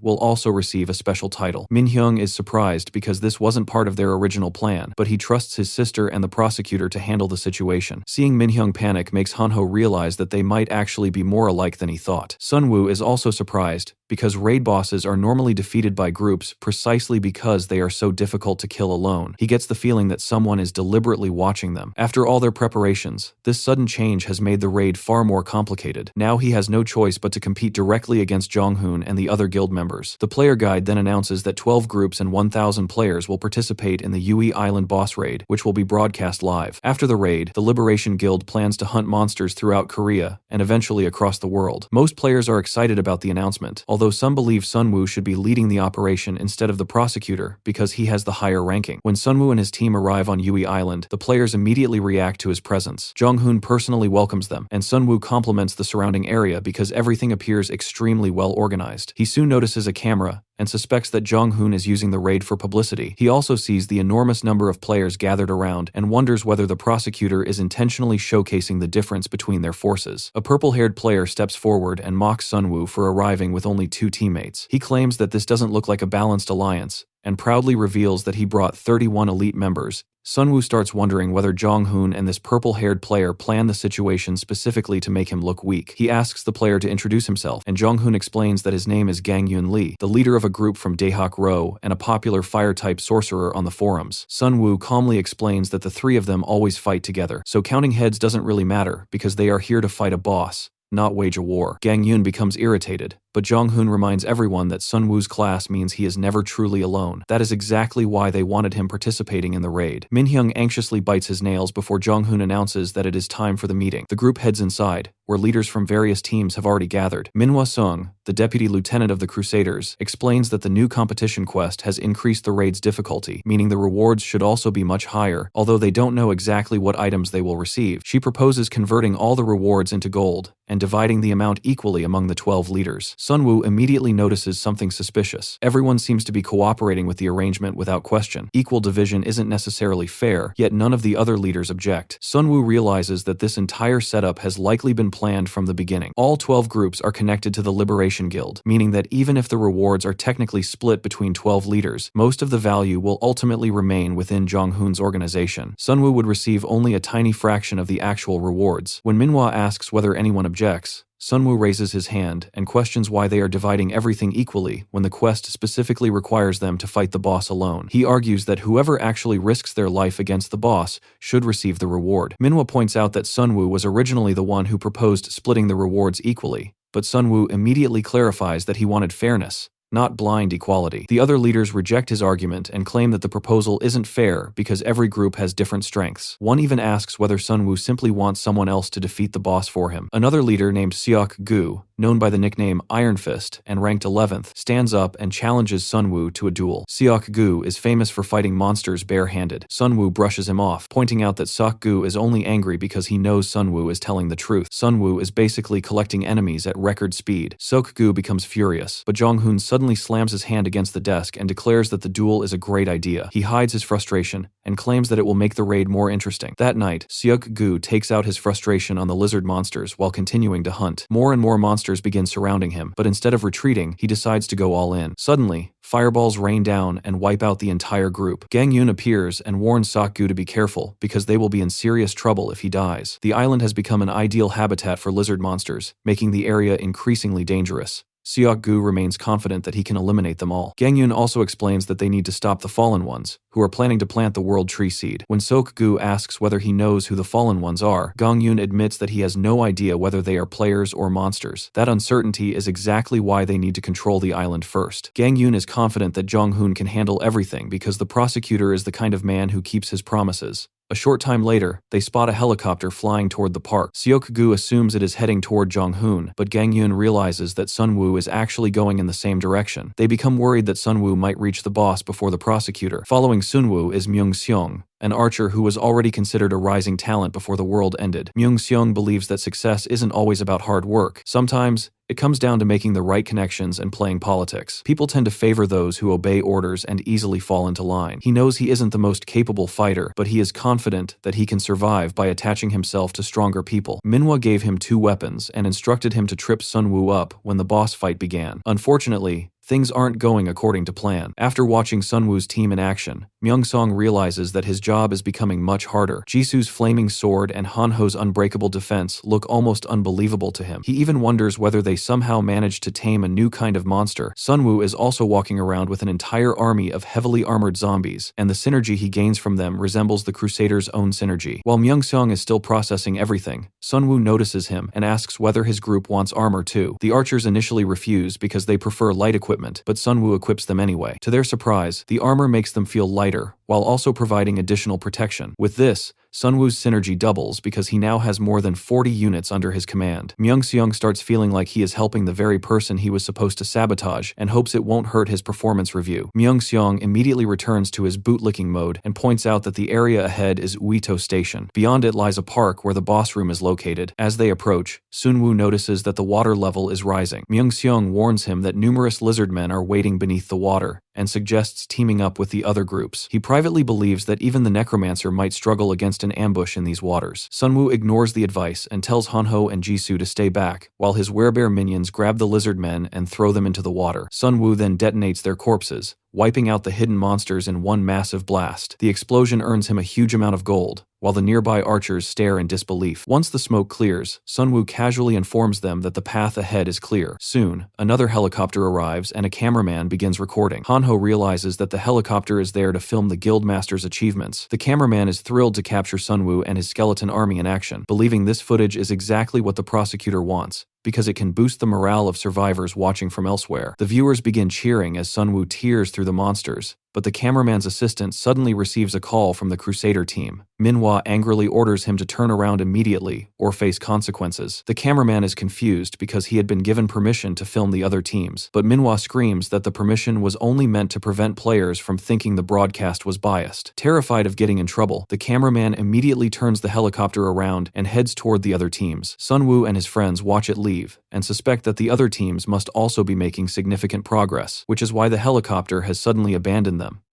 will also receive a special title. Minhyung is surprised because this wasn't part of their original plan, but he trusts his sister and the prosecutor to handle the situation. Seeing Minhyung panic makes Hanho realize that they might actually be more alike than he thought. Sunwoo is also surprised because raid bosses are normally defeated by groups precisely because they are so difficult to kill alone. He gets the feeling that someone is deliberately watching them. After all their preparations, this sudden change has made the raid far more complicated. Now he has no choice but to compete directly against Jonghoon and the other guild members. The player guide then announces that 12 groups and 1,000 players will participate in the Yui Island boss raid, which will be broadcast live. After the raid, the Liberation Guild plans to hunt monsters throughout Korea and eventually across the world. Most players are excited about the announcement, although some believe Sunwoo should be leading the operation instead of the prosecutor because he has the higher ranking. When Sunwoo and his team arrive on Yui Island, the players immediately react to his presence. Jonghoon personally welcomes them, and Sunwoo compliments the surrounding area because everything appears extremely well organized. He soon notices a camera and suspects that Jonghoon is using the raid for publicity. He also sees the enormous number of players gathered around and wonders whether the prosecutor is intentionally showcasing the difference between their forces. A purple-haired player steps forward and mocks Sunwoo for arriving with only 2 teammates. He claims that this doesn't look like a balanced alliance, and proudly reveals that he brought 31 elite members. Sunwoo starts wondering whether Jonghoon and this purple-haired player planned the situation specifically to make him look weak. He asks the player to introduce himself, and Jonghoon explains that his name is Gangyun Lee, the leader of a group from Daehak Ro and a popular fire-type sorcerer on the forums. Sunwoo calmly explains that the 3 of them always fight together, so counting heads doesn't really matter because they are here to fight a boss, not wage a war. Gangyun becomes irritated, but Jonghoon reminds everyone that Sunwoo's class means he is never truly alone. That is exactly why they wanted him participating in the raid. Minhyung anxiously bites his nails before Jonghoon announces that it is time for the meeting. The group heads inside, where leaders from various teams have already gathered. Manhwa Sung, the deputy lieutenant of the Crusaders, explains that the new competition quest has increased the raid's difficulty, meaning the rewards should also be much higher, although they don't know exactly what items they will receive. She proposes converting all the rewards into gold and dividing the amount equally among the 12 leaders. Sunwoo immediately notices something suspicious. Everyone seems to be cooperating with the arrangement without question. Equal division isn't necessarily fair, yet none of the other leaders object. Sunwoo realizes that this entire setup has likely been planned from the beginning. All 12 groups are connected to the Liberation Guild, meaning that even if the rewards are technically split between 12 leaders, most of the value will ultimately remain within Jonghoon's organization. Sunwoo would receive only a tiny fraction of the actual rewards. When Manhwa asks whether anyone objects, Sunwoo raises his hand and questions why they are dividing everything equally when the quest specifically requires them to fight the boss alone. He argues that whoever actually risks their life against the boss should receive the reward. Manhwa points out that Sunwoo was originally the one who proposed splitting the rewards equally, but Sunwoo immediately clarifies that he wanted fairness, not blind equality. The other leaders reject his argument and claim that the proposal isn't fair because every group has different strengths. One even asks whether Sunwoo simply wants someone else to defeat the boss for him. Another leader named Seok Gu, known by the nickname Iron Fist and ranked 11th, stands up and challenges Sunwoo to a duel. Seok Gu is famous for fighting monsters bare-handed. Sunwoo brushes him off, pointing out that Seok Gu is only angry because he knows Sunwoo is telling the truth. Sunwoo is basically collecting enemies at record speed. Seok Gu becomes furious, but Jonghoon suddenly slams his hand against the desk and declares that the duel is a great idea. He hides his frustration and claims that it will make the raid more interesting. That night, Seok Gu takes out his frustration on the lizard monsters while continuing to hunt. More and more monsters begin surrounding him, but instead of retreating, he decides to go all in. Suddenly, fireballs rain down and wipe out the entire group. Gangyun appears and warns Seok Gu to be careful because they will be in serious trouble if he dies. The island has become an ideal habitat for lizard monsters, making the area increasingly dangerous. Seok Gu remains confident that he can eliminate them all. Gangyun also explains that they need to stop the fallen ones, who are planning to plant the World Tree Seed. When Sok-gu asks whether he knows who the Fallen Ones are, Gong-yoon admits that he has no idea whether they are players or monsters. That uncertainty is exactly why they need to control the island first. Gang-yoon is confident that Jong-hoon can handle everything because the prosecutor is the kind of man who keeps his promises. A short time later, they spot a helicopter flying toward the park. Seok-gu assumes it is heading toward Jong-hoon, but Gang-yoon realizes that Sun-woo is actually going in the same direction. They become worried that Sun-woo might reach the boss before the prosecutor. Following Sun-woo is Myung-seong, an archer who was already considered a rising talent before the world ended. Myung-seong believes that success isn't always about hard work. Sometimes, it comes down to making the right connections and playing politics. People tend to favor those who obey orders and easily fall into line. He knows he isn't the most capable fighter, but he is confident that he can survive by attaching himself to stronger people. Manhwa gave him 2 weapons and instructed him to trip Sun-woo up when the boss fight began. Unfortunately, things aren't going according to plan. After watching Sun-woo's team in action, Myung-song realizes that his job is becoming much harder. Jisoo's flaming sword and Han-ho's unbreakable defense look almost unbelievable to him. He even wonders whether they somehow managed to tame a new kind of monster. Sun-woo is also walking around with an entire army of heavily armored zombies, and the synergy he gains from them resembles the Crusaders' own synergy. While Myung-song is still processing everything, Sun-woo notices him and asks whether his group wants armor too. The archers initially refuse because they prefer light equipment, but Sun-woo equips them anyway. To their surprise, the armor makes them feel lighter, while also providing additional protection. With this, Sun-woo's synergy doubles because he now has more than 40 units under his command. Myung-seong starts feeling like he is helping the very person he was supposed to sabotage and hopes it won't hurt his performance review. Myung-seong immediately returns to his bootlicking mode and points out that the area ahead is Uito Station. Beyond it lies a park where the boss room is located. As they approach, Sun-woo notices that the water level is rising. Myung-seong warns him that numerous lizard men are waiting beneath the water and suggests teaming up with the other groups. He privately believes that even the necromancer might struggle against an ambush in these waters. Sun-woo ignores the advice and tells Han-ho and Jisoo to stay back, while his werebear minions grab the lizard men and throw them into the water. Sun-woo then detonates their corpses, wiping out the hidden monsters in one massive blast. The explosion earns him a huge amount of gold, while the nearby archers stare in disbelief. Once the smoke clears, Sun-woo casually informs them that the path ahead is clear. Soon, another helicopter arrives and a cameraman begins recording. Han-ho realizes that the helicopter is there to film the Guildmaster's achievements. The cameraman is thrilled to capture Sun-woo and his skeleton army in action, believing this footage is exactly what the prosecutor wants, because it can boost the morale of survivors watching from elsewhere. The viewers begin cheering as Sun-woo tears through the monsters, but the cameraman's assistant suddenly receives a call from the Crusader team. Manhwa angrily orders him to turn around immediately or face consequences. The cameraman is confused because he had been given permission to film the other teams, but Manhwa screams that the permission was only meant to prevent players from thinking the broadcast was biased. Terrified of getting in trouble, the cameraman immediately turns the helicopter around and heads toward the other teams. Sun-woo and his friends watch it leave and suspect that the other teams must also be making significant progress, which is why the helicopter has suddenly abandoned them.